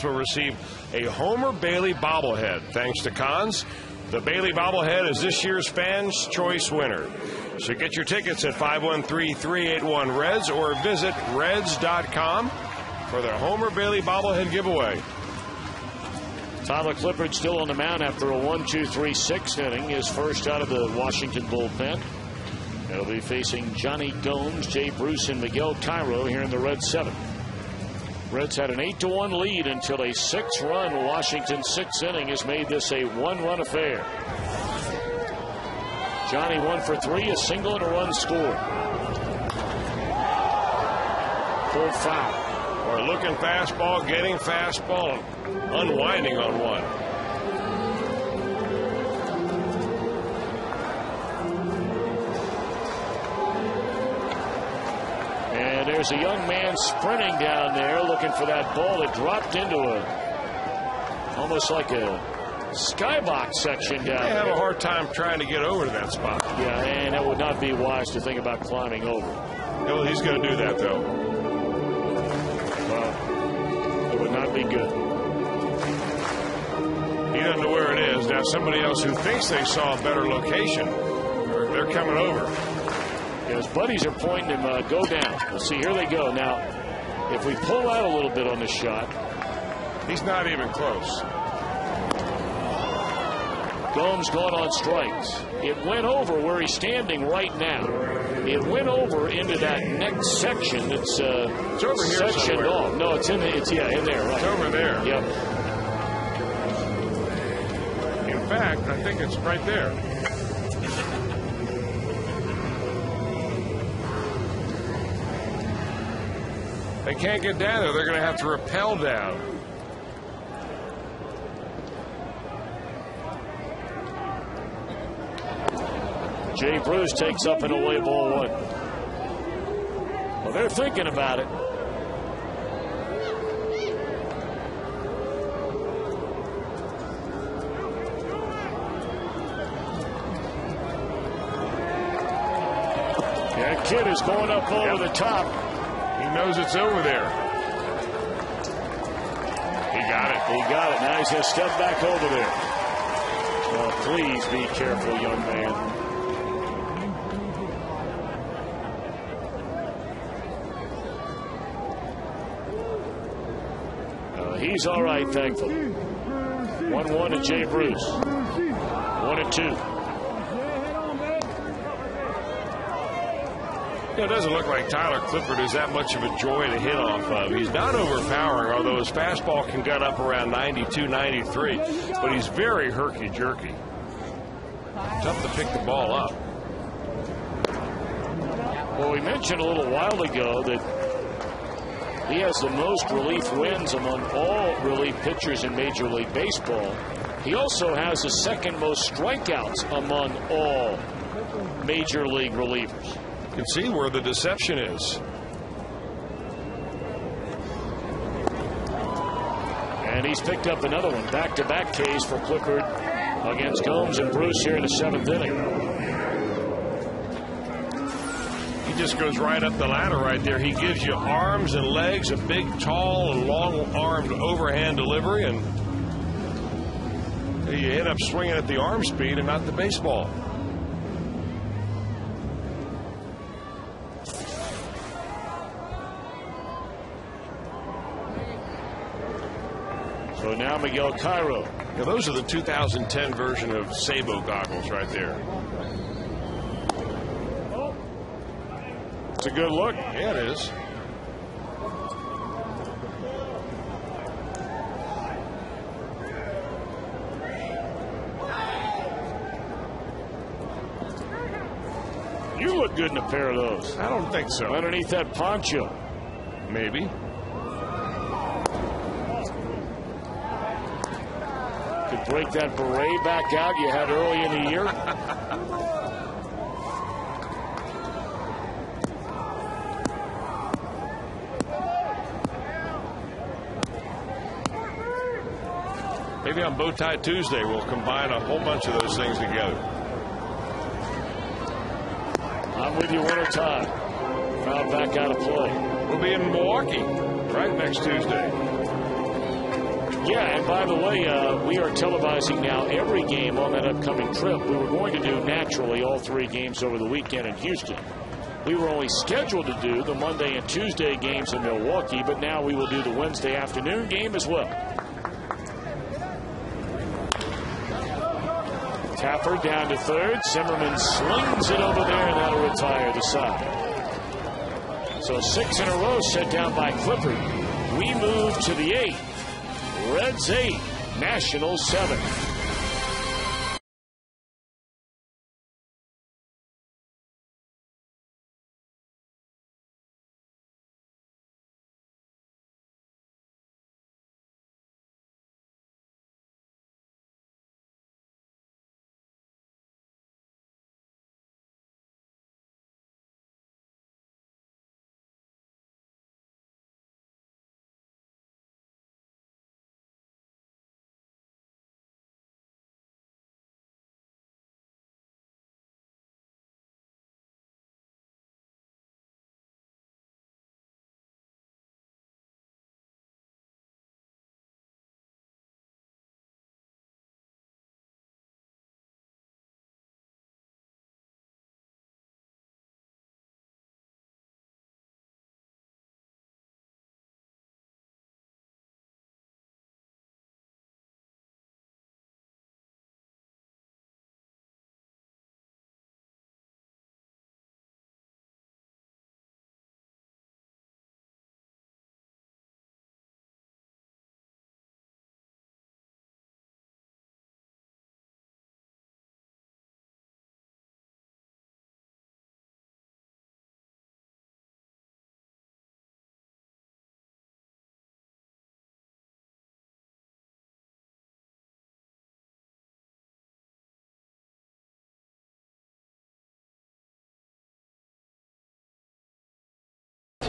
Will receive a Homer Bailey bobblehead. Thanks to Cons, the Bailey bobblehead is this year's Fans' Choice winner. So get your tickets at 513-381-REDS or visit reds.com for their Homer Bailey bobblehead giveaway. Tyler Clippard still on the mound after a 1-2-3-6 inning, his first out of the Washington bullpen. He'll be facing Johnny Gomes, Jay Bruce, and Miguel Cairo here in the Reds 7th. Reds had an 8-1 lead until a 6-run Washington 6th inning has made this a 1-run affair. Johnny 1 for 3, a single and a run scored. Full foul. Or looking fastball, getting fastball, unwinding on one. And there's a young man sprinting down there looking for that ball that dropped into almost like a skybox section down there. They have a hard time trying to get over to that spot. Yeah, and it would not be wise to think about climbing over. No, he's going to do that, though. Well, it would not be good. He doesn't know where it is. Now, somebody else who thinks they saw a better location, they're coming over. Yeah, his buddies are pointing him, go down. We'll see, here they go. Now, if we pull out a little bit on this shot. He's not even close. Gomes going on strikes. It went over where he's standing right now. It went over into that next section that's it's over here sectioned somewhere. off. No, it's in there, right. It's over there. Yep. In fact, I think it's right there. They can't get down there. They're going to have to rappel down. Jay Bruce takes up an away ball 1. Well, they're thinking about it. That kid is going up over the top. He knows it's over there. He got it. He got it. Now he's going to step back over there. Oh, please be careful, young man. He's all right, thankfully. 1-1 to Jay Bruce. 1-2. It doesn't look like Tyler Clifford is that much of a joy to hit off of. He's not overpowering, although his fastball can gut up around 92, 93. But he's very herky-jerky. Tough to pick the ball up. Well, we mentioned a little while ago that he has the most relief wins among all relief pitchers in Major League Baseball. He also has the second most strikeouts among all Major League relievers. You can see where the deception is. And he's picked up another one. Back-to-back Ks for Clifford against Gomes and Bruce here in the 7th inning. He just goes right up the ladder right there. He gives you arms and legs, a big, tall, and long-armed overhand delivery, and you end up swinging at the arm speed and not the baseball. So now Miguel Cairo. Now those are the 2010 version of Sabo goggles right there. It's a good look. Yeah, it is. You look good in a pair of those. I don't think so. Underneath that poncho. Maybe. Could break that beret back out you had early in the year. Maybe on Bow Tie Tuesday we'll combine a whole bunch of those things together. I'm with you, winter time. Crowd back out of play. We'll be in Milwaukee right next Tuesday. Yeah, and by the way, we are televising now every game on that upcoming trip. We were going to do naturally all 3 games over the weekend in Houston. We were only scheduled to do the Monday and Tuesday games in Milwaukee, but now we will do the Wednesday afternoon game as well. Tapper down to third. Zimmerman slings it over there, and that'll retire the side. So 6 in a row set down by Clifford. We move to the 8th. Reds 8, Nationals 7.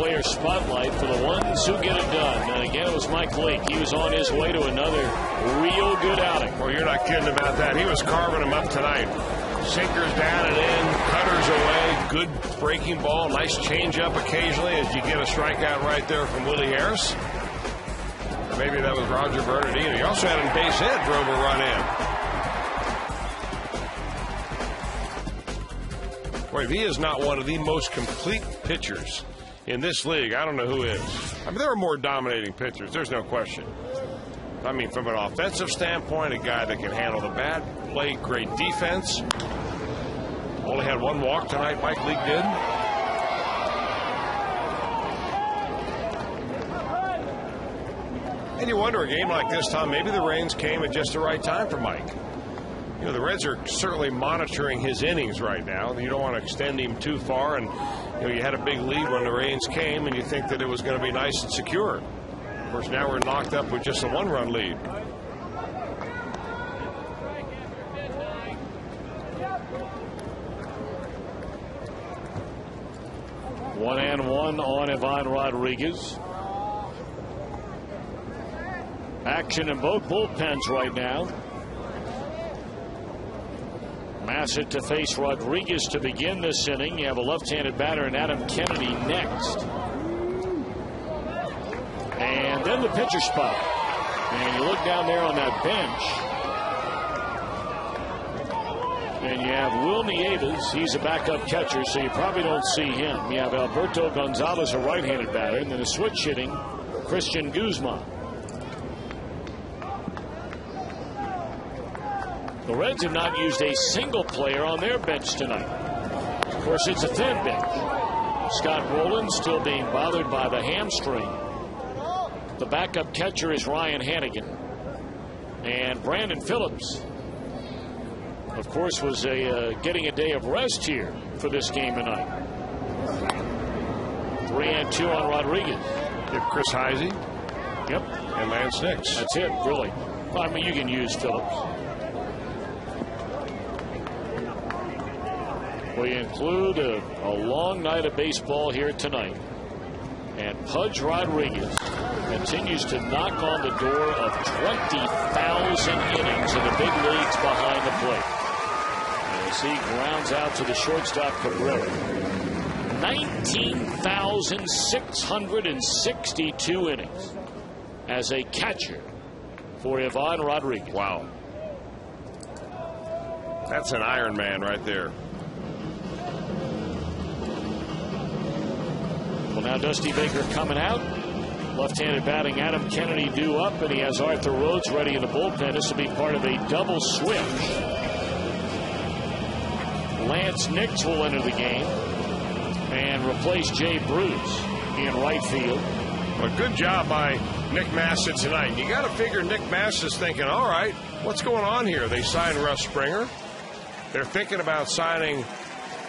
player spotlight for the ones who get it done. And again, it was Mike Leake. He was on his way to another real good outing. Well, you're not kidding about that. He was carving them up tonight. Sinkers down and in, cutters away, good breaking ball, nice changeup occasionally as you get a strikeout right there from Willie Harris. Or maybe that was Roger Bernardino. He also had a base hit, drove a run in. Boy, if he is not one of the most complete pitchers in this league, I don't know who is. I mean, there are more dominating pitchers. There's no question. I mean, from an offensive standpoint, a guy that can handle the bat, play great defense. Only had one walk tonight, Mike Leake did. And you wonder, a game like this, Tom, maybe the rains came at just the right time for Mike. You know, the Reds are certainly monitoring his innings right now. You don't want to extend him too far. And, you know, you had a big lead when the rains came, and you think that it was going to be nice and secure. Of course, now we're knocked up with just a one-run lead. One and one on Ivan Rodriguez. Action in both bullpens right now. Massett to face Rodriguez to begin this inning. You have a left-handed batter in Adam Kennedy next. And then the pitcher spot. And you look down there on that bench. And you have Will Nieves. He's a backup catcher, so you probably don't see him. You have Alberto Gonzalez, a right-handed batter, and then a switch hitting Christian Guzman. The Reds have not used a single player on their bench tonight. Of course, it's a thin bench. Scott Rowland still being bothered by the hamstring. The backup catcher is Ryan Hannigan. And Brandon Phillips, of course, was getting a day of rest here for this game tonight. 3-2 on Rodriguez. You have Chris Heisey. Yep. And Lance Nix. That's it, really. I mean, you can use Phillips. We include a long night of baseball here tonight. And Pudge Rodriguez continues to knock on the door of 20,000 innings in the big leagues behind the plate. As he grounds out to the shortstop Cabrera. 19,662 innings as a catcher for Ivan Rodriguez. Wow. That's an Iron Man right there. Well, now Dusty Baker coming out. Left-handed batting Adam Kennedy due up, and he has Arthur Rhodes ready in the bullpen. This will be part of a double switch. Lance Nix will enter the game and replace Jay Bruce in right field. Well, good job by Nick Massett tonight. You got to figure Nick Massett's thinking, all right, what's going on here? They signed Russ Springer. They're thinking about signing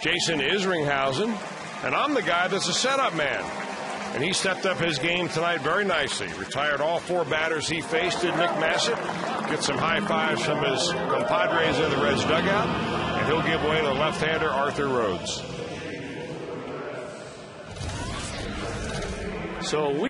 Jason Isringhausen. And I'm the guy that's a setup man. And he stepped up his game tonight very nicely. Retired all four batters he faced, did Nick Massett. Get some high fives from his compadres in the Reds dugout. And he'll give way to left-hander Arthur Rhodes. So we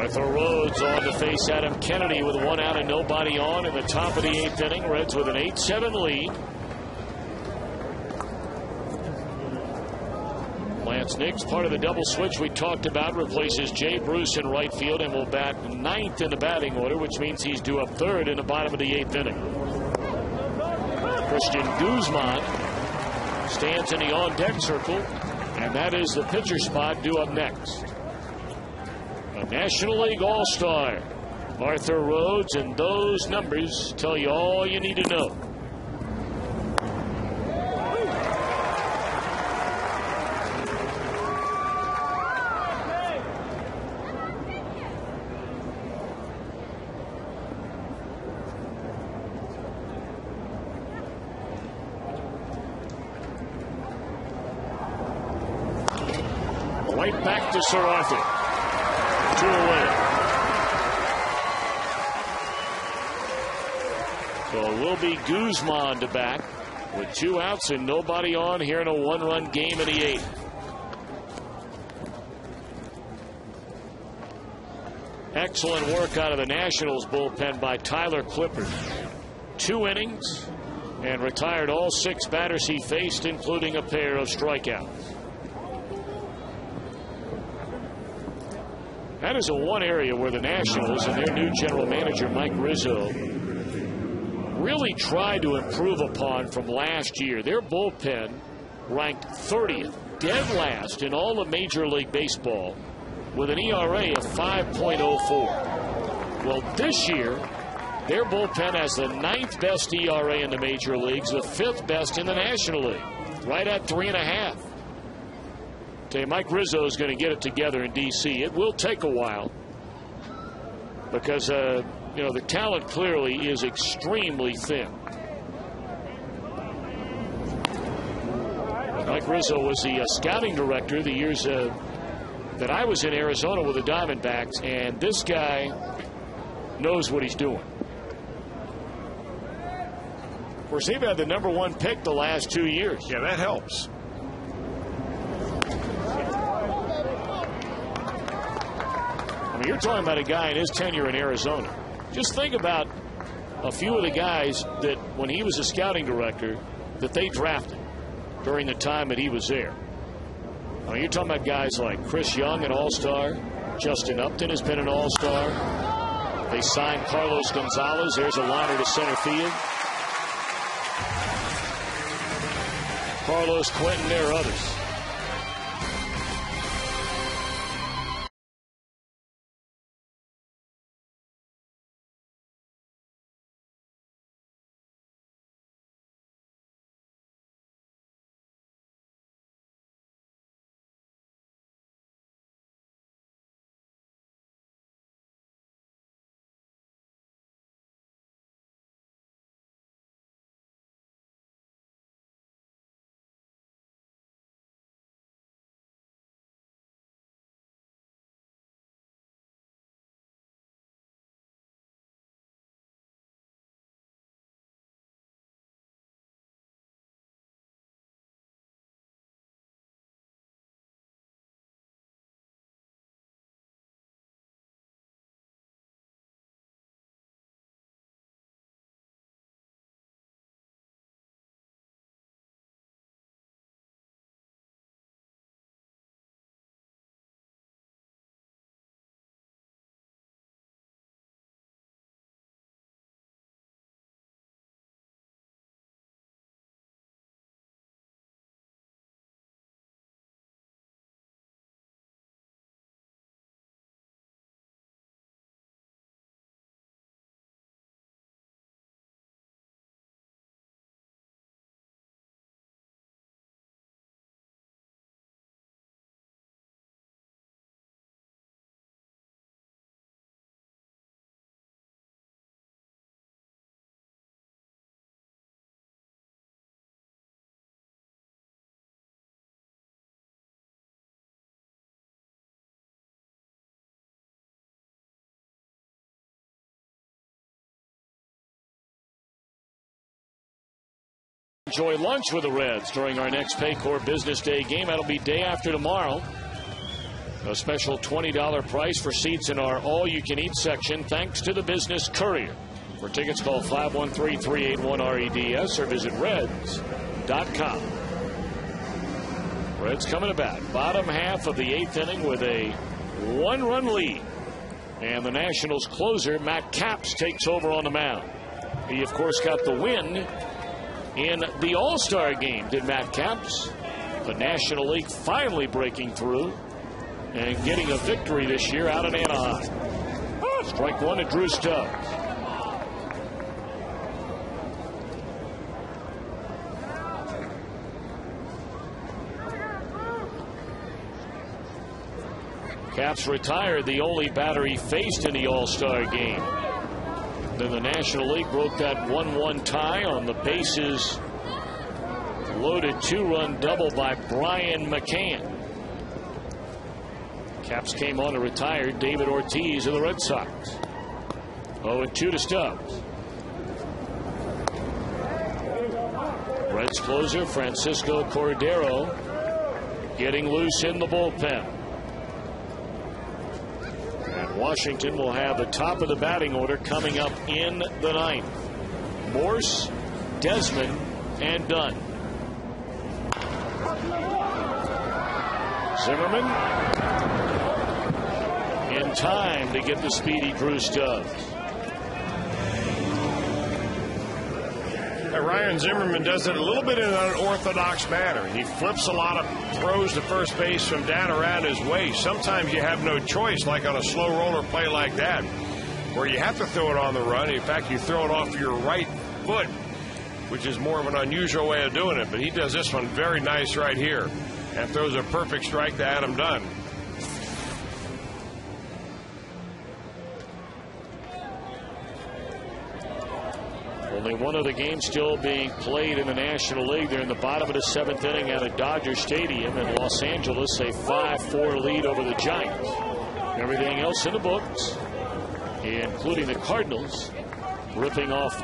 Arthur Rhodes on to face Adam Kennedy with 1 out and nobody on in the top of the 8th inning. Reds with an 8-7 lead. Lance Nix, part of the double switch we talked about, replaces Jay Bruce in right field and will bat 9th in the batting order, which means he's due up 3rd in the bottom of the 8th inning. Christian Guzman stands in the on-deck circle, and that is the pitcher spot due up next. A National League All-Star, Arthur Rhodes, and those numbers tell you all you need to know. Right back to Sir Arthur. 2 away. So it will be Guzman to bat with 2 outs and nobody on here in a 1-run game in the 8th. Excellent work out of the Nationals bullpen by Tyler Clippard. 2 innings and retired all 6 batters he faced, including a pair of strikeouts. That is the one area where the Nationals and their new general manager, Mike Rizzo, really tried to improve upon from last year. Their bullpen ranked 30th, dead last in all of Major League Baseball, with an ERA of 5.04. Well, this year, their bullpen has the 9th best ERA in the major leagues, the 5th best in the National League, right at 3.5. Mike Rizzo is going to get it together in D.C. It will take a while because, the talent clearly is extremely thin. Mike Rizzo was the scouting director the years that I was in Arizona with the Diamondbacks, and this guy knows what he's doing. Of course, they've had the #1 pick the last 2 years. Yeah, that helps. You're talking about a guy in his tenure in Arizona. Just think about a few of the guys that, when he was a scouting director, that they drafted during the time that he was there. You're talking about guys like Chris Young, an all-star. Justin Upton has been an all-star. They signed Carlos Gonzalez. There's a liner to center field. Carlos Quentin, there are others. Enjoy lunch with the Reds during our next Paycor Business Day game. That'll be day after tomorrow. A special $20 price for seats in our all-you-can-eat section, thanks to the Business Courier. For tickets, call 513-381-REDS or visit Reds.com. Reds coming about. Bottom half of the 8th inning with a 1-run lead. And the Nationals closer, Matt Capps, takes over on the mound. He, of course, got the win in the All-Star game, did Matt Capps. The National League finally breaking through and getting a victory this year out in Anaheim. Strike one to Drew Stubbs. Capps retired, the only batter he faced in the All-Star game. Then the National League broke that 1-1 tie on the bases loaded 2-run double by Brian McCann. Capps came on to retire David Ortiz of the Red Sox. 0-2 to Stubbs. Reds closer Francisco Cordero getting loose in the bullpen. And Washington will have the top of the batting order coming up in the 9th. Morse, Desmond, and Dunn. Zimmerman in time to get the speedy Drew Stubbs. Ryan Zimmerman does it a little bit in an unorthodox manner. He flips a lot of throws to first base from down around his waist. Sometimes you have no choice, like on a slow roller play like that, where you have to throw it on the run. In fact, you throw it off your right foot, which is more of an unusual way of doing it. But he does this one very nice right here and throws a perfect strike to Adam Dunn. Only one of the games still being played in the National League. They're in the bottom of the 7th inning at a Dodger Stadium in Los Angeles. A 5-4 lead over the Giants. Everything else in the books, including the Cardinals, ripping off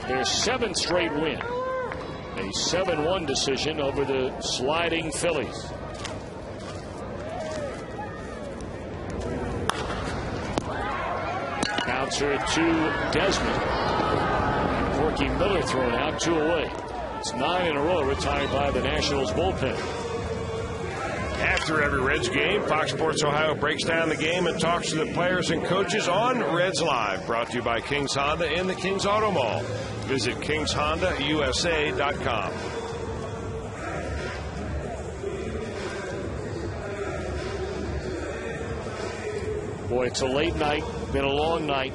their 7th straight win. A 7-1 decision over the sliding Phillies. Bouncer to Desmond. Corky Miller thrown out, 2 away. It's 9 in a row retired by the Nationals bullpen. After every Reds game, Fox Sports Ohio breaks down the game and talks to the players and coaches on Reds Live. Brought to you by Kings Honda in the Kings Auto Mall. Visit KingsHondaUSA.com. Boy, it's a late night, been a long night,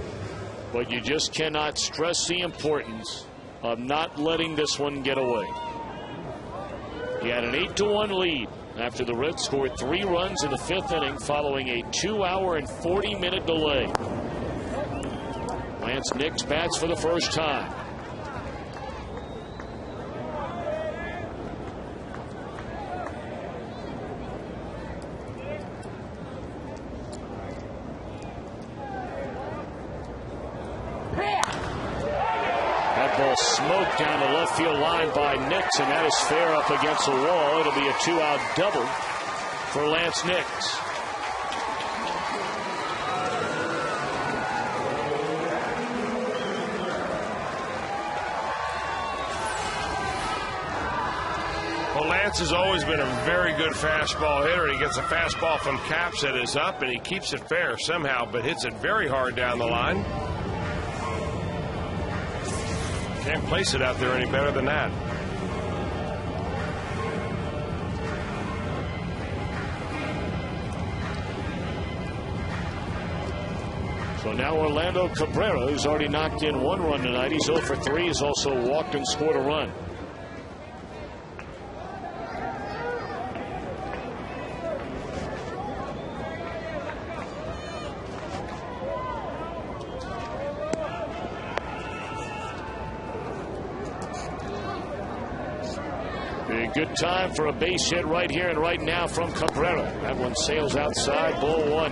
but you just cannot stress the importance of not letting this one get away. He had an 8-1 lead after the Reds scored 3 runs in the 5th inning following a 2-hour and 40-minute delay. Lance Nix bats for the first time. Smoked down the left field line by Nix, and that is fair up against the wall. It'll be a 2-out double for Lance Nix. Well, Lance has always been a very good fastball hitter. He gets a fastball from Capps that is up, and he keeps it fair somehow, but hits it very hard down the line. Can't place it out there any better than that. So now Orlando Cabrera, who's already knocked in 1 run tonight. He's 0 for 3. He's also walked and scored a run. Good time for a base hit right here and right now from Cabrera. That one sails outside, ball 1.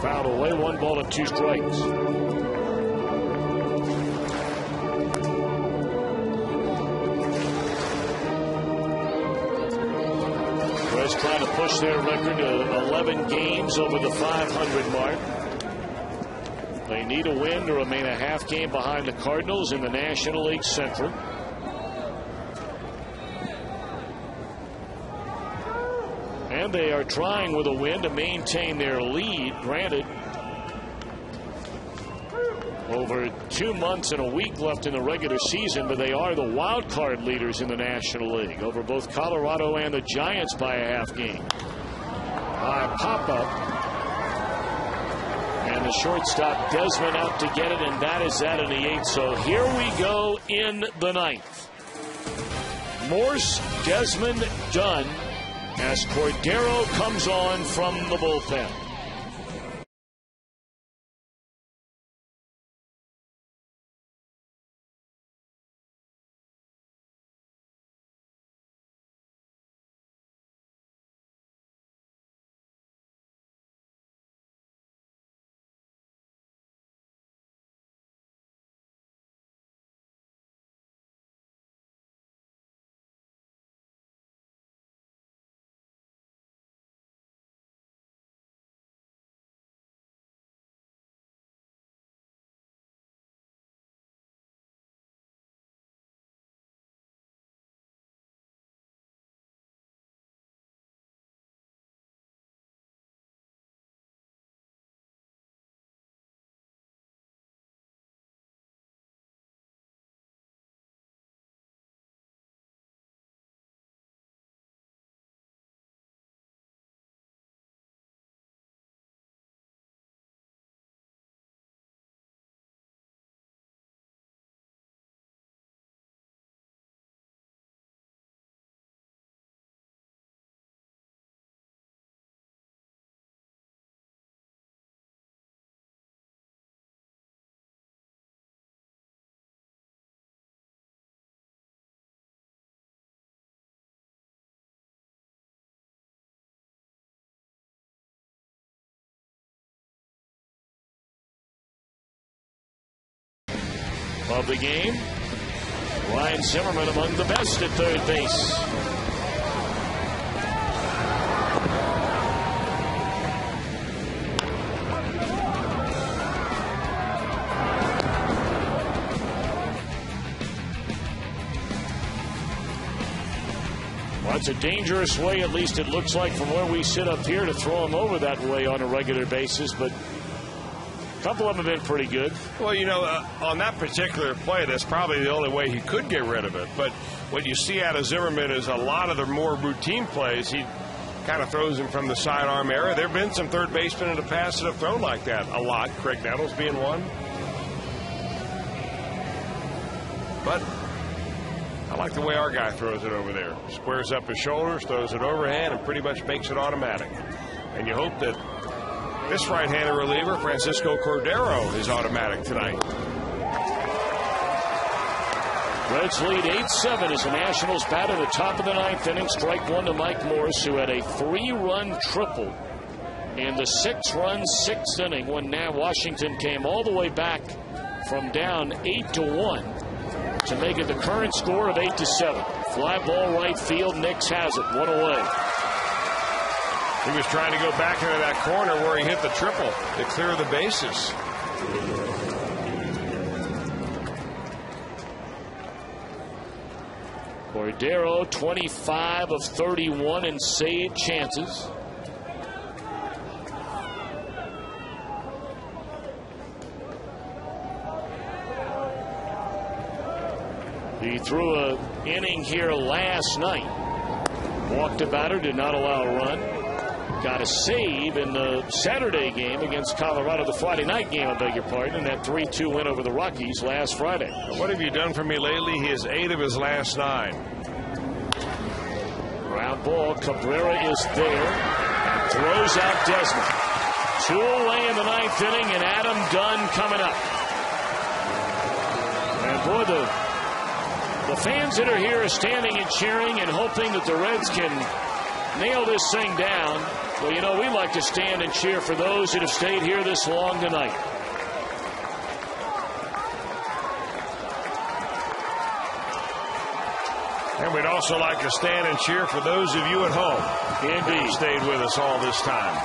Fouled away, 1 ball and 2 strikes. Reds trying to push their record to 11 games over the 500 mark. They need a win to remain a half game behind the Cardinals in the National League Central. And they are trying with a win to maintain their lead. Granted, over 2 months and a week left in the regular season, but they are the wild card leaders in the National League over both Colorado and the Giants by a half game. High pop up. And the shortstop Desmond out to get it, and that is that in the 8th. So here we go in the 9th. Morse, Desmond, Dunn as Cordero comes on from the bullpen. Of the game, Ryan Zimmerman among the best at third base. Well, it's a dangerous way, at least it looks like from where we sit up here, to throw him over that way on a regular basis, but a couple of them have been pretty good. Well, you know, on that particular play, that's probably the only way he could get rid of it. But what you see out of Zimmerman is a lot of the more routine plays, he kind of throws him from the sidearm area. There have been some third basemen in the past that have thrown like that a lot, Craig Nettles being one. But I like the way our guy throws it over there. Squares up his shoulders, throws it overhand, and pretty much makes it automatic. And you hope that this right-handed reliever, Francisco Cordero, is automatic tonight. Reds lead 8-7 as the Nationals bat at the top of the 9th inning. Strike one to Mike Morse, who had a 3-run triple in the 6-run 6th inning when now Washington came all the way back from down 8-1 to make it the current score of 8-7. Fly ball right field. Nix has it. One away. He was trying to go back into that corner where he hit the triple to clear the bases. Cordero, 25 of 31 in saved chances. He threw an inning here last night. Walked a batter, did not allow a run. Got a save in the Saturday game against Colorado, the Friday night game, I beg your pardon, and that 3-2 win over the Rockies last Friday. What have you done for me lately? He has 8 of his last 9. Ground ball. Cabrera is there. Throws out Desmond. 2 away in the 9th inning, and Adam Dunn coming up. And boy, the fans that are here are standing and cheering and hoping that the Reds can nail this thing down. Well, you know, we like to stand and cheer for those that have stayed here this long tonight. And we'd also like to stand and cheer for those of you at home. Indeed. Who stayed with us all this time.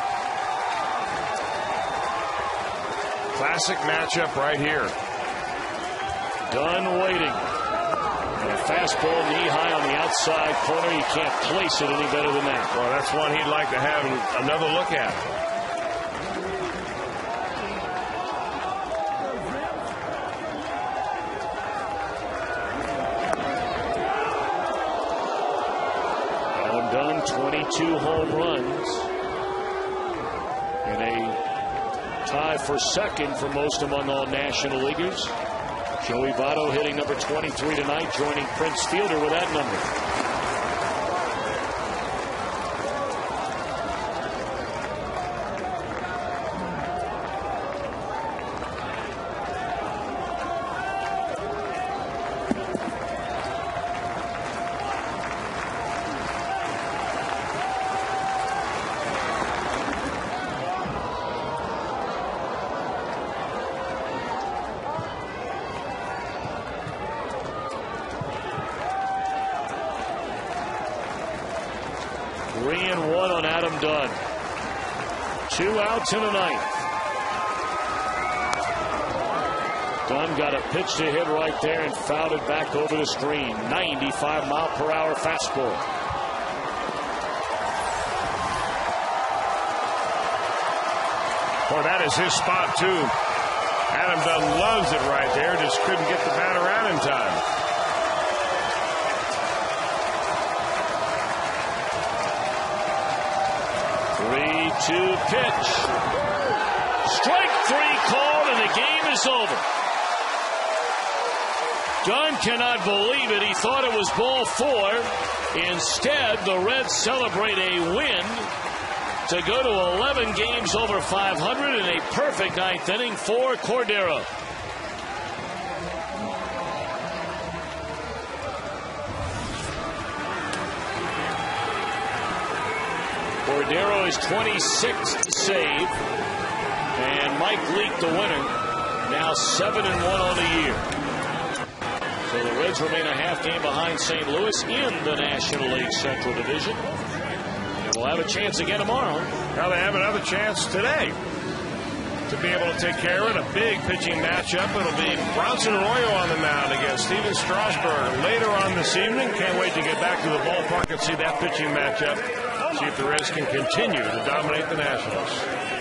Classic matchup right here. Dunn waiting. And a fastball knee high on the outside corner. You can't place it any better than that. Well, that's one he'd like to have another look at. Adam Dunn, 22 home runs. And a tie for second for most among all National Leaguers. Joey Votto hitting number 23 tonight, joining Prince Fielder with that number. Dunn. 2 outs in the ninth. Dunn got a pitch to hit right there and fouled it back over the screen. 95-mile-per-hour fastball. Boy, that is his spot, too. Adam Dunn loves it right there. Just couldn't get the bat around in time. 3-2 pitch. Strike 3 called, and the game is over. Dunn cannot believe it. He thought it was ball 4. Instead, the Reds celebrate a win to go to 11 games over 500 in a perfect ninth inning for Cordero. Cordero is 26th save, and Mike Leake the winner, now 7-1 on the year. So the Reds remain a half game behind St. Louis in the National League Central Division, and will have a chance again tomorrow. Now they have another chance today to be able to take care of it. A big pitching matchup. It'll be Bronson Arroyo on the mound against Steven Strasburg later on this evening. Can't wait to get back to the ballpark and see that pitching matchup. See if the Reds can continue to dominate the Nationals.